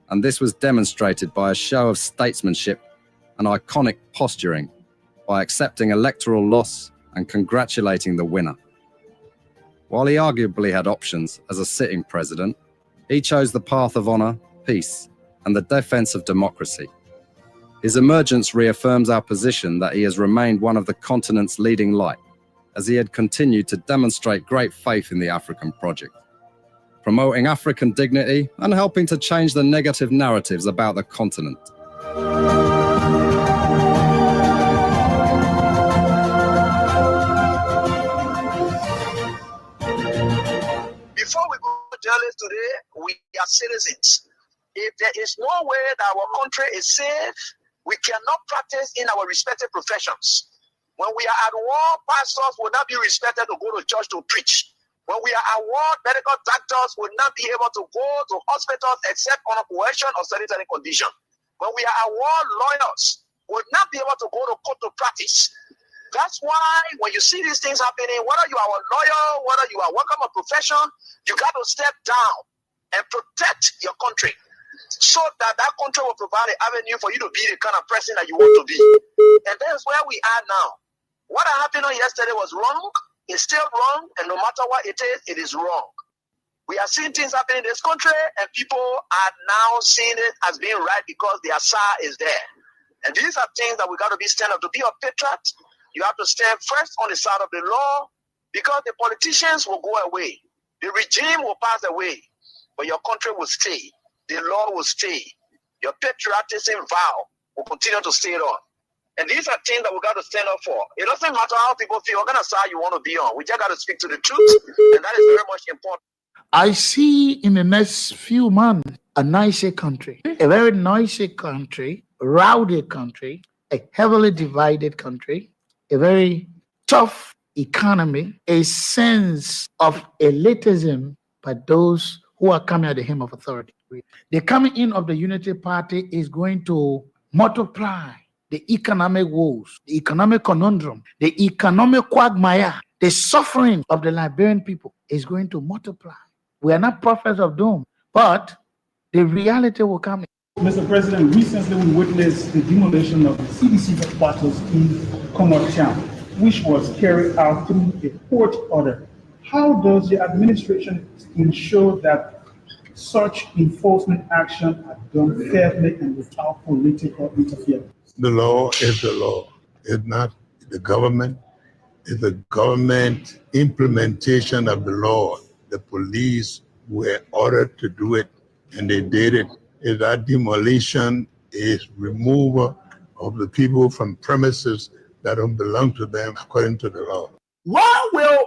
and this was demonstrated by a show of statesmanship and iconic posturing by accepting electoral loss and congratulating the winner. While he arguably had options as a sitting president, he chose the path of honor, peace, and the defense of democracy. His emergence reaffirms our position that he has remained one of the continent's leading light, as he had continued to demonstrate great faith in the African project, promoting African dignity and helping to change the negative narratives about the continent. Before we go to journalists today, we are citizens. If there is no way that our country is safe, we cannot practice in our respective professions. When we are at war, pastors will not be respected to go to church to preach. When we are at war, medical doctors will not be able to go to hospitals except on a coercion or sanitary condition. When we are at war, lawyers will not be able to go to court to practice. That's why when you see these things happening, whether you are a lawyer, whether you are working a profession, you got to step down and protect your country so that that country will provide an avenue for you to be the kind of person that you want to be. And that's where we are now. What happened yesterday was wrong. It's still wrong. And no matter what it is wrong. We are seeing things happening in this country, and people are now seeing it as being right because the Asa is there. And these are things that we got to be stand up. To be a patriot, you have to stand first on the side of the law, because the politicians will go away. The regime will pass away, but your country will stay. The law will stay. Your patriotism vow will continue to stay on. And these are things that we got to stand up for. It doesn't matter how people feel, what kind of side you want to be on. We just got to speak to the truth, and that is very much important. I see in the next few months a nicer country, a very noisy country, rowdy country, a heavily divided country, a very tough economy, a sense of elitism by those who are coming at the hem of authority. The coming in of the Unity Party is going to multiply the economic woes, the economic conundrum, the economic quagmire, the suffering of the Liberian people is going to multiply. We are not prophets of doom, but the reality will come. Mr. President, recently we witnessed the demolition of the CDC headquarters in Komottown, which was carried out through a court order. How does the administration ensure that such enforcement action are done fairly and without political interference? The law is the law. It's not the government. It's the government implementation of the law. The police were ordered to do it, and they did it. If that demolition is removal of the people from premises that don't belong to them according to the law. Why will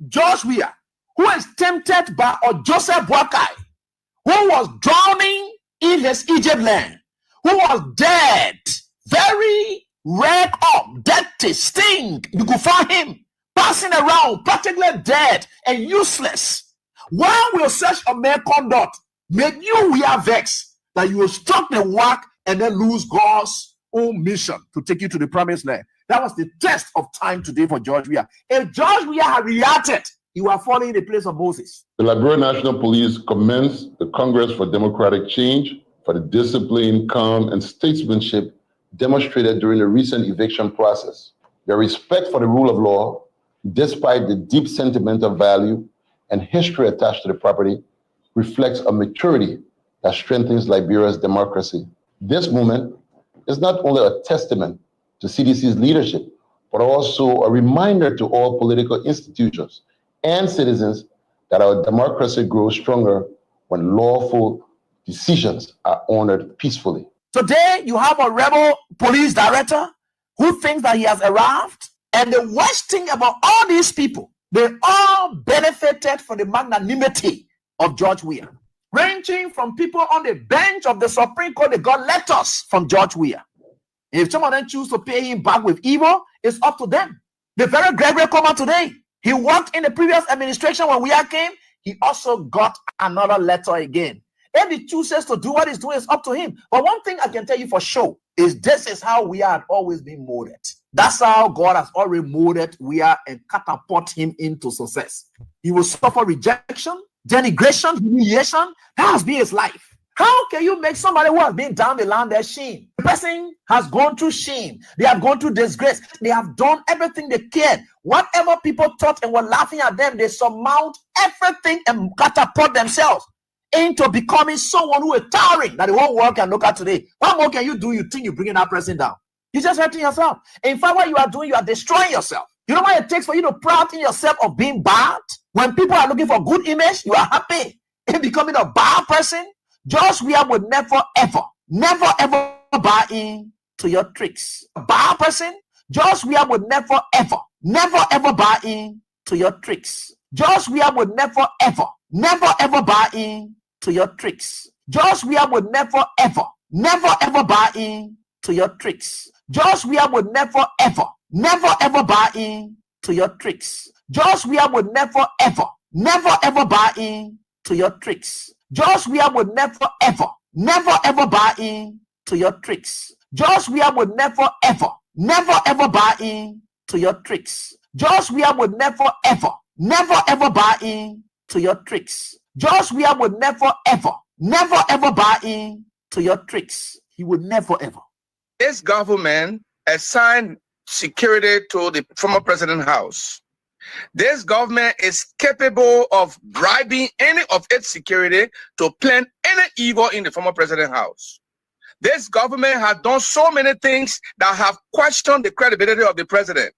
George Weah, who is tempted by Joseph Boakai, who was drowning in his Egypt land, who was dead, very red up, dirty, stink, you could find him passing around, practically dead and useless. Why will such a man conduct make you Weah vex that you will struck the work and then lose God's own mission to take you to the promised land? That was the test of time today for George Weah. If George Weah had reacted, you are falling in the place of Moses. The Liberian National Police commends the Congress for Democratic Change for the discipline, calm, and statesmanship demonstrated during the recent eviction process. Their respect for the rule of law, despite the deep sentimental value and history attached to the property, reflects a maturity that strengthens Liberia's democracy. This movement is not only a testament to CDC's leadership, but also a reminder to all political institutions and citizens that our democracy grows stronger when lawful decisions are honored peacefully. Today, you have a rebel police director who thinks that he has arrived. And the worst thing about all these people, they all benefited from the magnanimity of George Weah. Ranging from people on the bench of the Supreme Court, they got letters from George Weah. If some of them choose to pay him back with evil, it's up to them. The very Gregory Comer today, he worked in the previous administration when Weah came. He also got another letter again. If he chooses to do what he's doing, it's up to him. But one thing I can tell you for sure is this is how we had always been molded. That's how God has already molded Weah and catapult him into success. He will suffer rejection, denigration, humiliation. That has been his life. How can you make somebody who has been down the line their shame? The person has gone through shame. They have gone through disgrace. They have done everything they can. Whatever people thought and were laughing at them, they surmount everything and catapult themselves into becoming someone who is towering that the whole world can look at today. What more can you do? You think you're bringing that person down? You're just hurting yourself. In fact, what you are doing, you are destroying yourself. You know what it takes for you to pride in yourself of being bad? When people are looking for good image, you are happy in becoming a bad person. George Weah would never ever buy in to your tricks. A bad person, George Weah would never ever buy in to your tricks. George Weah would never ever buy in to your tricks. George Weah would never ever buy in to your tricks. George Weah would never ever buy in to your tricks. George Weah would never ever buy in to your tricks. George Weah would never ever buy in to your tricks. George Weah would never ever buy in to your tricks. George Weah would never ever buy in to your tricks. George Weah would never ever buy in to your tricks. He would never ever. This government assigned security to the former president's house. This government is capable of bribing any of its security to plan any evil in the former president's house. This government has done so many things that have questioned the credibility of the president.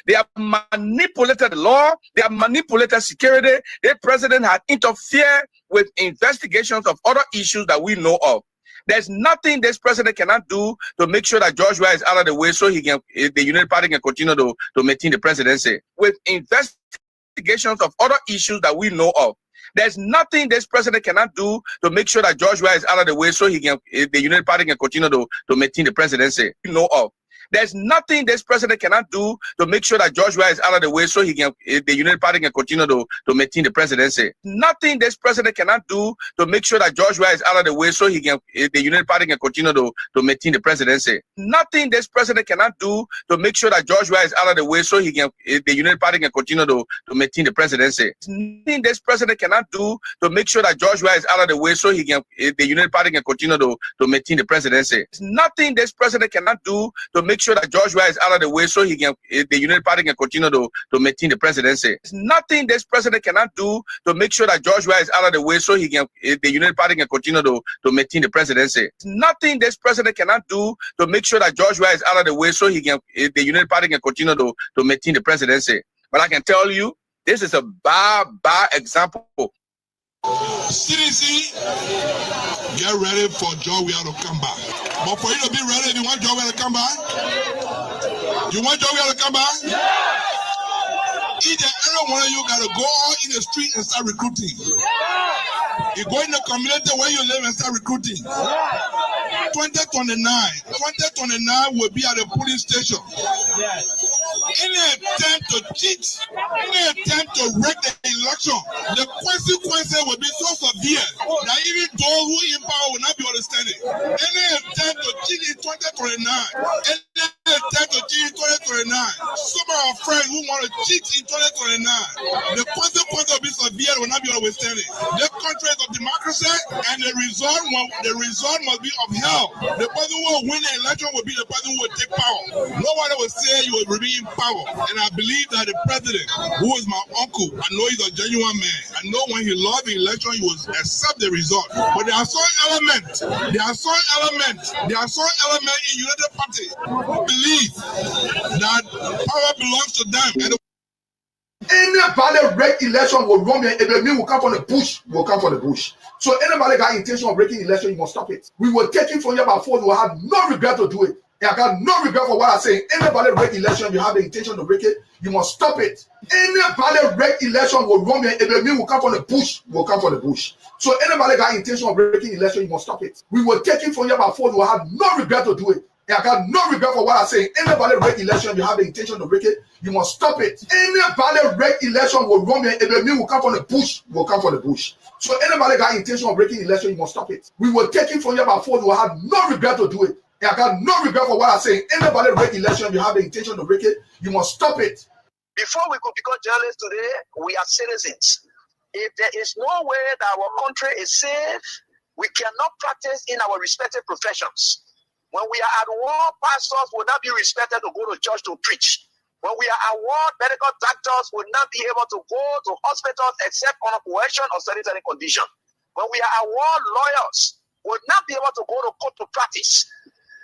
They have manipulated the law. They have manipulated security. The president has interfered with investigations of other issues that we know of. There's nothing this president cannot do to make sure that George Weah is out of the way so he can, the United Party can continue to maintain the presidency. With investigations of other issues that we know of, there's nothing this president cannot do to make sure that George Weah is out of the way so he can, the United Party can continue to maintain the presidency. We know of. There's nothing this president cannot do to make sure that George Weah is out of the way so he can, the United Party can continue to maintain the presidency. Nothing this president cannot do to make sure that George Weah is out of the way so he can, the United Party can continue to maintain the presidency. Nothing this president cannot do to make sure that George Weah is out of the way so he can, the United Party can continue to maintain the presidency. Nothing this president cannot do to make sure that George Weah is out of the way so he can, the United Party can continue to maintain the presidency. Nothing this president cannot do to make sure that George Weah is out of the way so he can, the United Party can continue to maintain the presidency. Nothing this president cannot do to make sure that George Weah is out of the way so he can, the United Party can continue to maintain the presidency. Nothing this president cannot do to make sure that George Weah is out of the way so he can, the United Party can continue to maintain the presidency. But I can tell you, this is a bad example. CDC, get ready for George Weah to come back. But for you to be ready, you want George Weah to come back? You want George Weah to come back? Either every one of you got to go out in the street and start recruiting. You go in the community where you live and start recruiting. 2029 will be at the polling station. Any attempt to cheat, any attempt to wreck the election, the consequences will be so severe that even those who in power will not be understanding. Any attempt to cheat in 2029, any attempt to cheat in 2029, some of our friends who want to cheat in 2029, the consequences will be severe, will not be understanding. This country is of democracy, and the result must be upheld. The person who will win the election will be the person who will take power. Nobody will say you will remain in power. And I believe that the president, who is my uncle, I know he's a genuine man. I know when he lost the election, he will accept the result. But there are some elements in United Party who believe that power belongs to them. And anybody break election will run here. If the will come from the bush, will come from the bush. So anybody got intention of breaking election, you must stop it. We will take it from you by force. You will have no regret to do it. And I got no regret for what I'm saying. Anybody break election, you have the intention to break it, you must stop it. Anybody break election will run here. If the will come from the bush, will come from the bush. So anybody got intention of breaking election, you must stop it. We will take it from you by force. You will have no regret to do it. And I got no regret for what I'm saying. Anybody break election, you have the intention to break it, you must stop it. Anybody break election will run here. If the will come from the bush, will come from the bush. So anybody got intention of breaking election, you must stop it. We will take it from you by force. You will have no regret to do it. And I got no regret for what I'm saying. Anybody break election, you have the intention to break it, you must stop it. Before we could become journalists today, we are citizens. If there is no way that our country is safe, we cannot practice in our respective professions. When we are at war, pastors will not be respected to go to church to preach. When we are at war, medical doctors will not be able to go to hospitals except on a coercion or certain condition. When we are at war, lawyers will not be able to go to court to practice.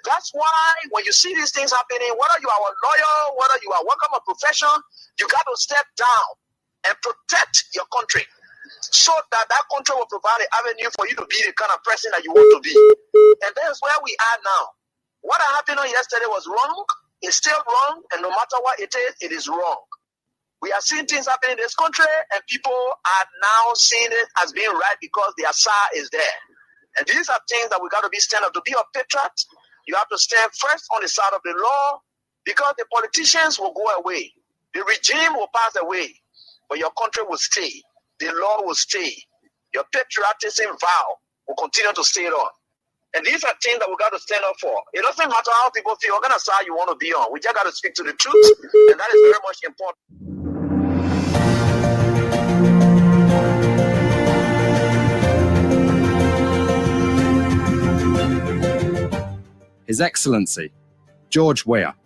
That's why when you see these things happening, whether you are a lawyer, whether you are working a profession, you got to step down and protect your country so that that country will provide an avenue for you to be the kind of person that you want to be. And that's where we are now. What happened yesterday was wrong. It's still wrong, and no matter what it is wrong. We are seeing things happening in this country, and people are now seeing it as being right because the Asa is there. And these are things that we got to be stand up. To be a patriot, you have to stand first on the side of the law, because the politicians will go away. The regime will pass away, but your country will stay. The law will stay. Your patriotism vow will continue to stay on. And these are things that we got to stand up for. It doesn't matter how people feel, what kind of side you want to be on. We just got to speak to the truth, and that is very much important. His Excellency, George Weah,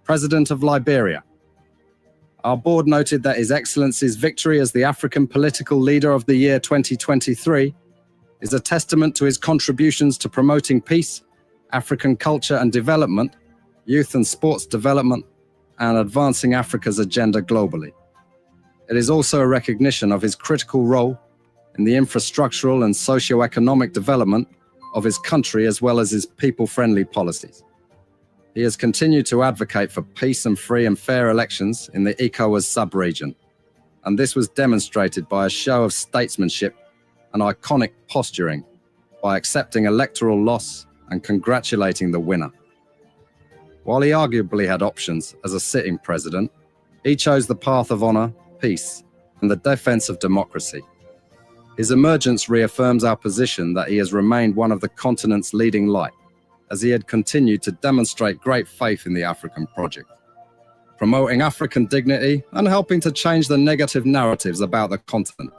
President of Liberia. Our board noted that His Excellency's victory as the African Political Leader of the Year 2023 is a testament to his contributions to promoting peace, African culture and development, youth and sports development, and advancing Africa's agenda globally. It is also a recognition of his critical role in the infrastructural and socio-economic development of his country, as well as his people-friendly policies. He has continued to advocate for peace and free and fair elections in the ECOWAS sub-region, and this was demonstrated by a show of statesmanship and iconic posturing by accepting electoral loss and congratulating the winner. While he arguably had options as a sitting president, he chose the path of honor, peace, and the defense of democracy. His emergence reaffirms our position that he has remained one of the continent's leading light, as he had continued to demonstrate great faith in the African project, promoting African dignity and helping to change the negative narratives about the continent.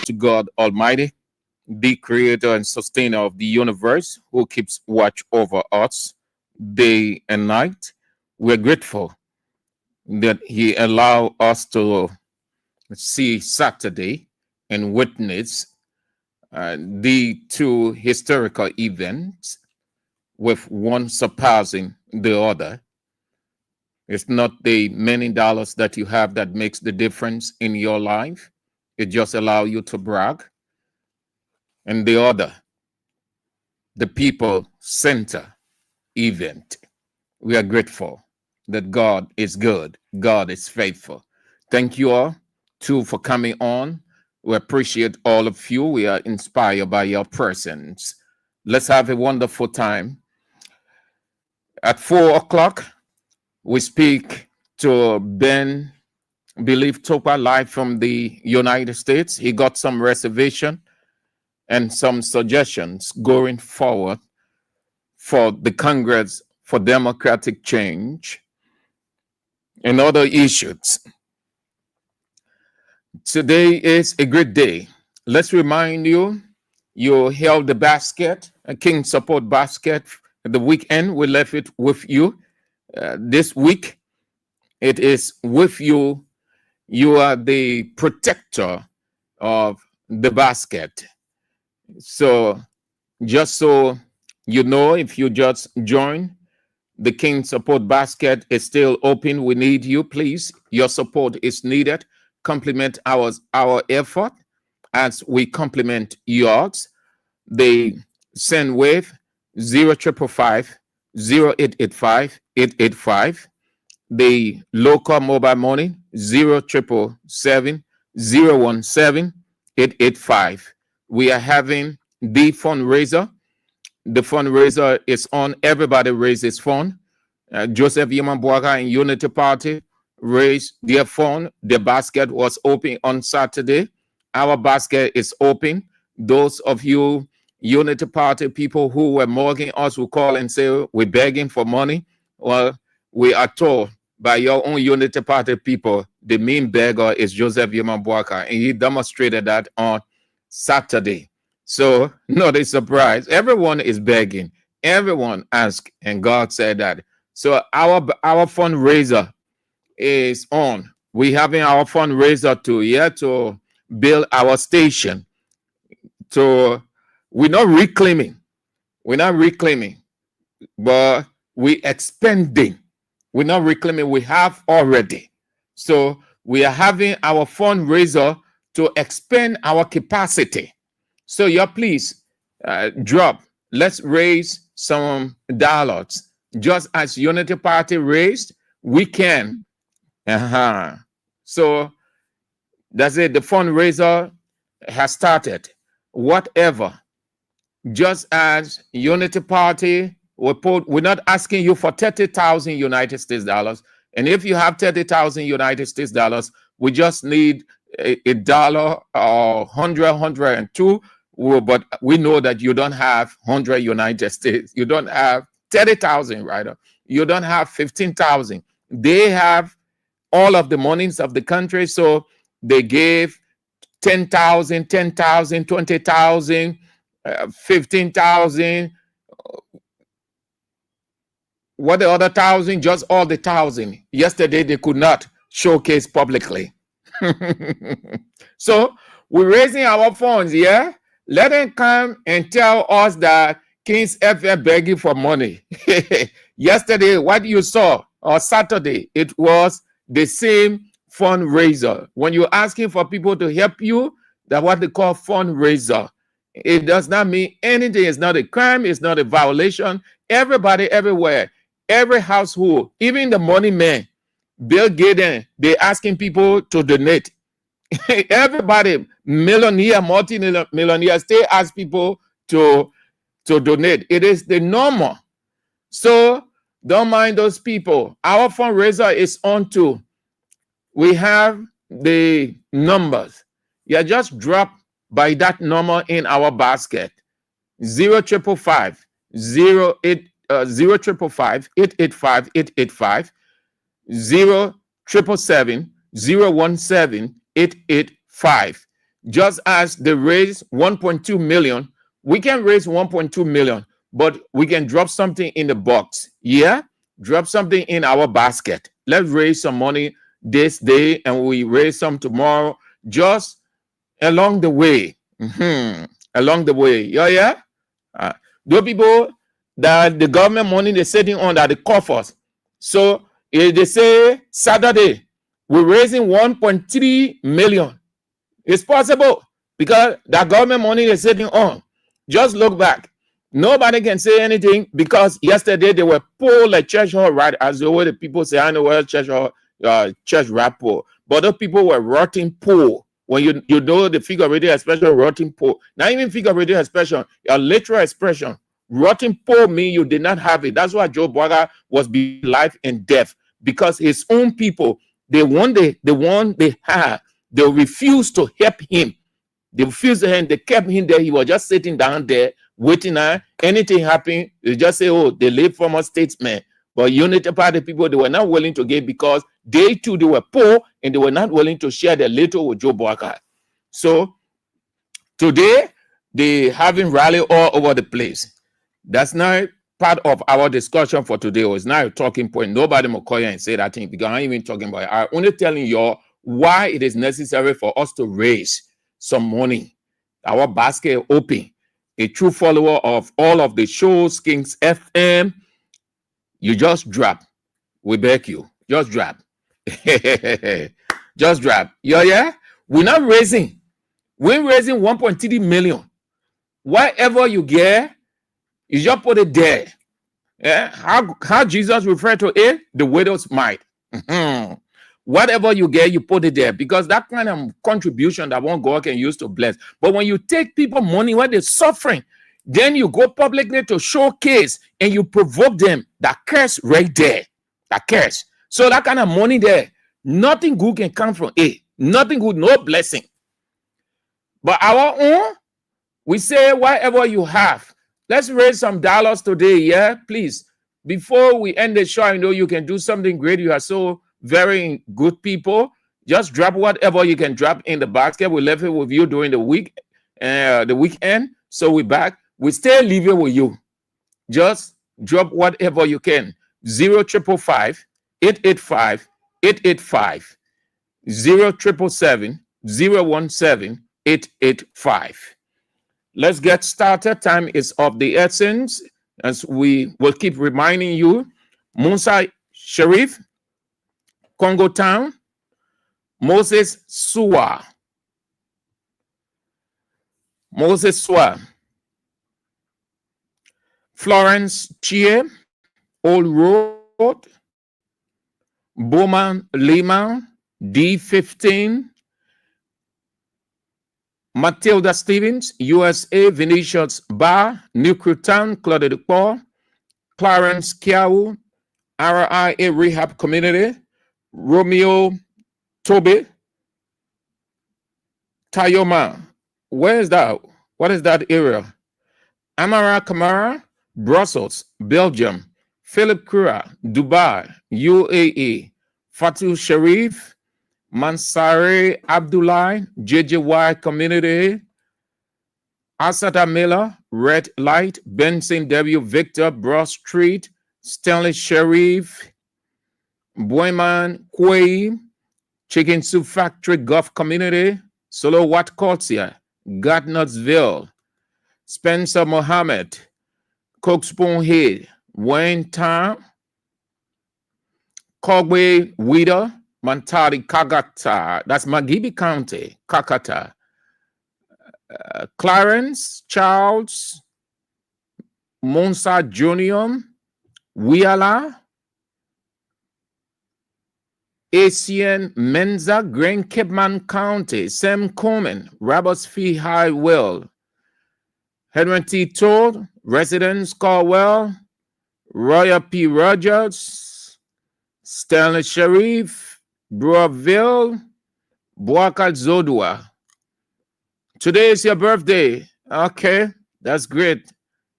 To God Almighty, the creator and sustainer of the universe, who keeps watch over us day and night, we're grateful that He allowed us to see Saturday and witness the two historical events, with one surpassing the other. It's not the many dollars that you have that makes the difference in your life. It just allows you to brag. And the other, the people center event. We are grateful that God is good. God is faithful. Thank you all, too, for coming on. We appreciate all of you. We are inspired by your presence. Let's have a wonderful time. At 4 o'clock, we speak to Ben Believe Topa live from the United States. He got some reservation and some suggestions going forward for the Congress for Democratic Change and other issues. Today is a great day. Let's remind you, you held the basket, a King Support basket. The weekend, we left it with you. This week, it is with you. You are the protector of the basket. So just so you know, if you just join, the King Support basket is still open. We need you, please. Your support is needed. Complement our effort as we complement yours. The send wave 0555 0885 885. The local mobile money 0777 017 885. We are having the fundraiser. The fundraiser is on. Everybody raises fund. Joseph Yamabwaga and Unity Party raised their fund. The basket was open on Saturday. Our basket is open. Those of you Unity Party people who were mugging us will call and say we're begging for money. Well, we are told by your own Unity Party people. The main beggar is Joseph Yemambuaka, and he demonstrated that on Saturday. So, not a surprise. Everyone is begging. Everyone asked, and God said that. So, our fundraiser is on. We having our fundraiser to build our station. So, we're not reclaiming, but we expanding. We're not reclaiming, we have already. So we are having our fundraiser to expand our capacity. So you please drop. Let's raise some dollars. Just as Unity Party raised, we can. So that's it. The fundraiser has started. Whatever. Just as Unity Party, we're not asking you for 30,000 United States dollars. And if you have 30,000 United States dollars, we just need a dollar or 100, 102. But we know that you don't have 100 United States. You don't have 30,000, right? You don't have 15,000. They have all of the monies of the country. So they gave 10,000, 10,000, 20,000. 15,000. What the other 1,000? Just all the 1,000. Yesterday they could not showcase publicly. So we're raising our funds. Yeah, let them come and tell us that Kings FM begging for money. Yesterday, what you saw, or Saturday, it was the same fundraiser. When you're asking for people to help you, that's what they call fundraiser. It does not mean anything. It's not a crime. It's not a violation. Everybody, everywhere, every household, even the money man, Bill Gates, they're asking people to donate. Everybody, millionaire, multi-millionaires, they ask people to donate. It is the normal. So don't mind those people. Our fundraiser is on too. We have the numbers. Yeah, just drop by that number in our basket. 0555 885 885 0777 017 885. Just as they raise 1.2 million, we can raise 1.2 million, but we can drop something in the box. Yeah, drop something in our basket. Let's raise some money this day and we raise some tomorrow. Just along the way. Along the way. Yeah. Those people that the government money they're sitting on at the coffers. So if they say Saturday, we're raising 1.3 million. It's possible because that government money they're sitting on. Just look back. Nobody can say anything because yesterday they were poor like church hall, right? As the way the people say, I know where church hall, church rap poor. But those people were rotting poor. When you know the figurative expression, rotting poor. Not even figurative expression, a literal expression. Rotting poor means you did not have it. That's why Joe Bwaga was between life and death. Because his own people, the one they had, they refused to help him. They refused to help him. They kept him there. He was just sitting down there, waiting. Anything happened, they just say, oh, they live from a statesman. But Unity Party people, they were not willing to give because they too, they were poor and they were not willing to share their little with Joe Bwaga. So today, they having rally all over the place. That's not part of our discussion for today. It's not a talking point. Nobody will call you and say that thing because I'm even talking about it. I'm only telling you why it is necessary for us to raise some money. Our basket open. A true follower of all of the shows, Kings FM, you just drop. We beg you. Just drop. Just drop. Yeah? We're not raising. We're raising 1.3 million. Whatever you get, you just put it there. Yeah? How Jesus referred to it? The widow's mite. Whatever you get, you put it there. Because that kind of contribution that one God can use to bless. But when you take people money when they're suffering, then you go publicly to showcase and you provoke them. That curse right there. That curse. So that kind of money there, nothing good can come from it. Nothing good, no blessing. But our own, we say whatever you have. Let's raise some dollars today, yeah? Please Before we end the show, I know you can do something great. You are so very good people. Just drop whatever you can drop in the basket. We left it with you during the weekend. So we're back. We still leave it with you. Just drop whatever you can. 0555 885 885 0777 017 885. Let's get started. Time is of the essence. As we will keep reminding you, Musa Sharif, Congo Town, Moses Sua, Florence Chie, Old Road, Bowman Lima, D15, Matilda Stevens, USA, Vinicius Bar, New Crew Town, Claude de Paul, Clarence Kiau, RIA Rehab Community, Romeo Toby, Tayoma. Where is that? What is that area? Amara Kamara, Brussels, Belgium, Philip Kura, Dubai, UAE, Fatou Sharif, Mansari Abdullah, JJY Community, Asada Miller, Red Light, Benson W. Victor, Broad Street, Stanley Sharif, Boyman Quay, Chicken Soup Factory, Gulf Community, Solo Wat Corsia, Gardnersville, Spencer Mohammed, Cokespoon Hill, Wayne Town, Cogway Weeder, Mantari Kagata, that's Magibi County, Kakata, Clarence Charles, Monsa Junior, Wiala, Asian Menza, Grand Kipman County, Sam Coleman, Roberts Fee High Will, Henry T. Todd, Residence Caldwell, Royal P. Rogers, Stanley Sharif, Broadville, Boakat Zodua. Today is your birthday. Okay, that's great.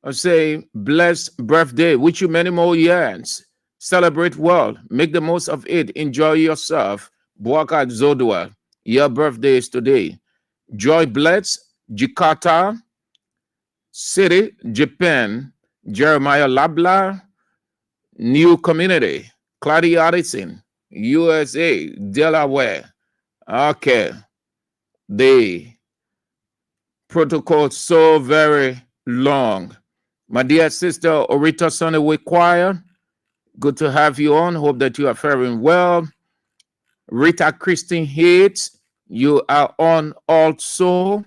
I say blessed birthday. Wish you many more years. Celebrate well. Make the most of it. Enjoy yourself. Boakat Zodua. Your birthday is today. Joy Blitz, Jakarta City, Japan. Jeremiah Labla, New Community. Claudia Addison, USA, Delaware. Okay. The protocol so very long. My dear sister Orita Sonaway Choir, good to have you on. Hope that you are faring well. Rita Christine Hits, you are on also.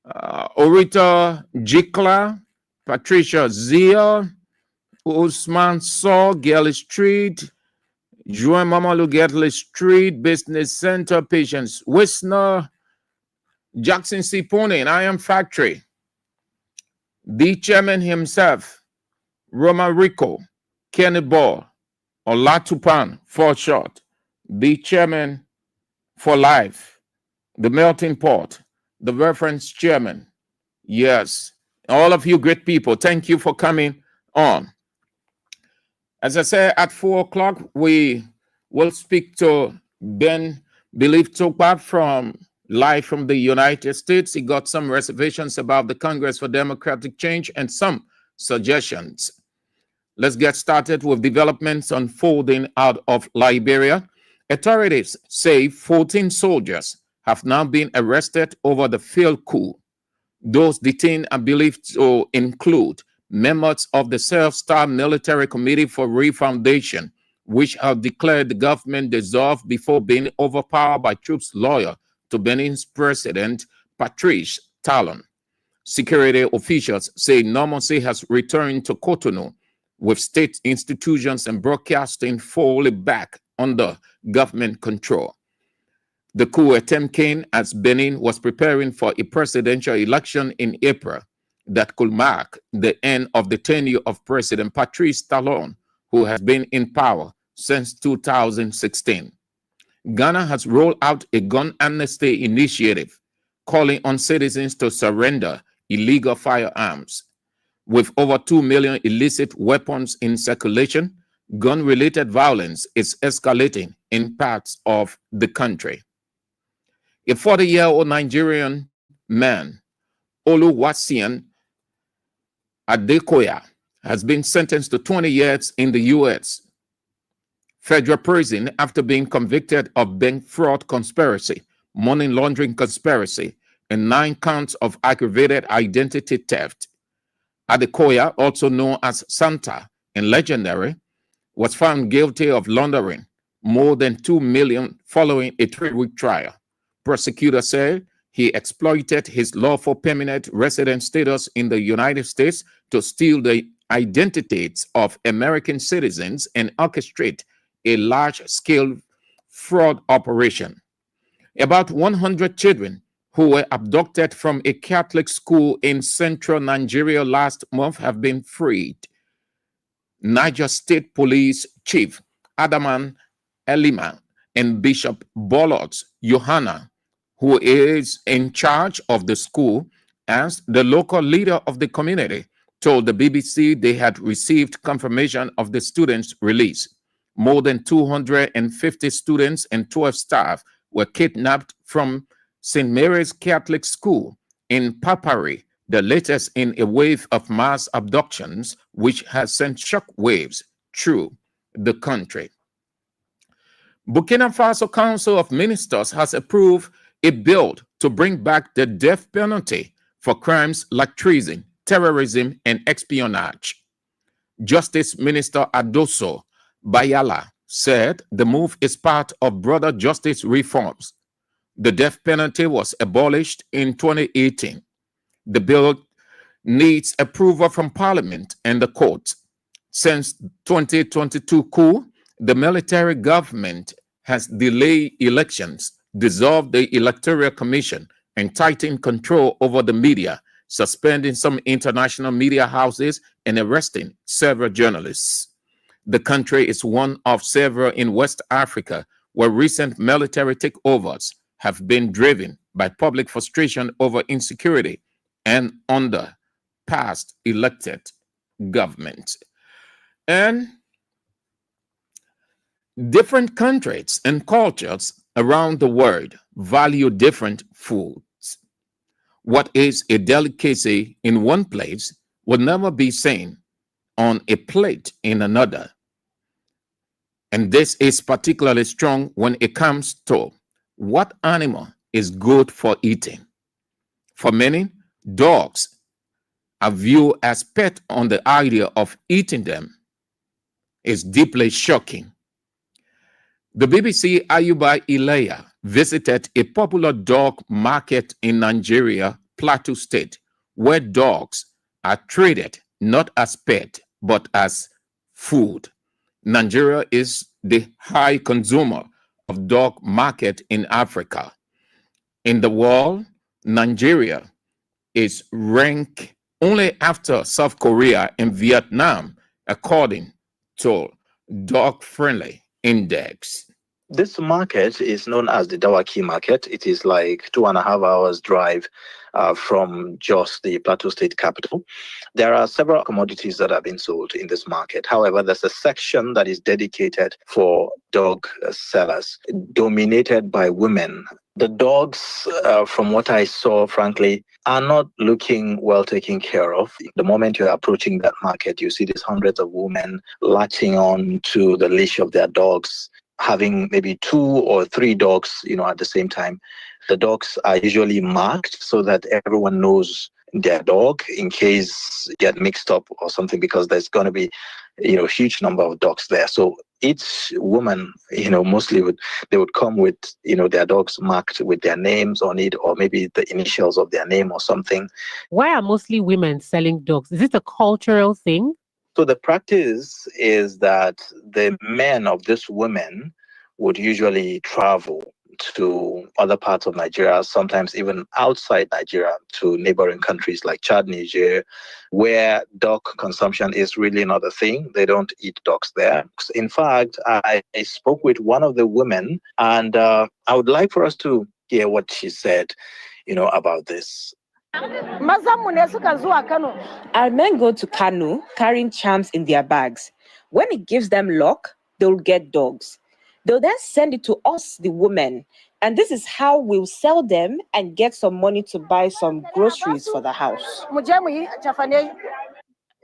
Orita Jikla, Patricia Zia, Usman Saw, Gelly Street, Joan Mamalu Gelly Street, Business Center, Patience Wisner, Jackson C. Pony, and I Am Factory. The chairman himself, Roma Rico, Kenny Ball, Olatupan, for short, the chairman for life, the melting pot, the reference chairman. Yes, all of you great people, thank you for coming on. As I said, at 4 o'clock, we will speak to Ben Belief Topa from live from the United States. He got some reservations about the Congress for Democratic Change and some suggestions. Let's get started with developments unfolding out of Liberia. Authorities say 14 soldiers have now been arrested over the failed coup. Those detained are believed to include members of the Self-Star Military Committee for Refoundation, which have declared the government dissolved before being overpowered by troops loyal to Benin's President Patrice Talon. Security officials say normalcy has returned to Cotonou, with state institutions and broadcasting fully back under government control. The coup attempt came as Benin was preparing for a presidential election in April that could mark the end of the tenure of President Patrice Talon, who has been in power since 2016. Ghana has rolled out a gun amnesty initiative calling on citizens to surrender illegal firearms. With over 2 million illicit weapons in circulation, gun-related violence is escalating in parts of the country. A 40-year-old Nigerian man, Oluwasian Adekoya, has been sentenced to 20 years in the U.S. federal prison after being convicted of bank fraud conspiracy, money laundering conspiracy, and 9 counts of aggravated identity theft. Adekoya, also known as Santa and Legendary, was found guilty of laundering more than $2 million following a 3-week trial. Prosecutors said he exploited his lawful permanent resident status in the United States to steal the identities of American citizens and orchestrate a large-scale fraud operation. About 100 children who were abducted from a Catholic school in central Nigeria last month have been freed. Niger State Police Chief Adaman Elima and Bishop Bolot Yohana, who is in charge of the school, as the local leader of the community, told the BBC they had received confirmation of the students' release. More than 250 students and 12 staff were kidnapped from St. Mary's Catholic School in Papari, the latest in a wave of mass abductions, which has sent shock waves through the country. Burkina Faso Council of Ministers has approved a bill to bring back the death penalty for crimes like treason, terrorism, and espionage. Justice Minister Adosso Bayala said the move is part of broader justice reforms. The death penalty was abolished in 2018. The bill needs approval from Parliament and the courts. Since 2022 coup, the military government has delayed elections, dissolved the Electoral Commission, and tightened control over the media, suspending some international media houses and arresting several journalists. The country is one of several in West Africa where recent military takeovers have been driven by public frustration over insecurity and under past elected governments. And different countries and cultures around the world value different foods. What is a delicacy in one place will never be seen on a plate in another. And this is particularly strong when it comes to what animal is good for eating. For many, dogs are viewed as pet on the idea of eating them is deeply shocking. The BBC Ayuba Ilaya visited a popular dog market in Nigeria, Plateau State, where dogs are treated not as pet, but as food. Nigeria is the high consumer of dog market in Africa. In the world, Nigeria is ranked only after South Korea and Vietnam, according to Dog Friendly Index. This market is known as the Dawaki market. It is like 2.5 hours drive from Jos, the Plateau State capital. There are several commodities that are being sold in this market. However, there's a section that is dedicated for dog sellers, dominated by women. The dogs, from what I saw, frankly, are not looking well taken care of. The moment you're approaching that market, you see these hundreds of women latching on to the leash of their dogs, having maybe 2 or 3 dogs, at the same time. The dogs are usually marked so that everyone knows their dog in case they get mixed up or something, because there's going to be, a huge number of dogs there. So each woman, mostly they would come with, their dogs marked with their names on it, or maybe the initials of their name or something. Why are mostly women selling dogs? Is it a cultural thing? So the practice is that the men of these women would usually travel to other parts of Nigeria, sometimes even outside Nigeria, to neighboring countries like Chad, Niger, where dog consumption is really not a thing. They don't eat dogs there. In fact, I spoke with one of the women, and I would like for us to hear what she said, about this. Our men go to Kano carrying charms in their bags. When it gives them luck, they'll get dogs. They'll then send it to us, the women. And this is how we'll sell them and get some money to buy some groceries for the house.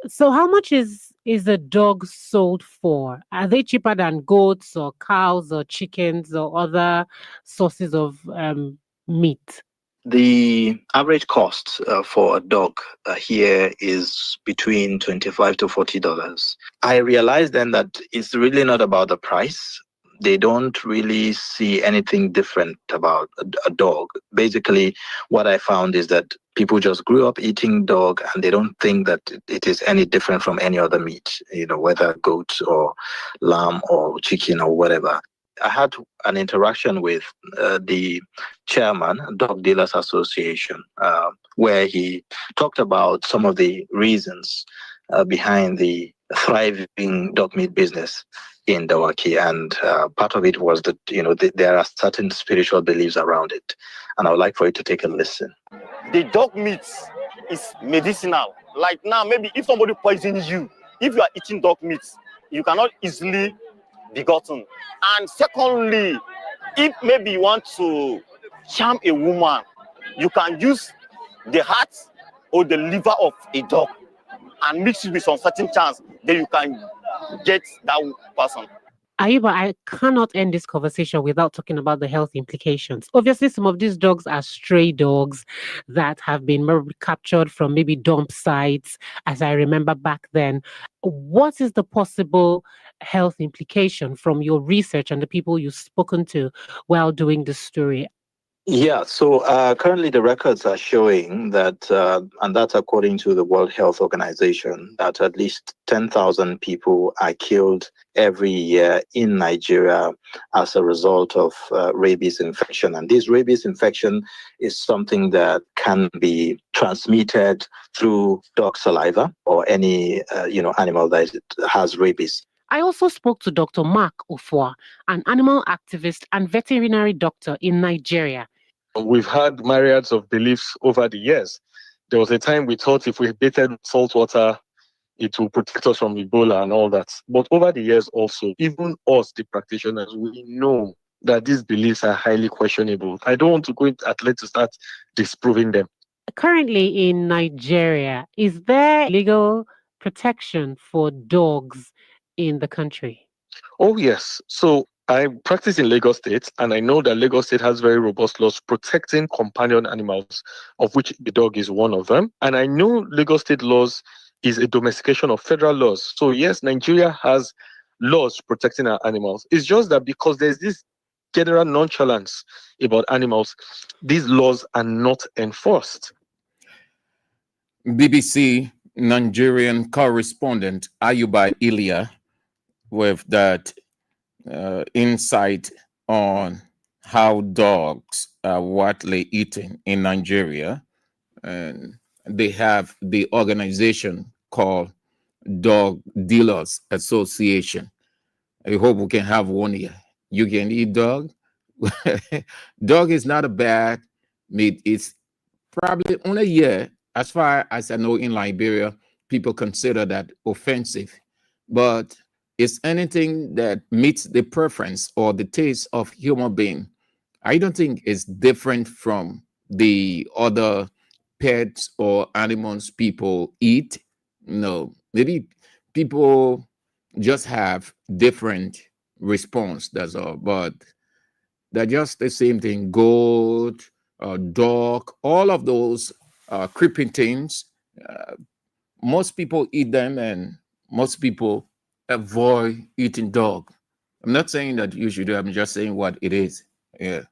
So how much is a dog sold for? Are they cheaper than goats or cows or chickens or other sources of meat? The average cost for a dog here is between $25 to $40. I realized then that it's really not about the price. They don't really see anything different about a dog. Basically, what I found is that people just grew up eating dog and they don't think that it is any different from any other meat, whether goat or lamb or chicken or whatever. I had an interaction with the chairman, Dog Dealers Association, where he talked about some of the reasons behind the thriving dog meat business in Dawaki, and part of it was that there are certain spiritual beliefs around it, and I would like for you to take a listen. The dog meat is medicinal. Like now, maybe if somebody poisons you, if you are eating dog meat, you cannot easily be gotten. And secondly, if maybe you want to charm a woman, you can use the heart or the liver of a dog and mix it with some certain chance, then you can get that person. Ayuba, I cannot end this conversation without talking about the health implications. Obviously, some of these dogs are stray dogs that have been captured from maybe dump sites, as I remember back then. What is the possible health implication from your research and the people you've spoken to while doing this story? Yeah, so currently the records are showing that, and that's according to the World Health Organization, that at least 10,000 people are killed every year in Nigeria as a result of rabies infection. And this rabies infection is something that can be transmitted through dog saliva or any animal that has rabies. I also spoke to Dr. Mark Ofua, an animal activist and veterinary doctor in Nigeria. We've had myriads of beliefs over the years. There was a time we thought if we bathed salt water, it will protect us from Ebola and all that. But over the years also, even us, the practitioners, we know that these beliefs are highly questionable. I don't want to go into athletes to start disproving them. Currently in Nigeria, is there legal protection for dogs in the country? Oh, yes. So I practice in Lagos State, and I know that Lagos State has very robust laws protecting companion animals, of which the dog is one of them. And I know Lagos State laws is a domestication of federal laws. So yes, Nigeria has laws protecting our animals. It's just that because there's this general nonchalance about animals, these laws are not enforced. BBC Nigerian correspondent Ayuba Ilya with that insight on how dogs are widely eaten in Nigeria. And they have the organization called Dog Dealers Association. I hope we can have one here. You can eat dog. Dog is not a bad meat. It's probably only here, as far as I know, in Liberia, people consider that offensive. But it's anything that meets the preference or the taste of human being. I don't think it's different from the other pets or animals people eat. No, maybe people just have different response, that's all. But they're just the same thing. Goat, dog, all of those creeping things. Most people eat them, and most people avoid eating dog. I'm not saying that you should do. I'm just saying what it is. Yeah.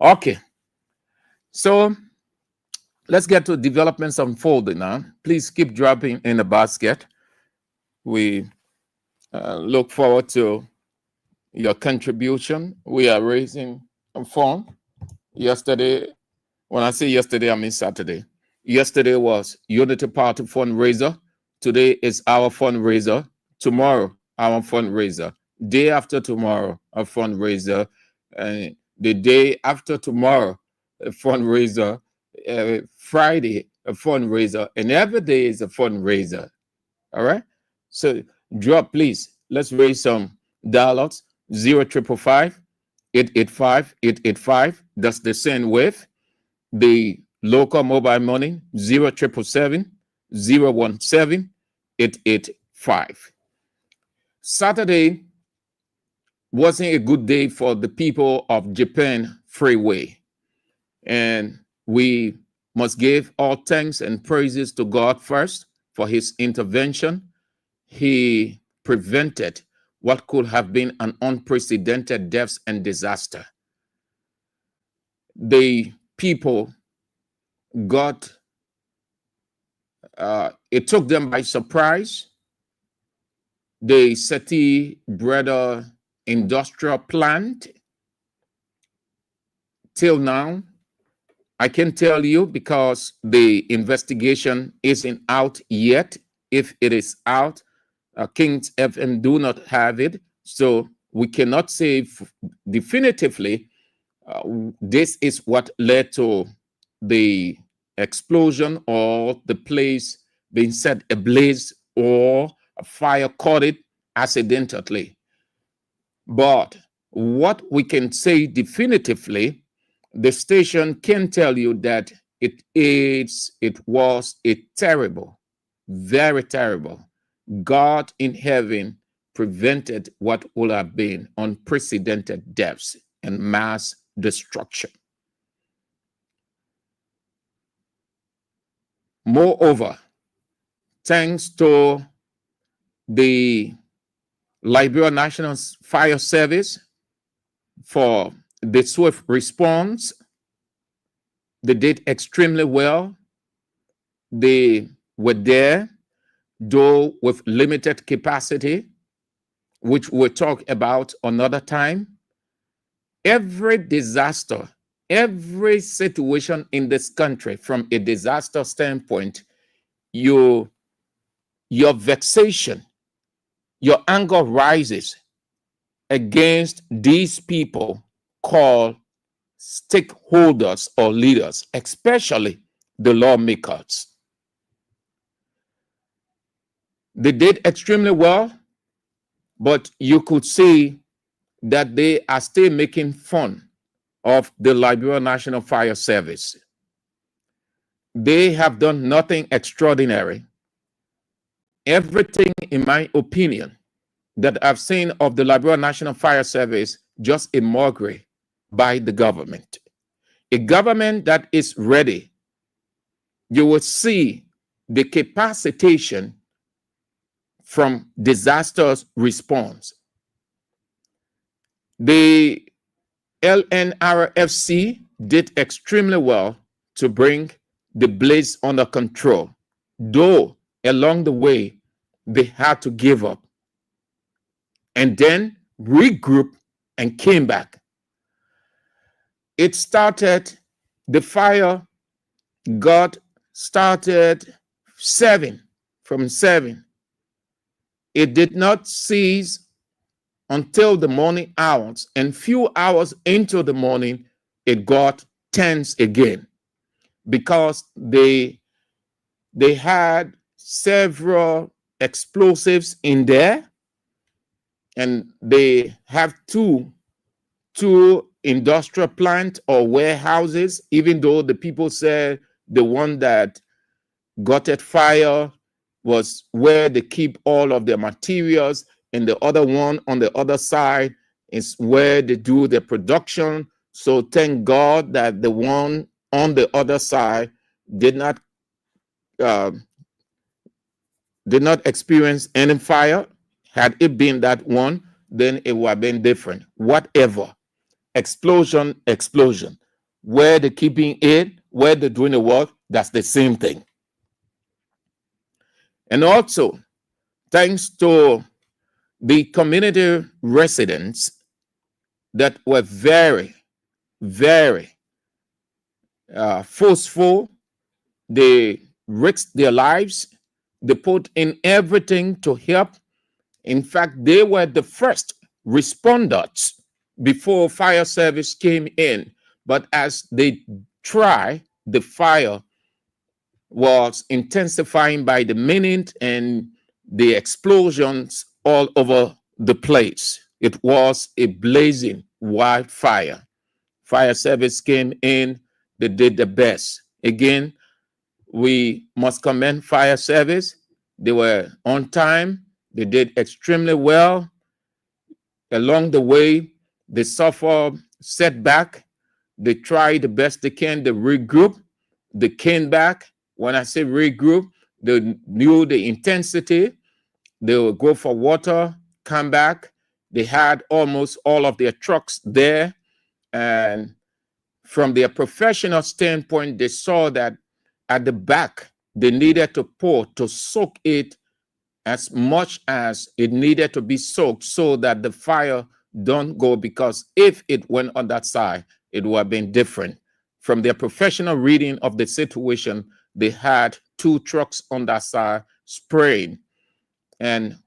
Okay. So let's get to developments unfolding now. Please keep dropping in the basket. We look forward to your contribution. We are raising a fund. Yesterday, when I say yesterday, I mean Saturday. Yesterday was Unity Party fundraiser. Today is our fundraiser. Tomorrow, our fundraiser. Day after tomorrow, a fundraiser. And the day after tomorrow, a fundraiser. Friday a fundraiser, and every day is a fundraiser. All right. So drop, please. Let's raise some dollars. 0555 885 885. That's the send with the local mobile money 0777 017 885. Saturday wasn't a good day for the people of Japan Freeway. And we must give all thanks and praises to God first for his intervention. He prevented what could have been an unprecedented deaths and disaster. The people got, it took them by surprise. The Seti Brother industrial plant, till now, I can tell you because the investigation isn't out yet. If it is out, Kings FM do not have it, so we cannot say definitively this is what led to the explosion or the place being set ablaze or a fire caught it accidentally. But what we can say definitively, the station can tell you that it was a terrible, very terrible. God in heaven prevented what would have been unprecedented deaths and mass destruction. Moreover, thanks to the Liberia National Fire Service for the swift response, they did extremely well. They were there, though with limited capacity, which we'll talk about another time. Every disaster, every situation in this country, from a disaster standpoint, your vexation, your anger rises against these people called stakeholders or leaders, especially the lawmakers. They did extremely well, but you could see that they are still making fun of the Liberia National Fire Service. They have done nothing extraordinary. Everything, in my opinion, that I've seen of the Liberia National Fire Service, just a mockery by the government. A government that is ready, you will see the capacitation from disasters response. The LNRFC did extremely well to bring the blaze under control, though along the way they had to give up and then regroup and came back. It started, the fire got started from 7. It did not cease until the morning hours, and few hours into the morning, it got tense again because they had several explosives in there, and they have two industrial plant or warehouses, even though the people said the one that got at fire was where they keep all of their materials, and the other one on the other side is where they do the production. So thank God that the one on the other side did not experience any fire. Had it been that one, then it would have been different. Whatever. Explosion. Where they're keeping it, where they're doing the work, that's the same thing. And also, thanks to the community residents that were very, very forceful, they risked their lives, they put in everything to help. In fact, they were the first responders before fire service came in. But as they try the fire was intensifying by the minute and the explosions all over the place. It was a blazing wildfire. Fire service came in, they did the best. Again, we must commend fire service. They were on time, they did extremely well. Along the way, they suffered setback. They tried the best they can to regroup. They came back. When I say regroup, they knew the intensity. They would go for water, come back. They had almost all of their trucks there. And from their professional standpoint, they saw that at the back, they needed to pour to soak it as much as it needed to be soaked so that the fire don't go, because if it went on that side, it would have been different. From their professional reading of the situation, they had 2 trucks on that side spraying, and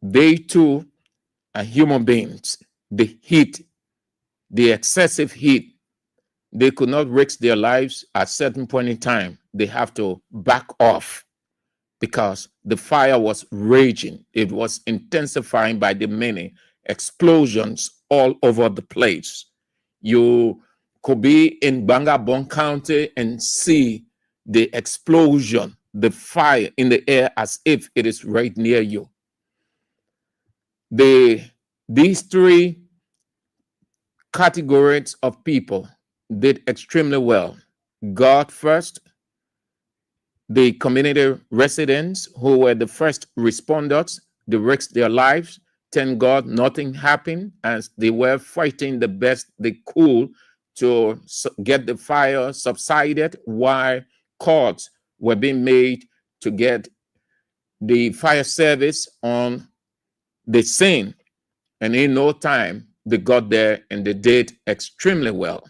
they too are human beings. The heat, the excessive heat, they could not risk their lives at a certain point in time. They have to back off because the fire was raging. It was intensifying by the many explosions all over the place. You could be in Bangabong County and see the explosion, the fire in the air as if it is right near you. These 3 categories of people did extremely well. God first, the community residents who were the first responders, they risked their lives. Thank God nothing happened, as they were fighting the best they could to get the fire subsided, while calls were being made to get the fire service on the scene. And in no time, they got there and they did extremely well.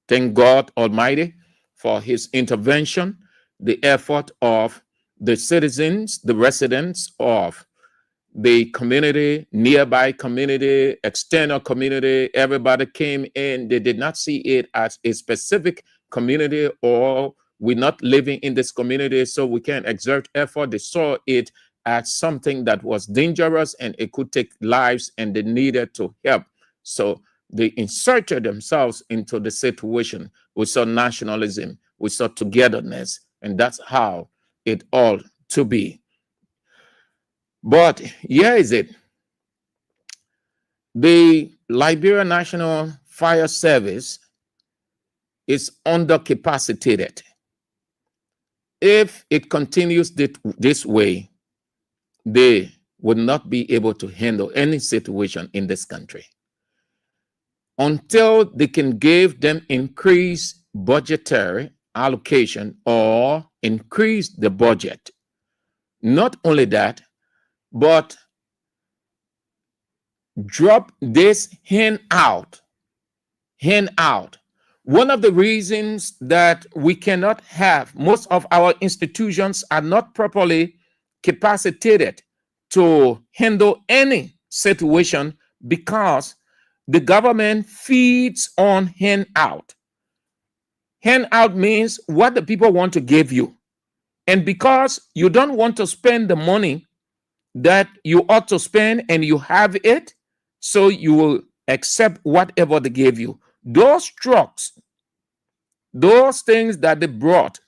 Thank God Almighty for his intervention, the effort of the citizens, the residents of the community, nearby community, external community. Everybody came in. They did not see it as a specific community, or we're not living in this community, so we can't exert effort. They saw it as something that was dangerous and it could take lives, and they needed to help. So they inserted themselves into the situation. We saw nationalism, we saw togetherness, and that's how it ought to be. But here is it. The Liberia National Fire Service is undercapacitated. If it continues this way, they will not be able to handle any situation in this country until they can give them increased budgetary allocation or increase the budget. Not only that, but drop this handout. One of the reasons that we cannot have, most of our institutions are not properly capacitated to handle any situation, because the government feeds on handout. Handout means what the people want to give you. And because you don't want to spend the money that you ought to spend and you have it, so you will accept whatever they give you. Those trucks, those things that they brought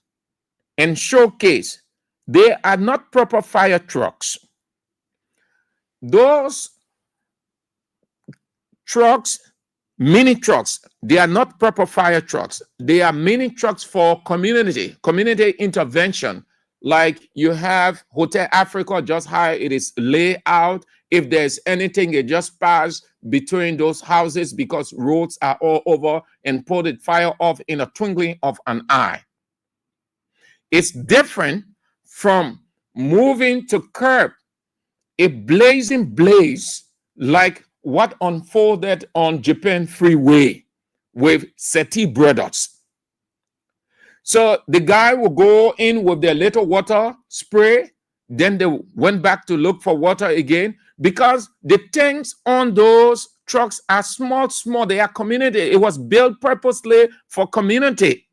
and showcase, they are not proper fire trucks. Those trucks, mini trucks, they are not proper fire trucks. They are mini trucks for community intervention. Like you have Hotel Africa, just how it is laid out. If there's anything, it just pass between those houses because roads are all over, and put it fire off in a twinkling of an eye. It's different from moving to curb a blazing blaze like what unfolded on Japan Freeway with Seti Brothers. So the guy will go in with their little water spray, then they went back to look for water again, because the tanks on those trucks are small. They are community. It was built purposely for community.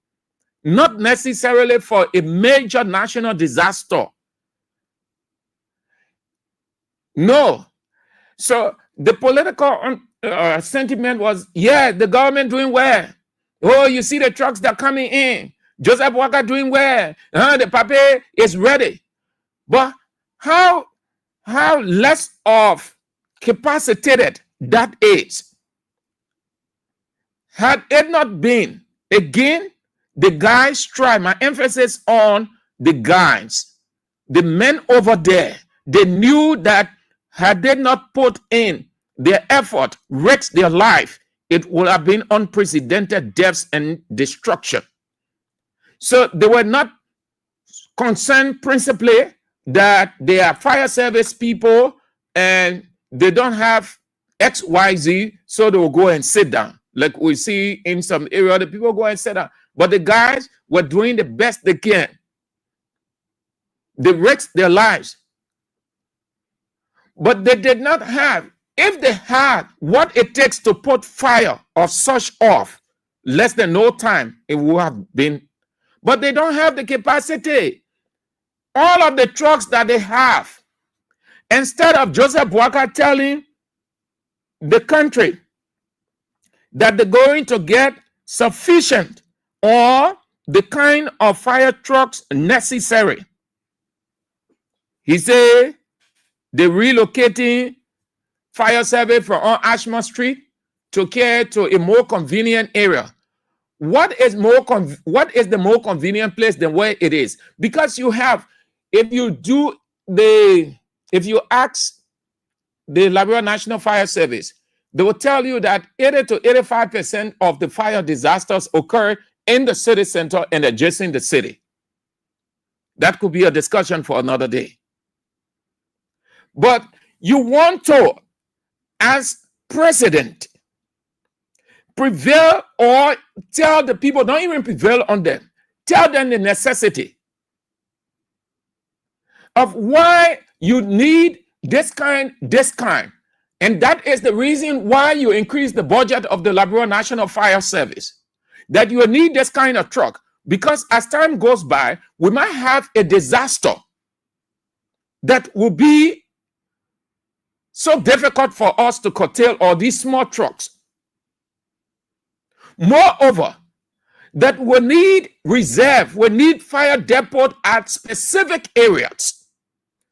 not necessarily for a major national disaster. No. So the political sentiment was, yeah, the government doing well. Oh, you see the trucks that are coming in. Joseph Walker doing well. The paper is ready. But how less of capacitated that is? Had it not been, again, the guys try, my emphasis on the guys, the men over there, they knew that had they not put in their effort, risked their life, it would have been unprecedented deaths and destruction. So they were not concerned principally that they are fire service people and they don't have XYZ, so they will go and sit down. Like we see in some area, the people go and sit down. But the guys were doing the best they can. They risked their lives. But they did not have, if they had what it takes to put fire of such off, less than no time, it would have been. But they don't have the capacity. All of the trucks that they have, instead of Joseph Boakai telling the country that they're going to get sufficient or the kind of fire trucks necessary, he said they're relocating fire service from on Ashmore Street to care to a more convenient area. What is the more convenient place than where it is? Because you have, if you ask the Liberia National Fire Service, they will tell you that 80 to 85% of the fire disasters occur in the city center and adjacent the city. That could be a discussion for another day. But you want to, as president, prevail or tell the people, don't even prevail on them, tell them the necessity of why you need this kind. And that is the reason why you increase the budget of the Liberia National Fire Service, that you need this kind of truck. Because as time goes by, we might have a disaster that will be so difficult for us to curtail all these small trucks. Moreover, that we need reserve, we need fire depot at specific areas.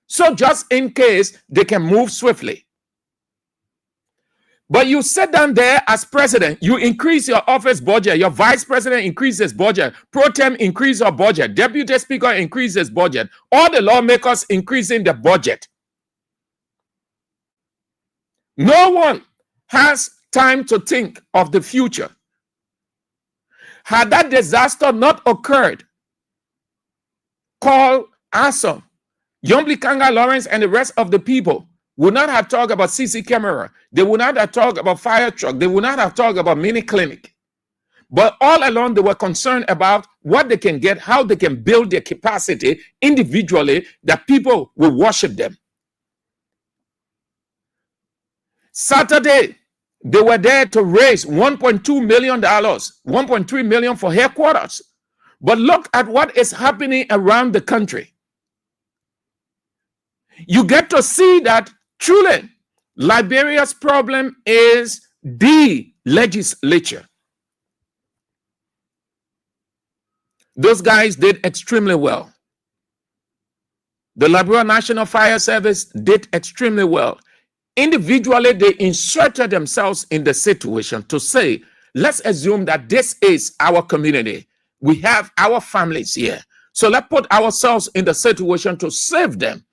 So just in case they can move swiftly. But you sit down there as president, you increase your office budget, your vice president increases budget, pro tem increase your budget, deputy speaker increases budget, all the lawmakers increasing the budget. No one has time to think of the future. Had that disaster not occurred, call Asom, Yombli Kanga Lawrence and the rest of the people would not have talked about CC camera. They would not have talked about fire truck. They would not have talked about mini clinic. But all along, they were concerned about what they can get, how they can build their capacity individually, that people will worship them. Saturday, they were there to raise $1.2 million, $1.3 million for headquarters. But look at what is happening around the country. You get to see that truly Liberia's problem is the legislature. Those guys did extremely well. The Liberia National Fire Service did extremely well. Individually, they inserted themselves in the situation to say, let's assume that this is our community. We have our families here. So let's put ourselves in the situation to save them.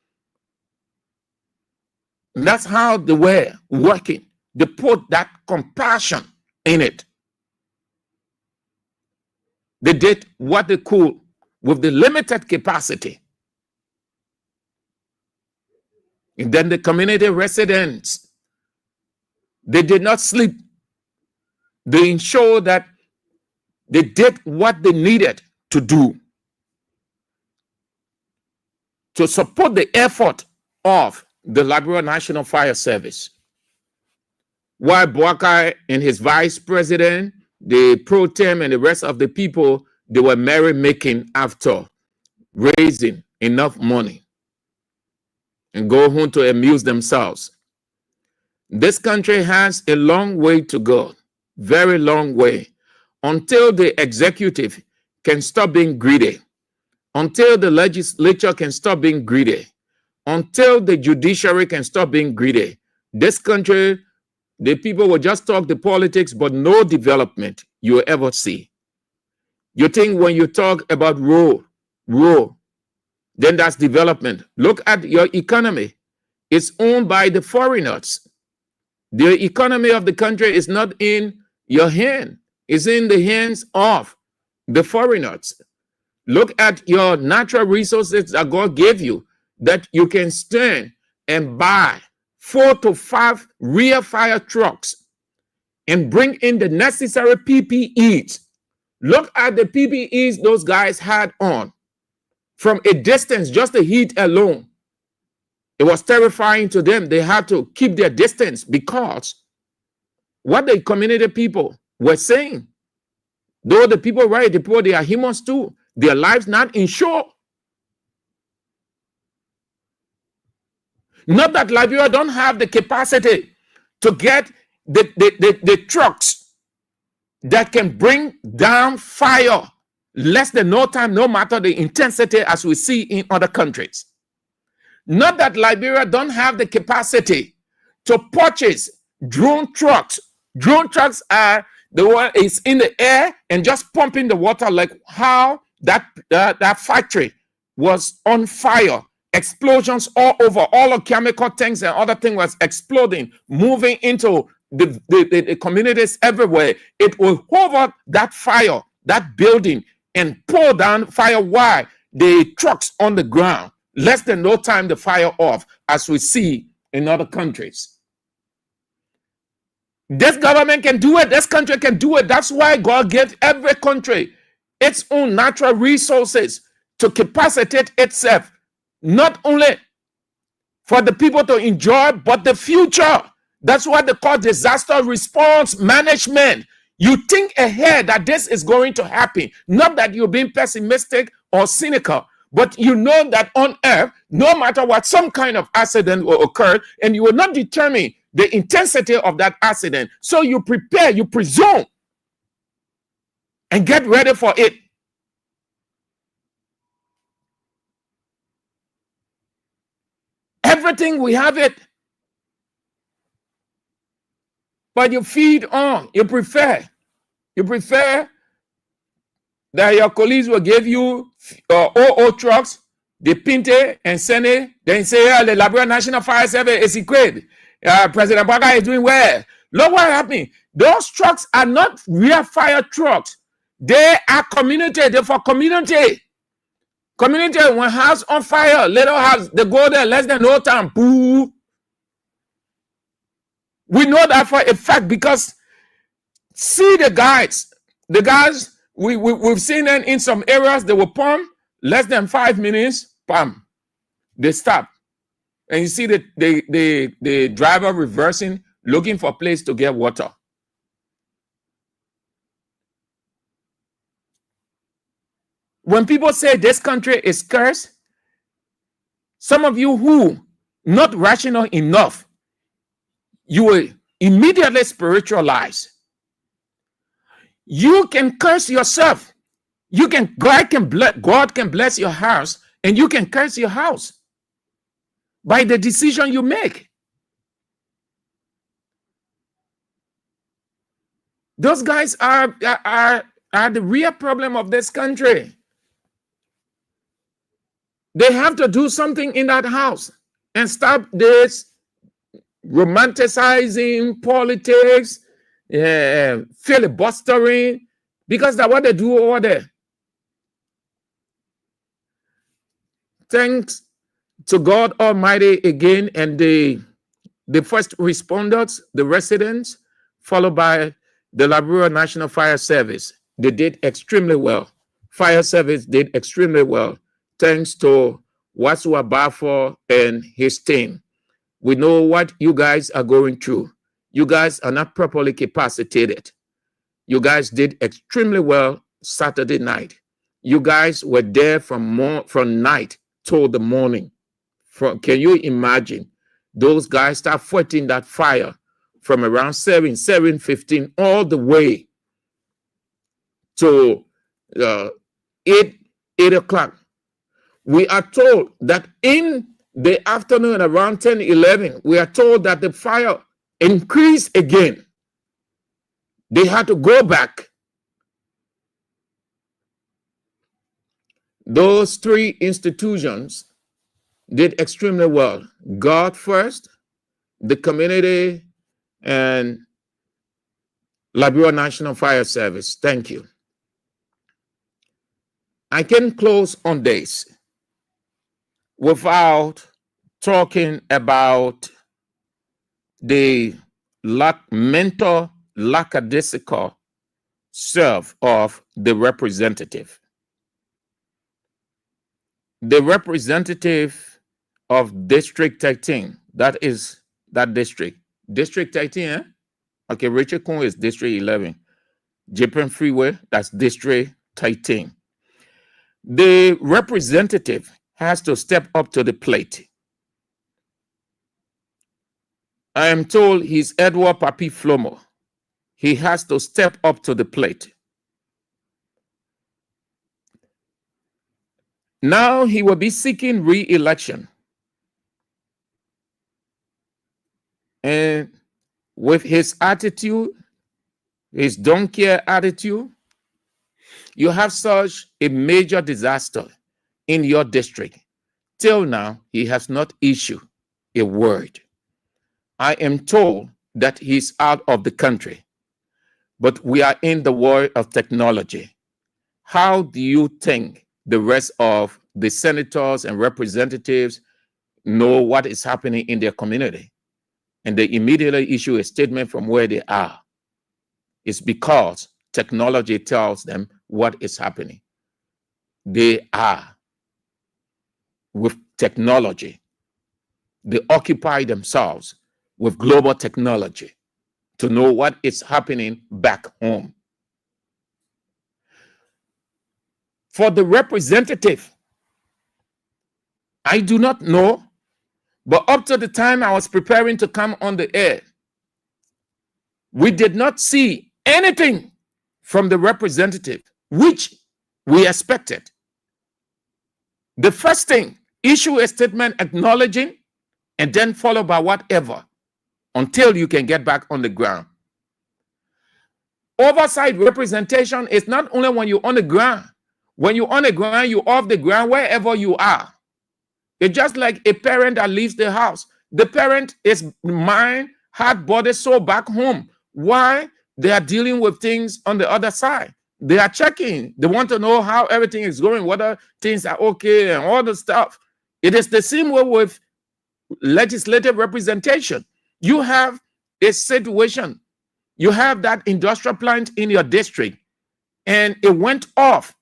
And that's how they were working. They put that compassion in it. They did what they could with the limited capacity. And then the community residents, they did not sleep. They ensured that they did what they needed to do to support the effort of the Liberia National Fire Service. While Boakai and his vice president, the pro tem and the rest of the people, they were merrymaking after raising enough money and go home to amuse themselves. This country has a long way to go, very long way, until the executive can stop being greedy, until the legislature can stop being greedy, until the judiciary can stop being greedy. This country, the people will just talk the politics, but no development you will ever see. You think when you talk about rule, then that's development. Look at your economy. It's owned by the foreigners. The economy of the country is not in your hand. It's in the hands of the foreigners. Look at your natural resources that God gave you, that you can stand and buy 4 to 5 rear fire trucks and bring in the necessary PPEs. Look at the PPEs those guys had on. From a distance, just the heat alone, it was terrifying to them. They had to keep their distance because what the community people were saying, though the people right, the poor, they are humans too. Their lives not insured. Not that Liberia don't have the capacity to get the trucks that can bring down fire less than no time, no matter the intensity, as we see in other countries. Not that Liberia don't have the capacity to purchase drone trucks. Drone trucks are the one is in the air and just pumping the water, like how that factory was on fire. Explosions all over, all the chemical tanks and other things was exploding, moving into the communities everywhere. It will hover that fire, that building, and pour down fire while the trucks on the ground. Less than no time the fire off, as we see in other countries. This government can do it. This country can do it. That's why God gave every country its own natural resources to capacitate itself, not only for the people to enjoy, but the future. That's what they call disaster response management. You think ahead that this is going to happen. Not that you're being pessimistic or cynical, but you know that on earth, no matter what, some kind of accident will occur, and you will not determine the intensity of that accident. So you prepare, you presume, and get ready for it. Everything, we have it. But you feed on, you prefer that your colleagues will give you OO trucks, they paint it and send it, then say, yeah, the Liberia National Fire Service is equipped. President Baga is doing well. Look what happened. Those trucks are not real fire trucks. They are community. They're for community. Community, when house on fire, little house, they go there less than no time. Boo. We know that for a fact because see the guys, we've seen them in some areas, they will pump less than 5 minutes, bam, they stop. And you see the driver reversing, looking for a place to get water. When people say this country is cursed, some of you who not rational enough, you will immediately spiritualize. You can curse yourself. God can bless your house, and you can curse your house by the decision you make. Those guys are the real problem of this country. They have to do something in that house and stop this romanticizing politics, filibustering, because that's what they do over there. Thanks to God Almighty again, and the first responders, the residents, followed by the Liberia National Fire Service. They did extremely well. Fire Service did extremely well, thanks to Wasu Abafo and his team. We know what you guys are going through. You guys are not properly capacitated. You guys did extremely well Saturday night. You guys were there from night till the morning. Can you imagine? Those guys start fighting that fire from around 7:15 all the way to 8 o'clock. We are told that in the afternoon around 10:11, we are told that the fire increased again. They had to go back. Those three institutions did extremely well. God first, the community, and Liberia National Fire Service. Thank you. I can close on this without talking about the mental lackadaisical self of the representative. The representative of District 13, that is that district. District 13, eh? Okay, Richard Kun is District 11. Japan Freeway, that's District 13. The representative has to step up to the plate. I am told he's Edward Papi Flomo. He has to step up to the plate. Now he will be seeking re-election. And with his attitude, his don't care attitude, you have such a major disaster in your district. Till now, he has not issued a word. I am told that he's out of the country, but we are in the world of technology. How do you think the rest of the senators and representatives know what is happening in their community? And they immediately issue a statement from where they are. It's because technology tells them what is happening. They are with technology. They occupy themselves with global technology to know what is happening back home. For the representative, I do not know, but up to the time I was preparing to come on the air, we did not see anything from the representative, which we expected. The first thing, issue a statement acknowledging and then followed by whatever until you can get back on the ground. Oversight representation is not only when you're on the ground. When you're on the ground, you're off the ground wherever you are. It's just like a parent that leaves the house. The parent is mind, heart, body, soul back home. Why? They are dealing with things on the other side. They are checking. They want to know how everything is going, whether things are okay and all the stuff. It is the same way with legislative representation. You have a situation. You have that industrial plant in your district, and it went off.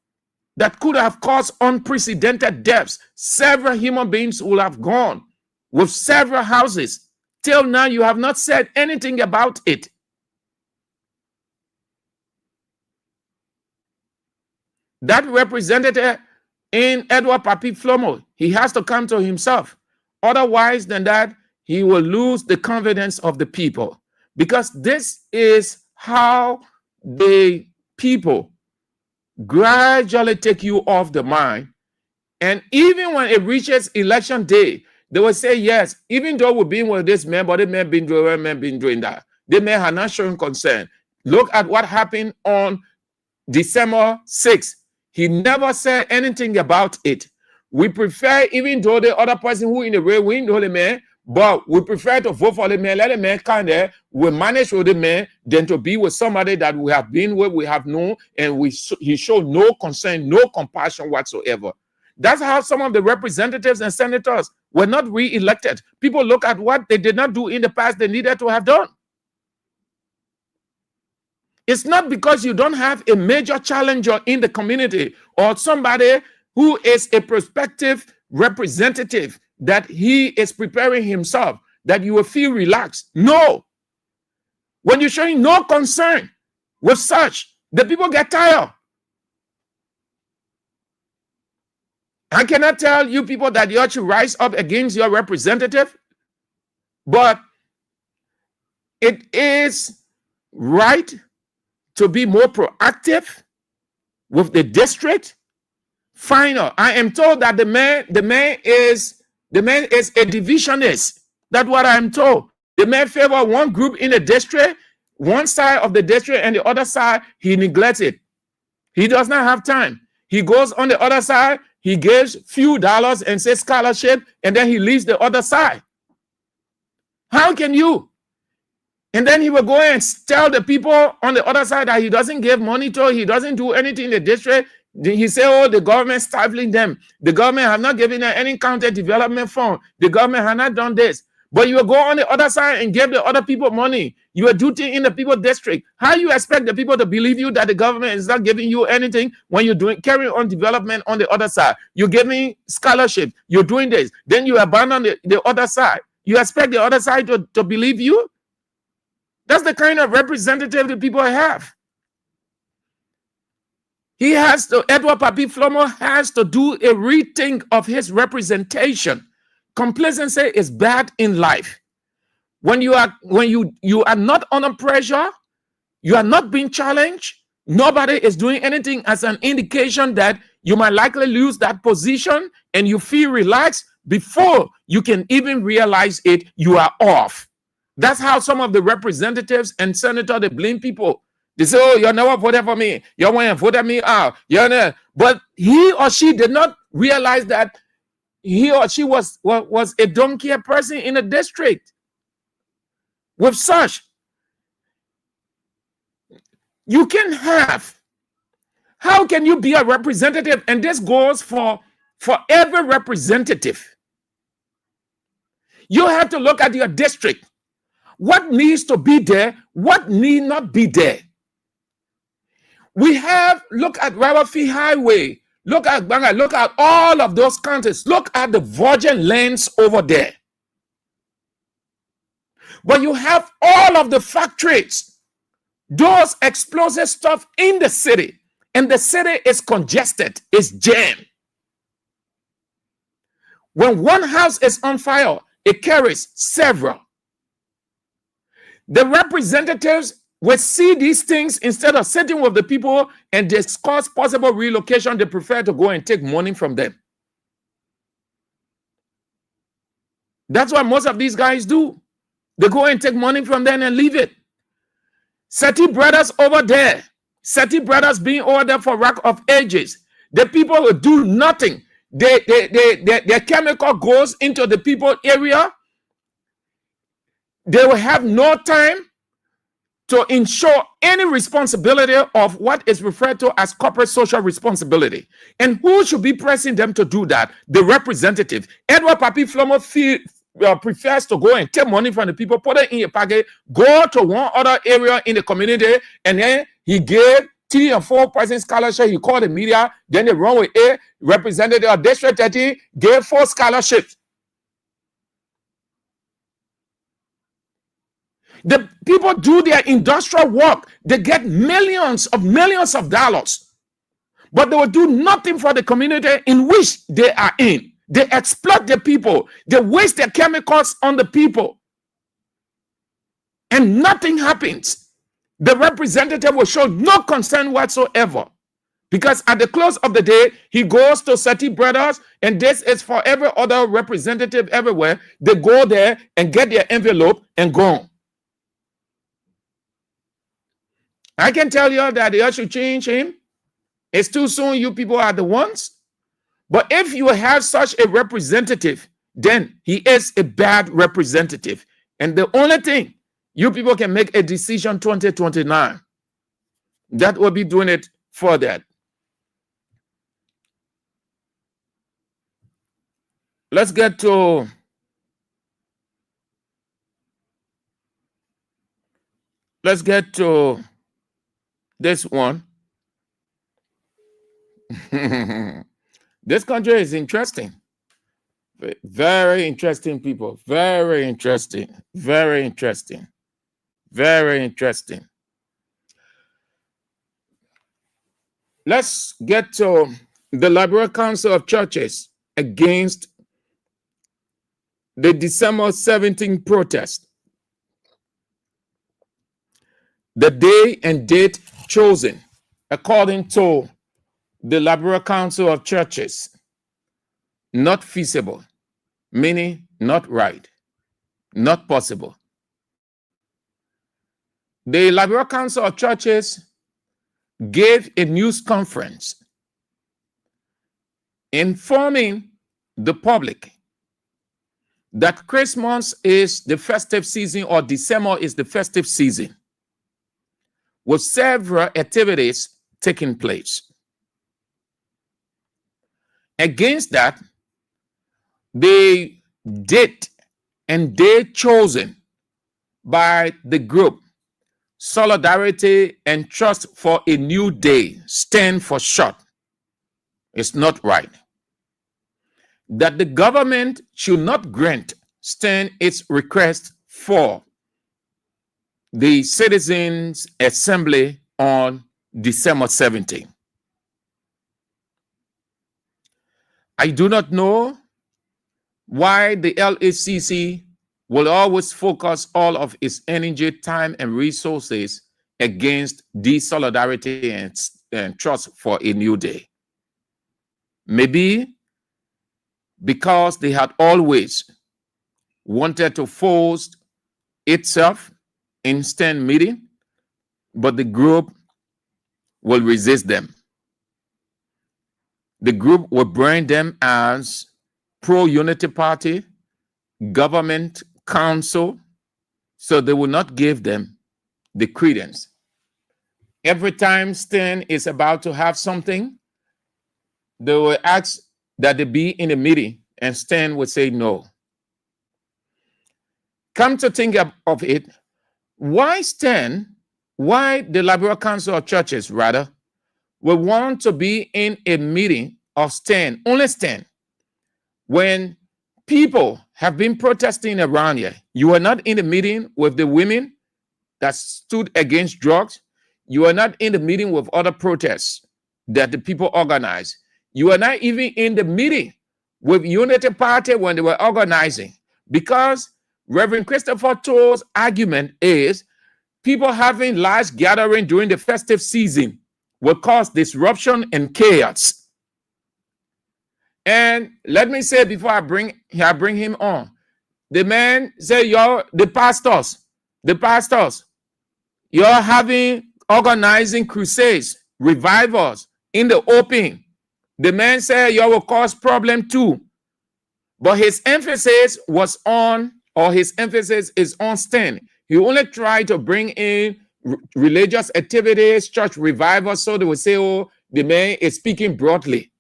That could have caused unprecedented deaths. Several human beings will have gone with several houses. Till now, you have not said anything about it. That representative in Edward Papi Flomo, he has to come to himself. Otherwise than that, he will lose the confidence of the people. Because this is how the people gradually take you off the mind. And even when it reaches election day, they will say, yes, even though we've been with this man, but the man been doing that. The man has not shown concern. Look at what happened on December 6th. He never said anything about it. We prefer, even though the other person who in the real win the man, but we prefer to vote for the man, let the man come there, we manage with the man, than to be with somebody that we have been with, we have known, and he showed no concern, no compassion whatsoever. That's how some of the representatives and senators were not re-elected. People look at what they did not do in the past they needed to have done. It's not because you don't have a major challenger in the community or somebody who is a prospective representative that he is preparing himself that you will feel relaxed. No. When you're showing no concern with such, the people get tired. I cannot tell you people that you ought to rise up against your representative, but it is right to be more proactive with the district. Final. I am told that the man is a divisionist. That's what I'm told. The man favor one group in the district, one side of the district, and the other side he neglects it. He does not have time. He goes on the other side, he gives few dollars and says scholarship, and then he leaves the other side. How can you? And then he will go and tell the people on the other side that he doesn't give money to, he doesn't do anything in the district. He say, oh, the government stifling them. The government have not given them any county development fund. The government have not done this. But you will go on the other side and give the other people money. You are duty in the people district. How you expect the people to believe you that the government is not giving you anything when you're carrying on development on the other side? You're giving scholarship. You're doing this. Then you abandon the other side. You expect the other side to believe you? That's the kind of representative the people have. Edward Papi Flomo has to do a rethink of his representation. Complacency is bad in life. When you are not under pressure, you are not being challenged, nobody is doing anything as an indication that you might likely lose that position, and you feel relaxed before you can even realize it, you are off. That's how some of the representatives and senators, they blame people. They say, oh, you never voted for me. You went and voted me out. But he or she did not realize that he or she was a donkey person in the district. With such, you can have. How can you be a representative? And this goes for every representative. You have to look at your district. What needs to be there? What need not be there? Look at Rabafi Highway. Look at Banga. Look at all of those counties. Look at the virgin lands over there. But you have all of the factories, those explosive stuff in the city, and the city is congested, it's jammed. When one house is on fire, it carries several. The representatives will see these things instead of sitting with the people and discuss possible relocation. They prefer to go and take money from them. That's what most of these guys do. They go and take money from them and leave it. Seti brothers over there, Seti brothers being over there for rack of ages. The people will do nothing. Their chemical goes into the people area. They will have no time to ensure any responsibility of what is referred to as corporate social responsibility. And who should be pressing them to do that? The representative. Edward Papi Flomo prefers to go and take money from the people, put it in a packet, go to one other area in the community, and then he gave 3 or 4 person scholarship. He called the media, then they run with a representative of District 30, gave 4 scholarships. The people do their industrial work. They get millions of dollars. But they will do nothing for the community in which they are in. They exploit the people. They waste their chemicals on the people. And nothing happens. The representative will show no concern whatsoever. Because at the close of the day, he goes to Seti Brothers, and this is for every other representative everywhere. They go there and get their envelope and go. I can tell you that they should change him. It's too soon. You people are the ones. But if you have such a representative, then he is a bad representative. And the only thing, you people can make a decision 2029. That will be doing it for that. Let's get to this one. This country is interesting. Very interesting people. Very interesting. Very interesting. Very interesting. Let's get to the Liberal Council of Churches against the December 17 protest. The day and date chosen, according to the Liberal Council of Churches, not feasible, meaning not right, not possible. The Liberal Council of Churches gave a news conference informing the public that Christmas is the festive season, or December is the festive season, with several activities taking place. Against that, the date and day chosen by the group Solidarity and Trust for a New Day, stand for short, is not right. That the government should not grant stand its request for the Citizens Assembly on December 17. I do not know why the LACC will always focus all of its energy, time, and resources against the Solidarity and Trust for a New Day. Maybe because they had always wanted to force itself in stand meeting, but the group will resist them. The group will brand them as pro-unity party, government council, so they will not give them the credence. Every time Stan is about to have something, they will ask that they be in a meeting, and Stan would say no. Come to think of it, why the Liberal Council of Churches, rather, will want to be in a meeting of Stan, only Stan, when people have been protesting around here? You are not in the meeting with the women that stood against drugs. You are not in the meeting with other protests that the people organized. You are not even in the meeting with Unity Party when they were organizing, because Reverend Christopher Toll's argument is people having large gathering during the festive season will cause disruption and chaos. And let me say before I bring him on, the man said, the pastors, you're organizing crusades, revivals in the open. The man said you will cause problem too. But his emphasis is on Stan. He only tried to bring in religious activities, church revivals, so they would say, oh, the man is speaking broadly.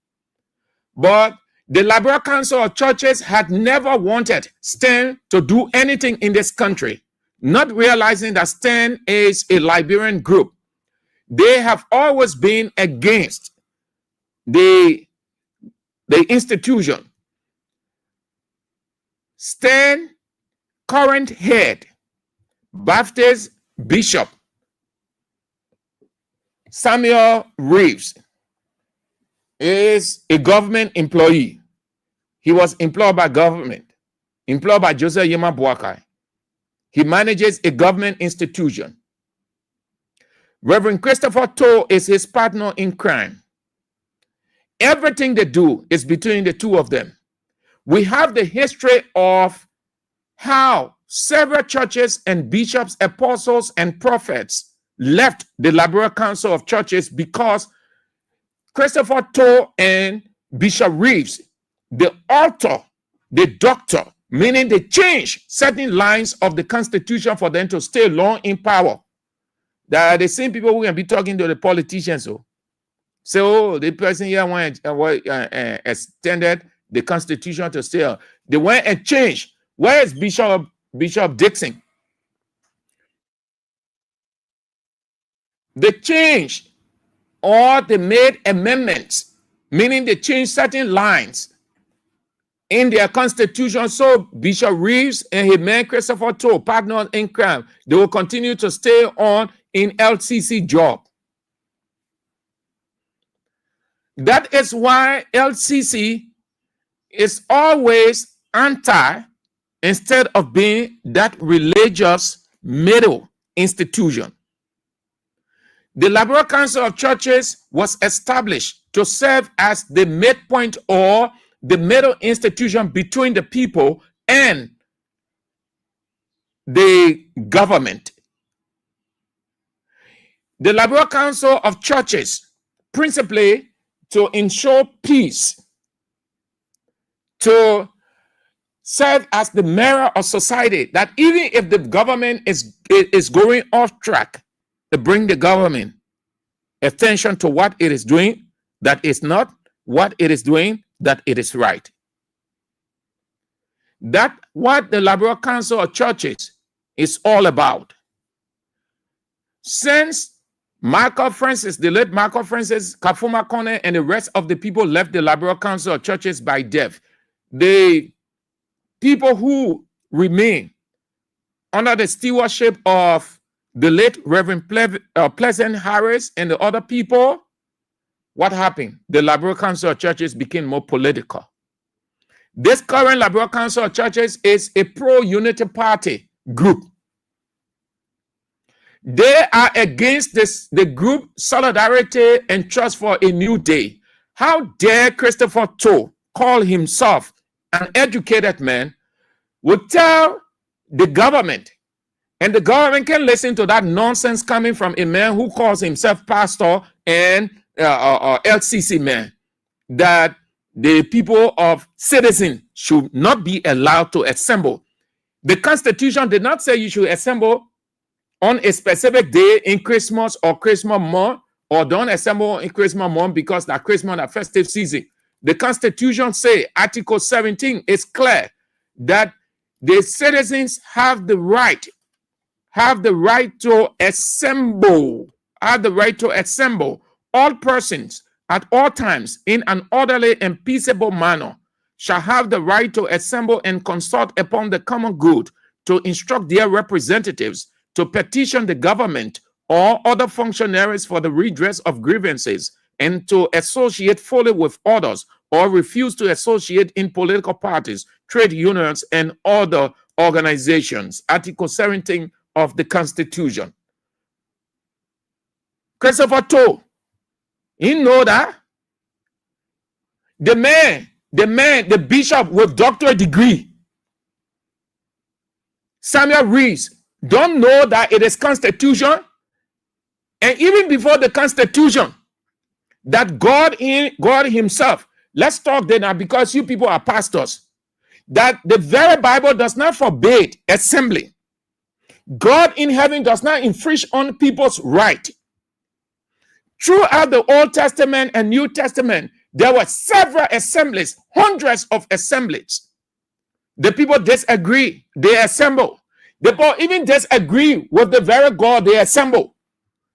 But the Liberal Council of Churches had never wanted Stan to do anything in this country, not realizing that Stan is a Liberian group. They have always been against the institution. Stan, current head, Baptist Bishop Samuel Reeves, is a government employee. He was employed by government, employed by Joseph Yema Boakai. He manages a government institution. Reverend Christopher Toll is his partner in crime. Everything they do is between the two of them. We have the history of how several churches and bishops, apostles, and prophets left the Liberal Council of Churches because Christopher Toll and Bishop Reeves, the author, the doctor, meaning they changed certain lines of the Constitution for them to stay long in power. They are the same people who can be talking to the politicians. So the person here extended the Constitution to stay. They went and changed. Where is Bishop Dixon? They changed, or they made amendments, meaning they changed certain lines in their constitution. So Bishop Reeves and his man Christopher Toll, partners in crime, they will continue to stay on in LCC job. That is why LCC is always anti instead of being that religious middle institution. The Liberal Council of Churches was established to serve as the midpoint or the middle institution between the people and the government. The Liberal Council of Churches, principally to ensure peace, to serve as the mirror of society, that even if the government is going off track, to bring the government attention to what it is doing, that is not what it is doing, that it is right. That what the Liberal Council of Churches is all about. Since Michael Francis, the late Michael Francis, Kafuma Kone, and the rest of the people left the Liberal Council of Churches by death, the people who remain under the stewardship of the late Reverend Pleasant Harris and the other people, what happened? The Liberal Council of Churches became more political. This current Liberal Council of Churches is a pro-unity party group. They are against the group Solidarity and Trust for a New Day. How dare Christopher Toe call himself an educated man, would tell the government, and the government can listen to that nonsense coming from a man who calls himself pastor and LCC man, that the people of citizens should not be allowed to assemble. The Constitution did not say you should assemble on a specific day in Christmas or Christmas month, or don't assemble in Christmas month because that Christmas is festive season. The Constitution say, Article 17 is clear that the citizens have the right to assemble, All persons at all times in an orderly and peaceable manner shall have the right to assemble and consult upon the common good, to instruct their representatives, to petition the government or other functionaries for the redress of grievances, and to associate fully with others or refuse to associate in political parties, trade unions, and other organizations. Article 17 of the Constitution. Christopher Toe, you know that? The bishop with doctorate degree, Samuel Reeves, don't know that it is Constitution, and even before the Constitution, that God himself, let's talk there now because you people are pastors, that the very Bible does not forbid assembly. God in heaven does not infringe on people's right. Throughout the Old Testament and New Testament, there were several assemblies, hundreds of assemblies. The people disagree, they assemble. The people even disagree with the very God, they assemble.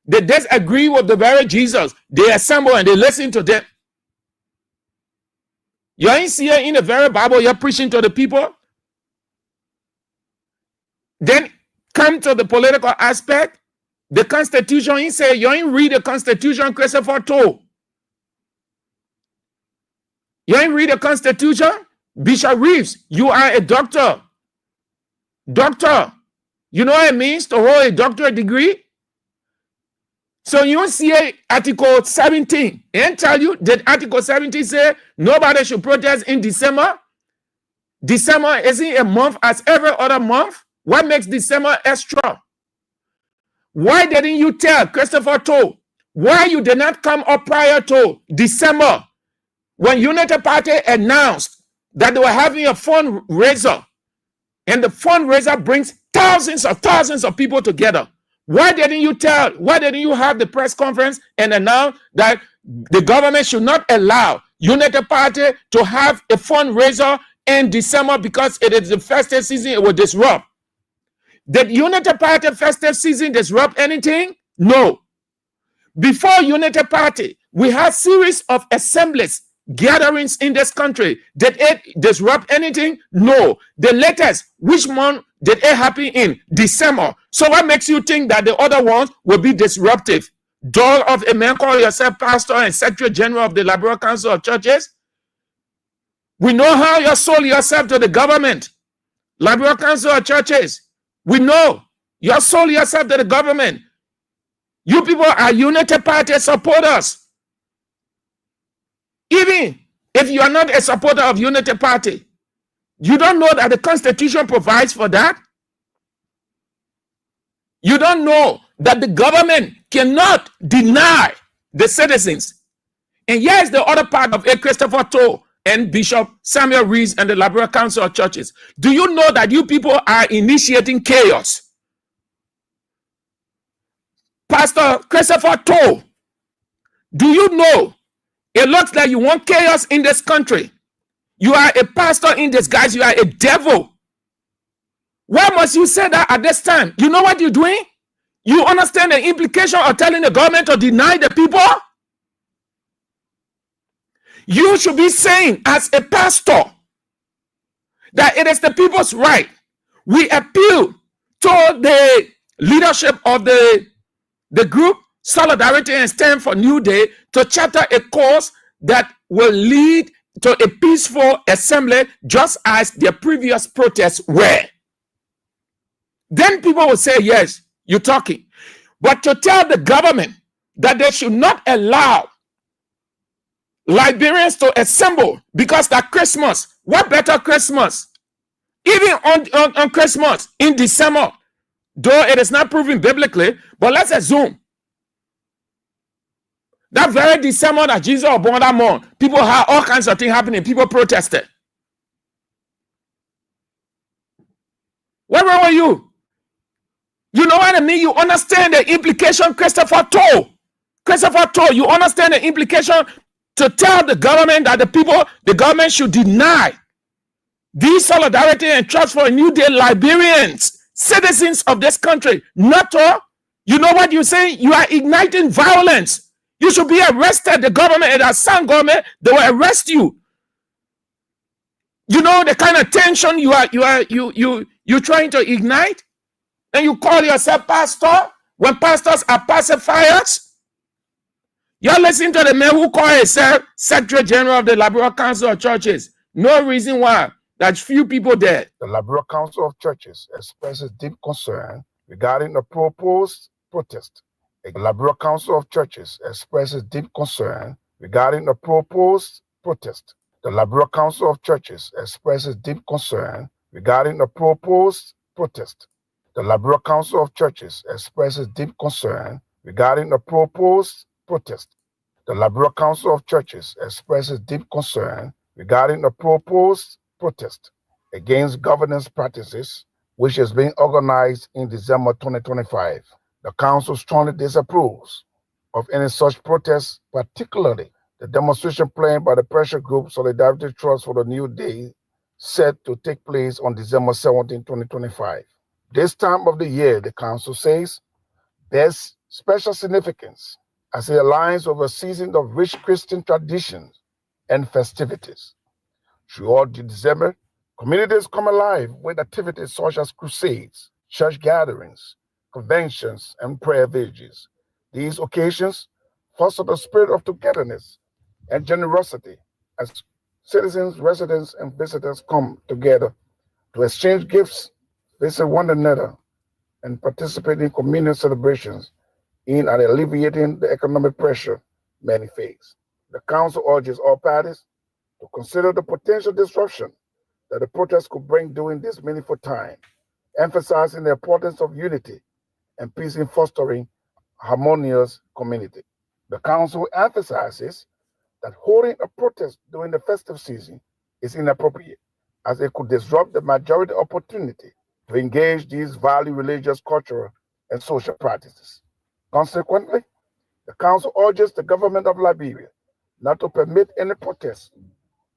They disagree with the very Jesus, they assemble and they listen to them. You ain't see it in the very Bible, you're preaching to the people. Then come to the political aspect. The Constitution, he say, you ain't read the Constitution, Christopher Toe. You ain't read the Constitution? Bishop Reeves, you are a doctor. Doctor, you know what it means to hold a doctorate degree? So you see Article 17 and tell you that Article 17 say nobody should protest in December. December isn't a month as every other month. What makes December extra? Why didn't you tell Christopher Toe why you did not come up prior to December when United Party announced that they were having a fundraiser, and the fundraiser brings thousands of people together? Why didn't you tell? Why didn't you have the press conference and announce that the government should not allow United Party to have a fundraiser in December because it is the festive season, it will disrupt? Did United Party festive season disrupt anything? No. Before United Party, we had series of assemblies, gatherings in this country. Did it disrupt anything? No. The latest, which month did it happen in? December. So what makes you think that the other ones will be disruptive? Dog of a man call yourself pastor and secretary general of the Liberal Council of Churches. We know how you sold yourself to the government. Liberal Council of Churches. We know you sold yourself to the government. You people are Unity Party supporters. Even if you are not a supporter of Unity Party, you don't know that the Constitution provides for that. You don't know that the government cannot deny the citizens. And here's the other part of A. Christopher Toe and Bishop Samuel Rees and the Liberal Council of Churches. Do you know that you people are initiating chaos? Pastor Christopher Toe, do you know it looks like you want chaos in this country? You are a pastor in disguise. You are a devil. Why must you say that at this time? You know what you're doing? You understand the implication of telling the government to deny the people? You should be saying as a pastor that it is the people's right. We appeal to the leadership of the group Solidarity and Stand for New Day to charter a course that will lead to a peaceful assembly just as their previous protests were. Then people will say, yes, you're talking. But to tell the government that they should not allow Liberians to assemble because that Christmas, what better Christmas? Even on Christmas in December, though it is not proven biblically, but let's assume that very December that Jesus was born that month, people had all kinds of things happening. People protested. What's wrong with you? You know what I mean? You understand the implication, Christopher Toe. Christopher Toe, you understand the implication to tell the government that the government should deny these Solidarity and Trust for a New Day Liberians, citizens of this country. Not all. You know what you're saying? You are igniting violence. You should be arrested. The government, the Assam government, they will arrest you. You know the kind of tension you're trying to ignite, and you call yourself pastor when pastors are pacifiers. You're listening to the man who called himself Secretary General of the Liberal Council of Churches. No reason why. There's few people there. The Liberal Council of Churches expresses deep concern regarding the proposed protest. The Liberal Council of Churches expresses deep concern regarding the proposed protest. The Liberal Council of Churches expresses deep concern regarding the proposed protest. The Liberal Council of Churches expresses deep concern regarding the proposed protest. The Liberal Council of Churches expresses deep concern regarding the proposed protest against governance practices, which is being organized in December 2025. The Council strongly disapproves of any such protests, particularly the demonstration planned by the pressure group Solidarity Trust for the New Day, set to take place on December 17, 2025. This time of the year, the Council says, bears special significance as it aligns with a season of rich Christian traditions and festivities. Throughout December, communities come alive with activities such as crusades, church gatherings, conventions, and prayer villages. These occasions foster the spirit of togetherness and generosity as citizens, residents, and visitors come together to exchange gifts, visit one another, and participate in communal celebrations in and alleviating the economic pressure many face. The Council urges all parties to consider the potential disruption that the protest could bring during this meaningful time, emphasizing the importance of unity and peace in fostering a harmonious community. The Council emphasizes that holding a protest during the festive season is inappropriate, as it could disrupt the majority opportunity to engage these value religious, cultural, and social practices. Consequently, the Council urges the government of Liberia not to permit any protest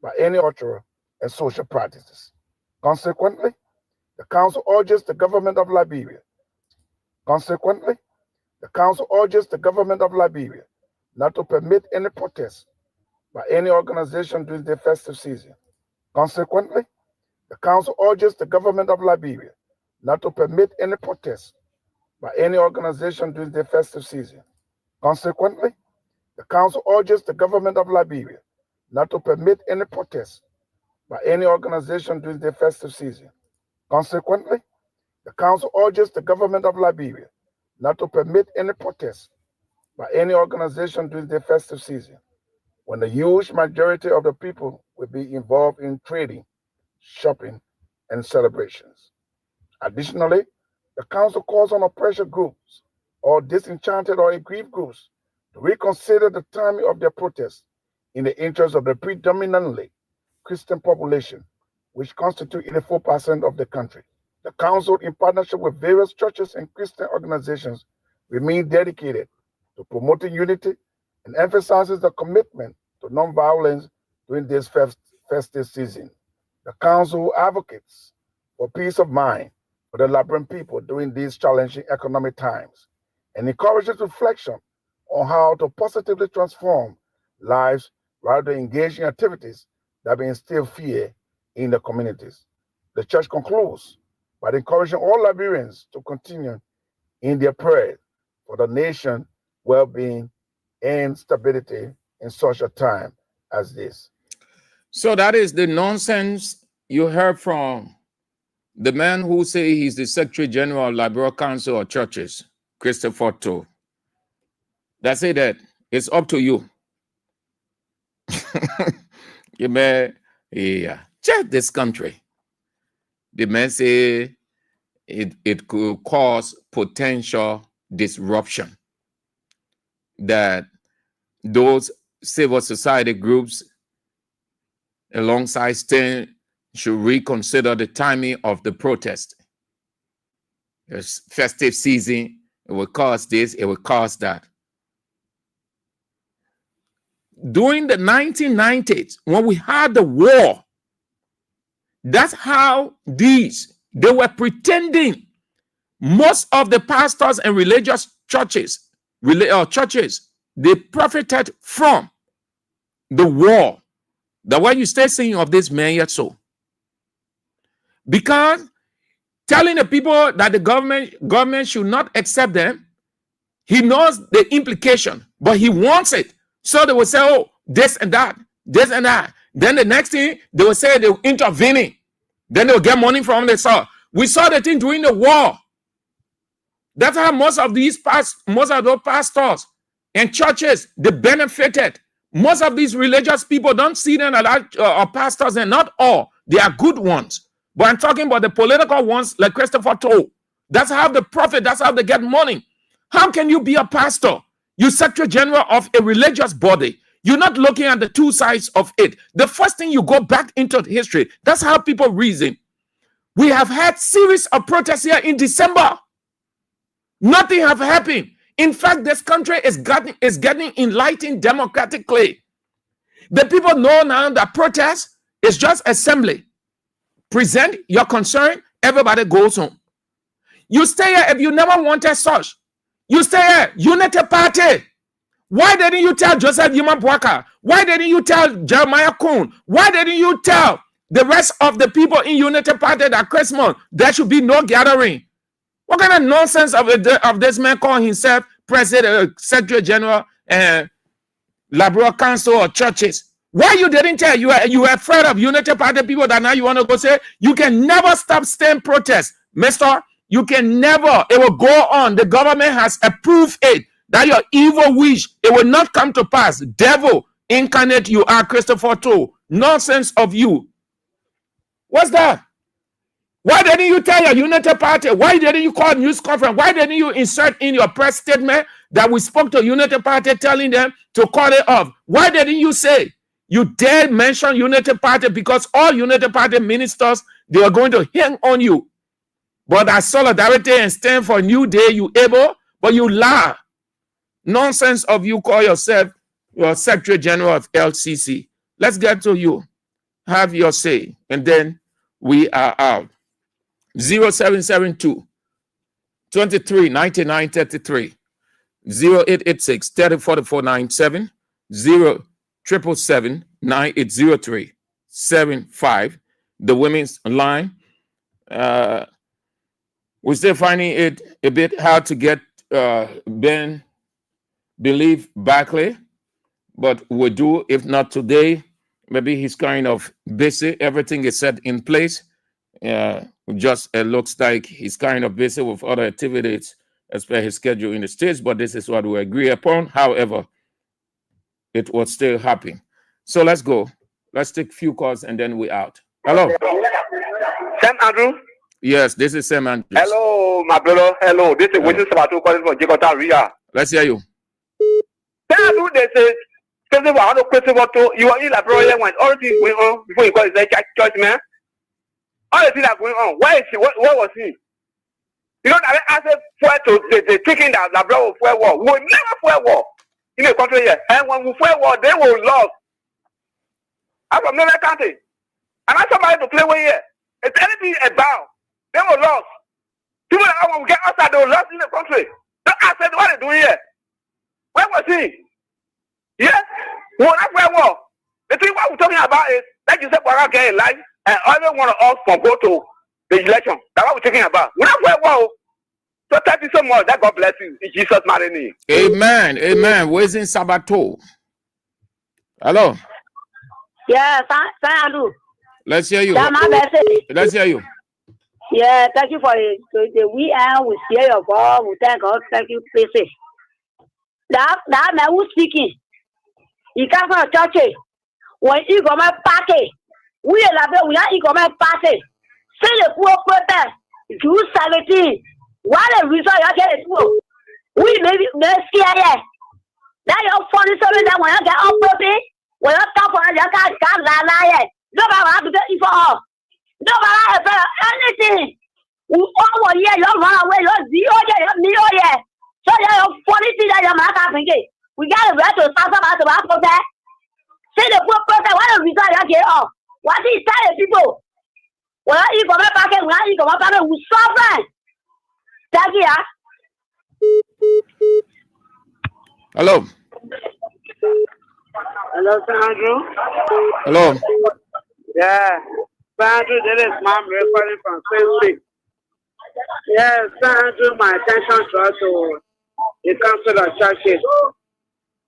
by any cultural and social practices. Consequently, the Council urges the government of Liberia. Consequently, the Council urges the government of Liberia not to permit any protest by any organization during the festive season. Consequently, the Council urges the government of Liberia not to permit any protest by any organization during the festive season. Consequently, the Council urges the government of Liberia not to permit any protest by any organization during the festive season. Consequently, the Council urges the government of Liberia not to permit any protest by any organization during the festive season, when the huge majority of the people will be involved in trading, shopping, and celebrations. Additionally, the Council calls on oppressor groups or disenchanted or aggrieved groups to reconsider the timing of their protests in the interest of the predominantly Christian population, which constitute 84% of the country. The Council, in partnership with various churches and Christian organizations, remain dedicated to promoting unity and emphasizes the commitment to nonviolence during this festive season. The Council advocates for peace of mind for the Liberian people during these challenging economic times and encourages reflection on how to positively transform lives rather than engage in activities that may instill fear in the communities. The church concludes by encouraging all Liberians to continue in their prayer for the nation's well-being and stability in such a time as this. So that is the nonsense you heard from the man who say he's the Secretary General of Liberal Council of Churches, Christopher Toe. That's it. That it's up to you. You may, yeah, check this country. The man say it could cause potential disruption. That those civil society groups alongside STEM should reconsider the timing of the protest. It's festive season, it will cause this, it will cause that. During the 1990s, when we had the war, that's how they were pretending. Most of the pastors and religious churches, they profited from the war. That's why you stay saying of this man yet so. Because telling the people that the government should not accept them, he knows the implication, but he wants it. So they will say, oh, this and that, this and that. Then the next thing, they will say they're intervening. Then they'll get money from the source. We saw the thing during the war. That's how most of those pastors and churches, they benefited. Most of these religious people don't see them as pastors, and not all. They are good ones. But I'm talking about the political ones like Christopher Toe. That's how they profit. That's how they get money. How can you be a pastor? You're Secretary General of a religious body. You're not looking at the two sides of it. The first thing you go back into history. That's how people reason. We have had series of protests here in December. Nothing have happened. In fact, this country is getting enlightened democratically. The people know now that protest is just assembly. Present your concern, everybody goes home. You stay here if you never wanted such. You stay here, Unity Party. Why didn't you tell Joseph Yumabwaka? Why didn't you tell Jeremiah Kuhn? Why didn't you tell the rest of the people in Unity Party that Christmas there should be no gathering? What kind of nonsense of this man calling himself President, Secretary General, and Liberal Council of Churches? Why you didn't tell? You were afraid of Unity Party people that now you want to go say you can never stop staying protest, mister. You can never. It will go on. The government has approved it. That your evil wish, it will not come to pass. Devil incarnate you are, Christopher Toe. Nonsense of you. What's that? Why didn't you tell your Unity Party? Why didn't you call a news conference? Why didn't you insert in your press statement that we spoke to Unity Party telling them to call it off? Why didn't you say? You dare mention Unity Party because all Unity Party ministers, they are going to hang on you. But that solidarity and stand for a new day, you able, but you lie. Nonsense of you call yourself your Secretary General of LCC. Let's get to you. Have your say. And then we are out. 0772 23 99 33 0886 304497 0777 9803 75. The women's line. We're still finding it a bit hard to get Ben believe Barclay, but we do, if not today. Maybe he's kind of busy. Everything is set in place. Just looks like he's kind of busy with other activities as per his schedule in the States, but this is what we agree upon. However, it was still happening. So let's go. Let's take a few calls and then we out. Hello. Sam Andrew? Yes, this is Sam Andrew. Hello, my brother. Hello. This is Winston Sabato calling from Jakarta, Ria. Let's hear you. Sam Andrew, they say, you are in Liberia when all things going on before you call it church, man. All the things that are going on. Where is he? What was he? You know, I asked fuel to the taking that Labrador fuel war. We will never fuel war in the country here. And when we fuel war, they will lose. I'm from another country. And I somebody to play with here. If anything about, they will lose. People that when we get outside, they will lose in the country. Don't ask them what they're doing here. Where was he? Yeah? We will not fuel war. The thing what we're talking about is, like you said, we're get a life, and every one of us can go to the election. That's what we're talking about. We're not fuel war. So thank you so much. That God bless you. In Jesus' mighty name. Amen. Amen. Where's in Sabato? Hello. Yeah, thank you. Let's hear you. That's my message. Let's hear you. Yeah, thank you for the weekend. We share your voice. We thank God. Thank you, please. That man who's speaking, he comes from a church. When he go my party, we are we are he go my party. Say the poor protest. Do 17. What a result you get it. We maybe scare. That you're funny something that when you get up property, when you talk on you can't lie. Nobody have to get it for all. Nobody have anything. We all year you run away, you're zero. So you're funny thing that you're not having. We got to to start about the protest. Say the poor protest, what a result you get off. What is telling people? Well, you go back and you go back and we suffer. Thank you. Hello. Hello, Sandro. Hello. Yeah, Sandro, this is Mom recording from Facebook. Yeah, Sandro, my attention to the Council of Churches.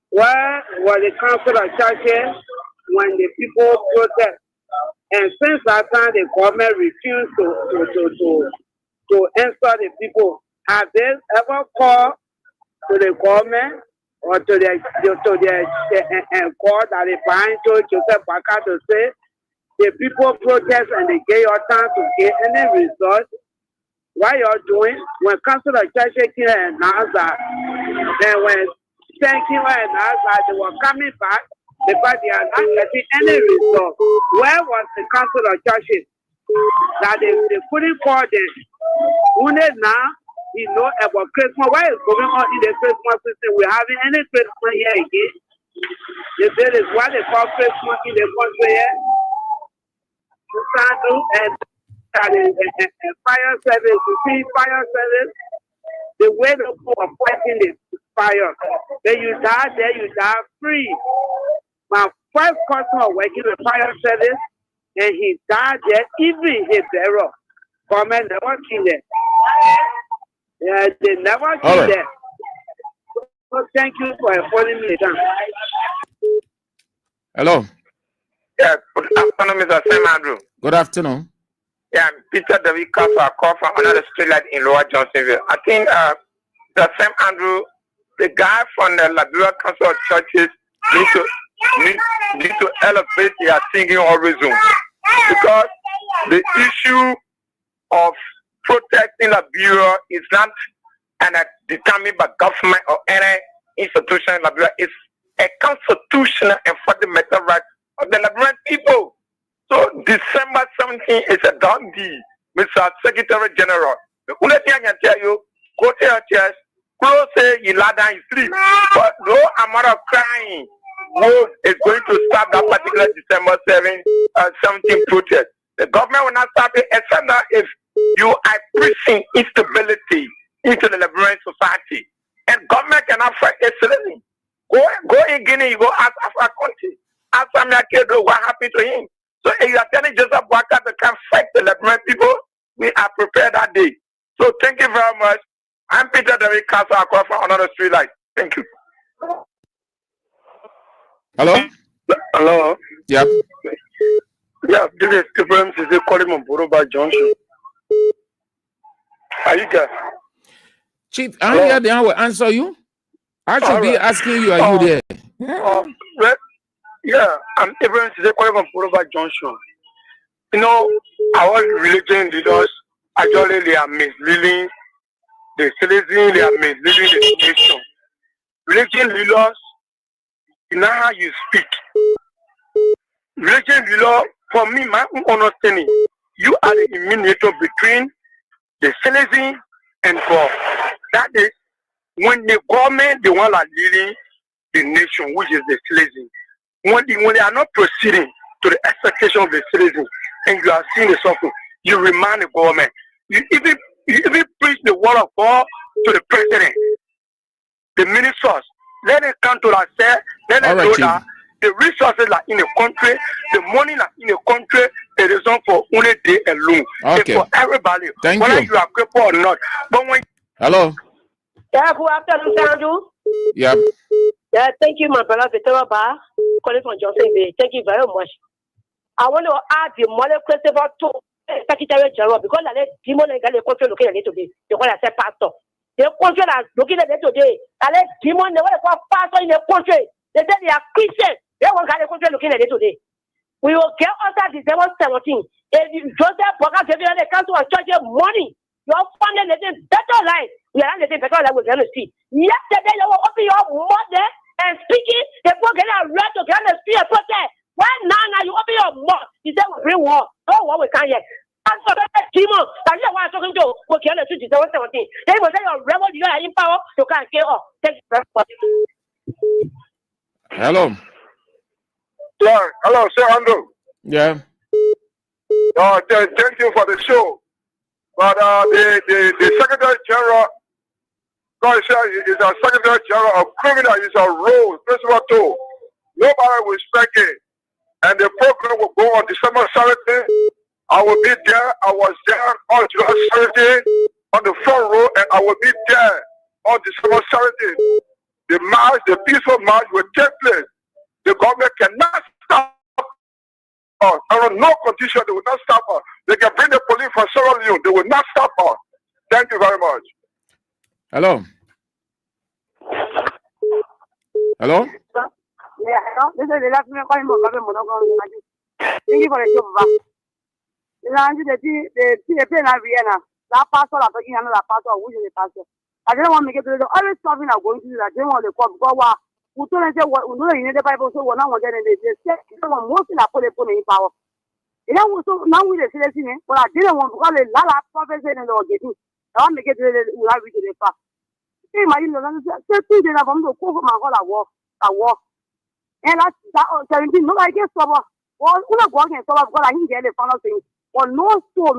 Where was the Council of Churches when the people protest? And since that time, the government refused to answer the people. Have they ever called to the government or to the court that they bind to Joseph Baka to say the people protest and they get your time to get any result? What you're doing when Council of Churches here and NASA, and when thank you and NASA, they were coming back because they are not getting any result. Where was the Council of Churches that they couldn't call them? Wounded now, you know about Christmas. What is going on in the Christmas system? We're having any Christmas here again. They say it's what they call Christmas in the country here. And fire service, you see fire service, the way the people are fighting the fire. Then you die there, you die free. My first customer working with fire service, and he died there, even his burial. Government never killed them. Yeah, they never killed them. So thank you for holding me down. Hello. Yeah, good afternoon, Mr. Sam Andrew. Good afternoon. Yeah, I'm Peter David Castle. I call from another street light in Lower Johnsonville. I think the Sam Andrew, the guy from the Liberia Council of Churches, need to elevate their singing horizon, because the issue of protecting Liberia is not determined by government or any institution in Liberia. It's a constitutional and fundamental right of the Liberian people. So December 17th is a done deal, Mr. Secretary General. The only thing I can tell you, go to your church, close it, you lie down, you sleep. But no amount of crying is going to stop that particular December 17th protest. The government will not stop it, except that if you are preaching instability into the Liberian society, and government cannot fight excellently. Go in Guinea, you go ask Africa country, ask Samia Kedro what happened to him. So if you are telling Joseph Waka to come fight the Liberian people, we are prepared that day. So thank you very much. I'm Peter David Castle. I call from another street light. Thank you. Hello? Hello? Yep. Yeah, this is Ibrahim Sisi calling from Boroba Junction. Are you there? Chief, I'm here, then I will answer you. I should be asking you, are you there? Well, yeah, I'm Ibrahim Sisi calling from Boroba Junction. You know, our religion leaders actually they are misleading the citizens, they are misleading the nation. Religion leaders, you know how you speak. Religion leader, for me, my own understanding, you are the mediator between the citizen and God. That is, when the government, the one are leading the nation, which is the citizen, when they are not proceeding to the expectation of the citizen, and you are seeing the suffering, you remind the government. You even preach the word of God to the president, the ministers. Let them come to that say, let them know that the resources are in the country, the money are in the country, it is not for only they alone. Okay. It's for everybody. Thank whether you. You are crippled or not. But when Hello? Yeah, good afternoon, Andrew. Yep. Yeah, thank you, my brother Victor Ba, calling from Johnson Bay. Thank you very much. I want to add the mother question about two Secretary General because I let demon and the country looking at it today. Because I said pastor. The country that's looking at it today. I let demon they want to call pastor in the country. They say they are Christians. They want the country looking at it today. We will get under December 17. If Joseph Boga gave you the council of church money, you're funding the better life. We are the better life we're going to see. Yesterday, you will open your mouth there and speaking. The people get a right to get a spear protest. Why now you open your mouth? You say we bring war. No war we can't yet. As for that demon, that's what I'm talking to. We can't see December 17. They will say your rebel, you are in power. You can't get off. Thank you very much. Hello? Yeah, hello, Sir Andrew. Yeah. Thank you for the show. But the Secretary General, God is a Secretary General of criminal, is a role, principal tool. Nobody will respect it. And the program will go on December 17th. I will be there. I was there on July 17th on the front row, and I will be there on December 17th. The march, the peaceful march will take place. The government cannot stop us. Under no condition, they will not stop us. They can bring the police from Sierra Leone. They will not stop us. Thank you very much. Hello? Hello? Yeah, hello. This is the last minute calling for government. Thank you for the show, Papa. The plane at Vienna. That pastor are talking another pastor, which is the pastor. I don't want to make it to the always something I'm going to do that. They want to come because we don't say what we know in the Bible, so we're not going to they say most in a put in power. You know, so now we the selection, but I didn't want to call it Lala prophet and the getting. I want to get to the we have to the far. Hey, my in the 2 days I'm going to go for my whole walk. And that's 17. No, I guess so. Well, we're not going to solve because I didn't get the final thing. But no soul,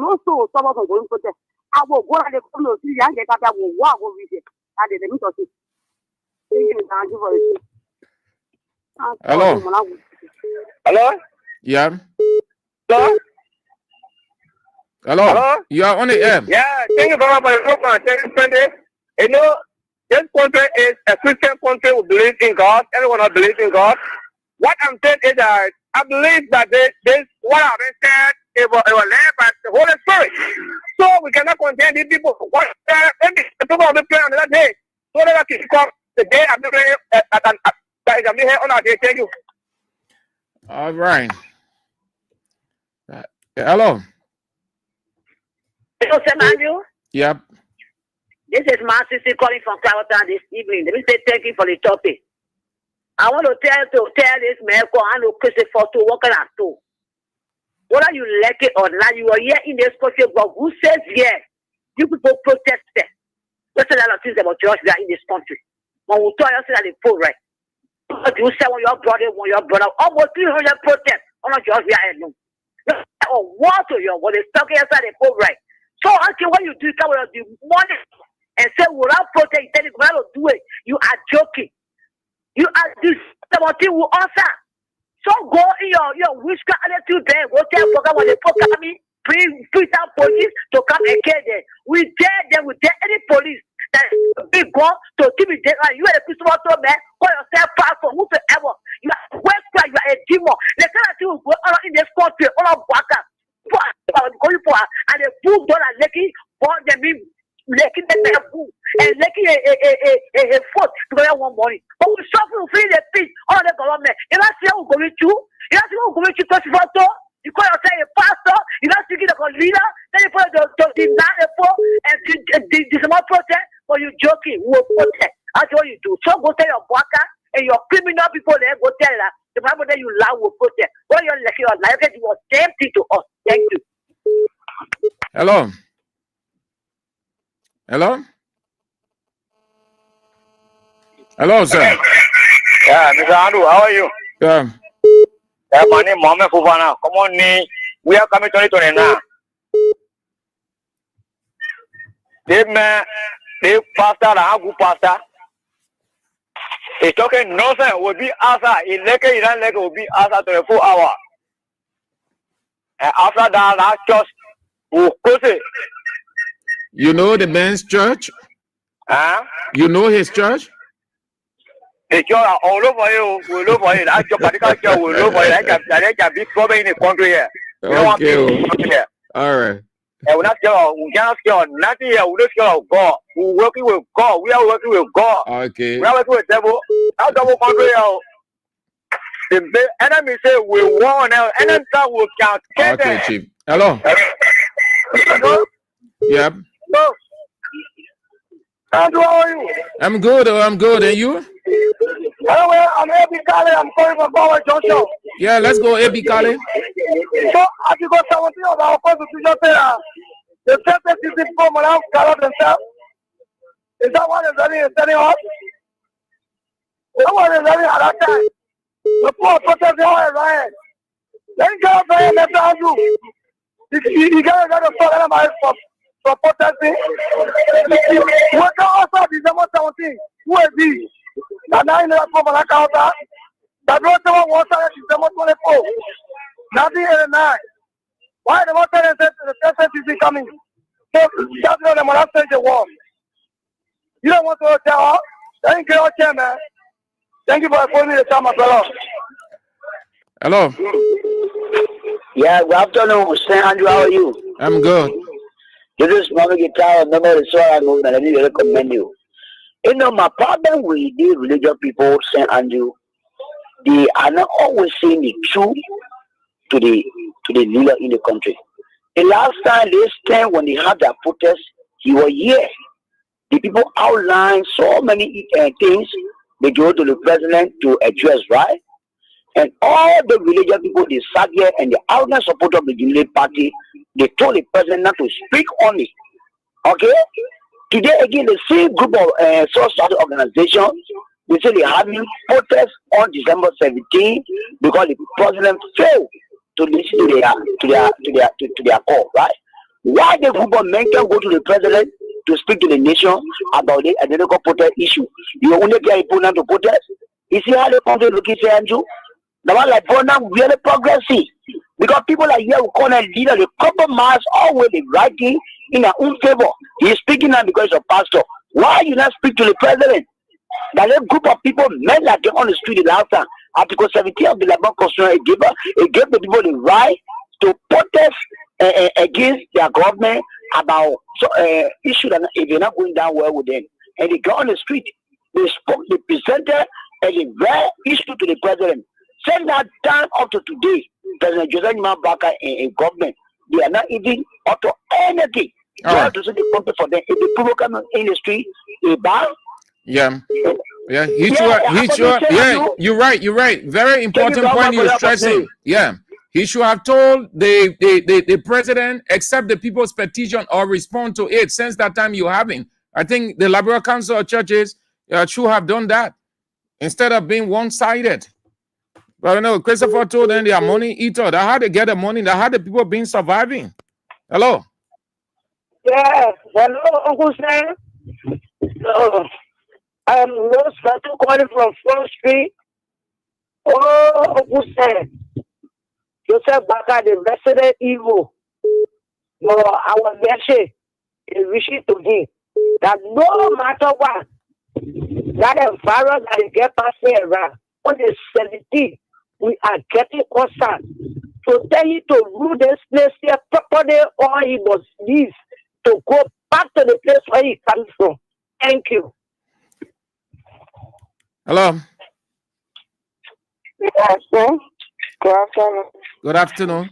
some of them going to protest. I will go and come to see and get up. I will walk over it. I did the meeting. Thank you for it. Hello? Hello? Yeah. Hello? Hello? Hello? You are on the air. Yeah, thank you very much for the program. Thank you, Sunday. You know, this country is a Christian country who believes in God. Everyone who believes in God. What I'm saying is that I believe that this what I've been said, it was led by the Holy Spirit. So we cannot condemn these people. What maybe the people will be praying on that day. So that I can come the day I'm praying that I can be here on that day. Thank you. All right. Hello? Hello, Sam Andrew. Yep. This is Marcy calling from Cloudtown this evening. Let me say thank you for the topic. I want to tell this man, I know Chris for to work on us too. Whether you like it or not, you are here in this country, but who says yes? You people protested. Let's say a lot of things about George in this country. When we tell you that they pull right. What you say when your brother, almost 300 protests on George alone. Or water your when they stuck inside the pull right. So until when you do come with the money and say without protest, you tell the man to do it, you are joking. You are this something will answer. So go in your witchcraft attitude there. Go tell program when they put coming, bring out police to come and kill them. We dare them, we dare any police that big God to give me that. You are a Christian man, call yourself pastor, whosoever. You are you are a demon. The kind of thing will go on in this country, all of Waka. And the food done at Lekki, born them in Lekki, and Lekki a foot to get one money. But we suffer to feel the peace on the government. You not see who going to? You not see who going to touch photo? You call yourself a pastor, you're not speaking about leader, then you put the and the small protest, but you joking, we will protest. That's what you do. So go tell your worker and your criminal people there, go tell her. The Bible that you love will protest. When you're like your life, it was same thing to us. Thank you. Hello. Hello. Hello, sir. Yeah, Mr. Andrew, how are you? Yeah. My name is Mohamed Fufana. Come on, we are coming 2029. They pastor, the good pastor. He's talking nonsense. Will be answer. He will be answer 24 hours. And after that church will close it. You know the man's church? Huh? You know his church? The church are all over you. We look for it. That particular church will look for it. That can be problem in the country here. We don't want people in the country here. All right. And we're not scared. We cannot scare nothing here. We're not scared of God. We're working with God. We are working with God. Okay. We are working with devil. That devil country here. The enemy say we want now. Enemy time we can get Okay, Chief. Hello. Hello? Yep. No. Andrew, how are you? I'm good. I'm good. And you? Hello, I'm AB Kale. I'm calling from Power Junction. Yeah, let's go, AB Kale. So, Article 17 of our Constitution says the sentence is from around Kala themselves. Is that what is telling us? That what is telling at that time. The poor protest the whole riot. Then you can't say Mr. Andrew. You can't get a story for protesting. We can also December 17. Who is he? That now in the from an account that wrote someone was December 24. 1989. Why the water and the test is coming? So that's not the molestation the war. You don't want to tell us? Thank you, Chairman. Thank you for calling me the time, my brother. Hello. Yeah, good afternoon, St. Andrew. How are you? I'm good. This is Mama Guitar, number so I know that I need to recommend you. You know, my problem with the religious people, St. Andrew, they are not always saying the truth to the leader in the country. The last time they stand when they had that protest, he was here. The people outlined so many things they go to the president to address, right? And all the religious people, they sat here and the outline support of the Unity Party, they told the president not to speak on it. Okay? Today, again, the same group of social organizations, they say they're having protests on December 17 because the president failed to listen to their call, right? Why the group of men can go to the president to speak to the nation about the identical protest issue? You only get opponent to protest. You see how the country looking, say, Andrew? The one like Bonham really progressive. Because people like here who call a leader, the compromise always the right thing in their own favor. He is speaking now because of pastor. Why you not speak to the president? That a group of people met like they on the street the last time. Article 17 of the Labour Constitution, it gave the people the right to protest against their government about issues that if they're not going down well with them. And they got on the street. They spoke, they presented a rare issue to the president. Since that time up to today, President Joseph Mabaka in government, they are not even up to anything. They have to say the country for them. If the people come in the street, they ban. Yeah. Yeah. Yeah, you're right. Very important point you're stressing. Yeah. He should have told the president, accept the people's petition or respond to it. Since that time you haven't. I think the Liberal Council of Churches should have done that instead of being one-sided. But I know Christopher told them they are money eater. That's how they get the money. That's how the people been surviving. Hello. Yes. Hello, Uncle Sam. I'm Rose Fatu calling from 4th Street. Oh, Uncle Sam. Joseph Baka, the resident evil. No, I was there. Wishing to him. that no matter what, that virus that they get passing around, on the 17th, we are getting concerned. So tell you to rule this place here properly, or he must leave to go back to the place where he comes from. Thank you. Hello. Yes, sir. Good afternoon. Good afternoon.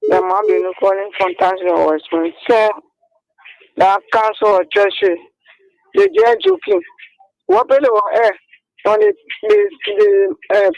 The man been calling from Tanzania Westman. Sir, the council of churches, the judge joking. What really was on the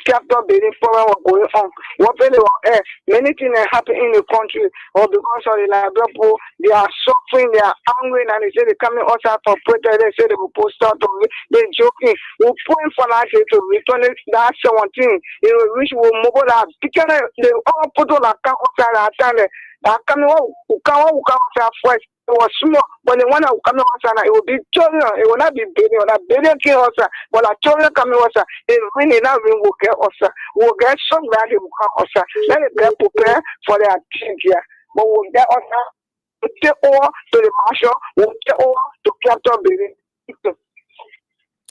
capital building program was going on. What really was many things that happen in the country, or because of the Liberia people, they are suffering, they are angry, and they say they coming outside for protest. They say they will post out to they're joking. We're praying for that to return that 17. You know, which will mobile that because they all put on a car outside that time. That coming who come outside first. It was small, but the one that will come outside, it will be children. It will not be baby, or not baby king outside, but the children coming outside. It really not ring will get outside. We'll get some that will come outside. Let it get prepared for their things here. But we'll get outside. We'll take over to the marshal. We'll take over to capital building.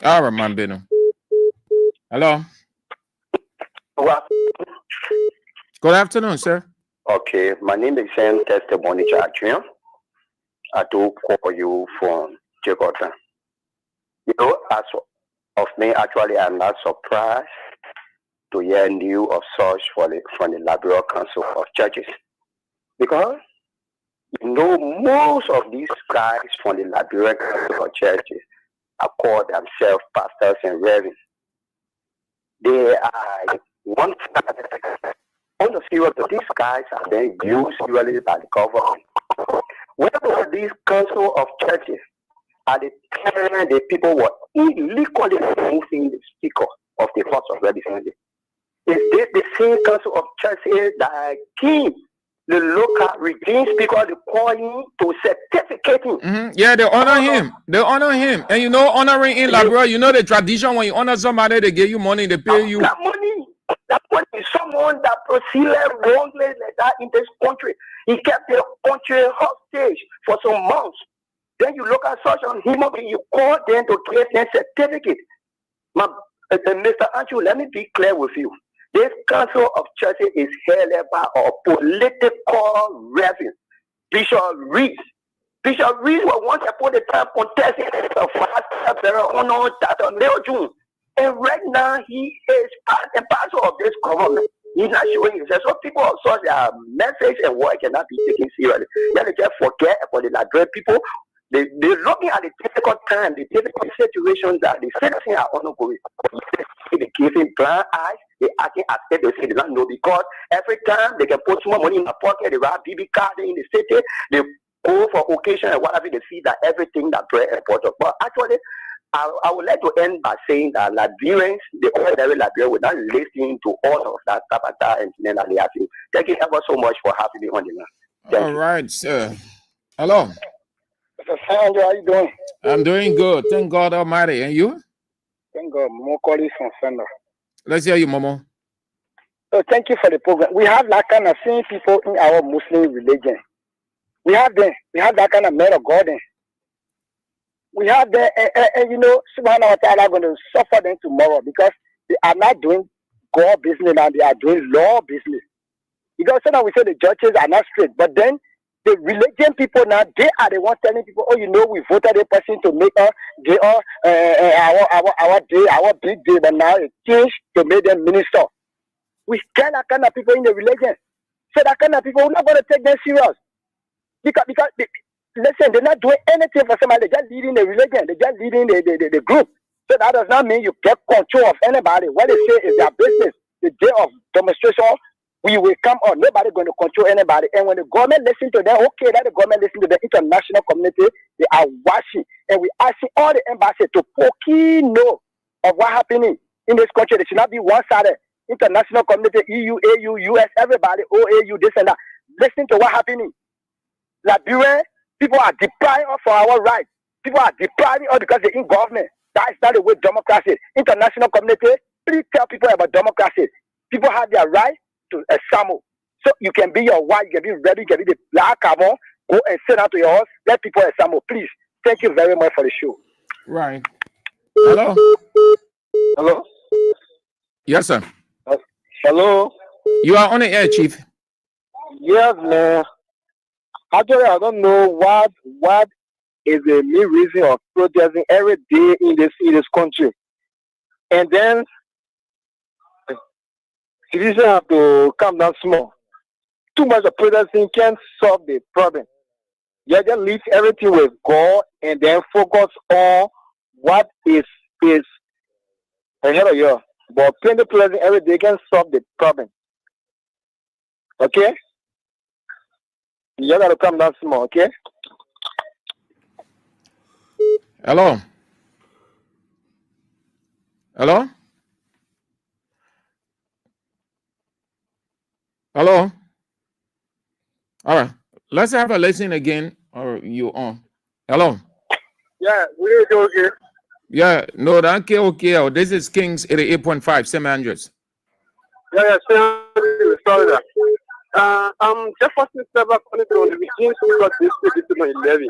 All right, man, Beno. Hello. Good afternoon, sir. Okay, my name is Sam Testimony Adrian. I do call you from Jakarta. You know, as of me, actually, I'm not surprised to hear news of such from the Liberia Council of Churches. Because, you know, most of these guys from the Liberia Council of Churches are called themselves pastors and reverends. They are one on the field of these guys are being used usually by the government. Whether these council of churches are the time the people were illegally removing the speaker of the House of Representatives. Is this the same council of churches that give the local regime speaker the calling to certificating? Yeah, they honor him. They honor him. And you know, honoring in Liberia, you know the tradition when you honor somebody, they give you money, they pay you. That money is someone that proceeded wrongly like that in this country. He kept the country hostage for some months. Then you look at such on him, you call them to give them certificate. Mr. Andrew, let me be clear with you. This council of churches is held by a political reverend, Bishop Reeves. Bishop Reeves was once upon a time contesting a fast honor that on June. And right now, he is part and parcel of this government. He's not showing himself. So people of such their message and work cannot be taken seriously. Then they just forget about the Liberian people. They're looking at the difficult time, the difficult situations that the citizens are undergoing. They're giving blind eyes. They're acting as if they say they don't know, because every time they can put more money in the pocket, they write BB card in the city, they go for occasion and whatever, they see that everything that bread and butter. But actually, I would like to end by saying that Liberians, the ordinary Liberians, will not listen to all of that tabata and that they have to. Thank you ever so much for having me on the line. All right, sir. Hello. Mr. Sandra, how you doing? I'm doing good. Thank God Almighty. And you? Thank God. More calling from Sandra. Let's hear you, Momo. So thank you for the program. We have that kind of same people in our Muslim religion. We have them. We have that kind of men of God. We have them, and you know, Subhanahu wa Ta'ala going to suffer them tomorrow because they are not doing God business now, they are doing law business. Because sometimes we say the judges are not straight, but then the religion people now, they are the ones telling people, oh, you know, we voted a person to make us our day, our big day, but now it changed to make them minister. We tell that kind of people in the religion. So that kind of people, we're not going to take them serious. Because listen, they're not doing anything for somebody. They're just leading the religion. They're just leading the group. So that does not mean you get control of anybody. What they say is their business. The day of demonstration, we will come on. Nobody's going to control anybody. And when the government listens to them, okay, that the government listens to the international community, they are watching. And we're asking all the embassies to know of what's happening in this country. They should not be one-sided. International community, EU, AU, US, everybody, OAU, this and that. Listen to what's happening. Liberia, people are depriving us for our rights. People are depriving us because they're in government. That is not the way democracy is. International community, please tell people about democracy. People have their right to assemble. So you can be your wife, you can be ready, you can be the black carbon, go and sit out to your house, let people assemble. Please, Thank you very much for the show. Right. Hello. Hello. Yes, sir. Hello. You are on the air, Chief. Yes, man. Actually, I don't know what is the main reason of protesting every day in this country, and then citizens have to calm down small. Too much of protesting can't solve the problem. You just leave everything with God and then focus on what is ahead of you. But plenty of protesting every day can solve the problem. Okay? You gotta calm down small, okay? Hello. Hello. Hello. All right. Let's have a listen again. Or you on? Hello. Yeah, we do okay. Yeah. No, that okay. Oh, this is Kings 88.5, St. Andrews. Yeah, sorry that. Just watching several connected on the beginning of this 2011.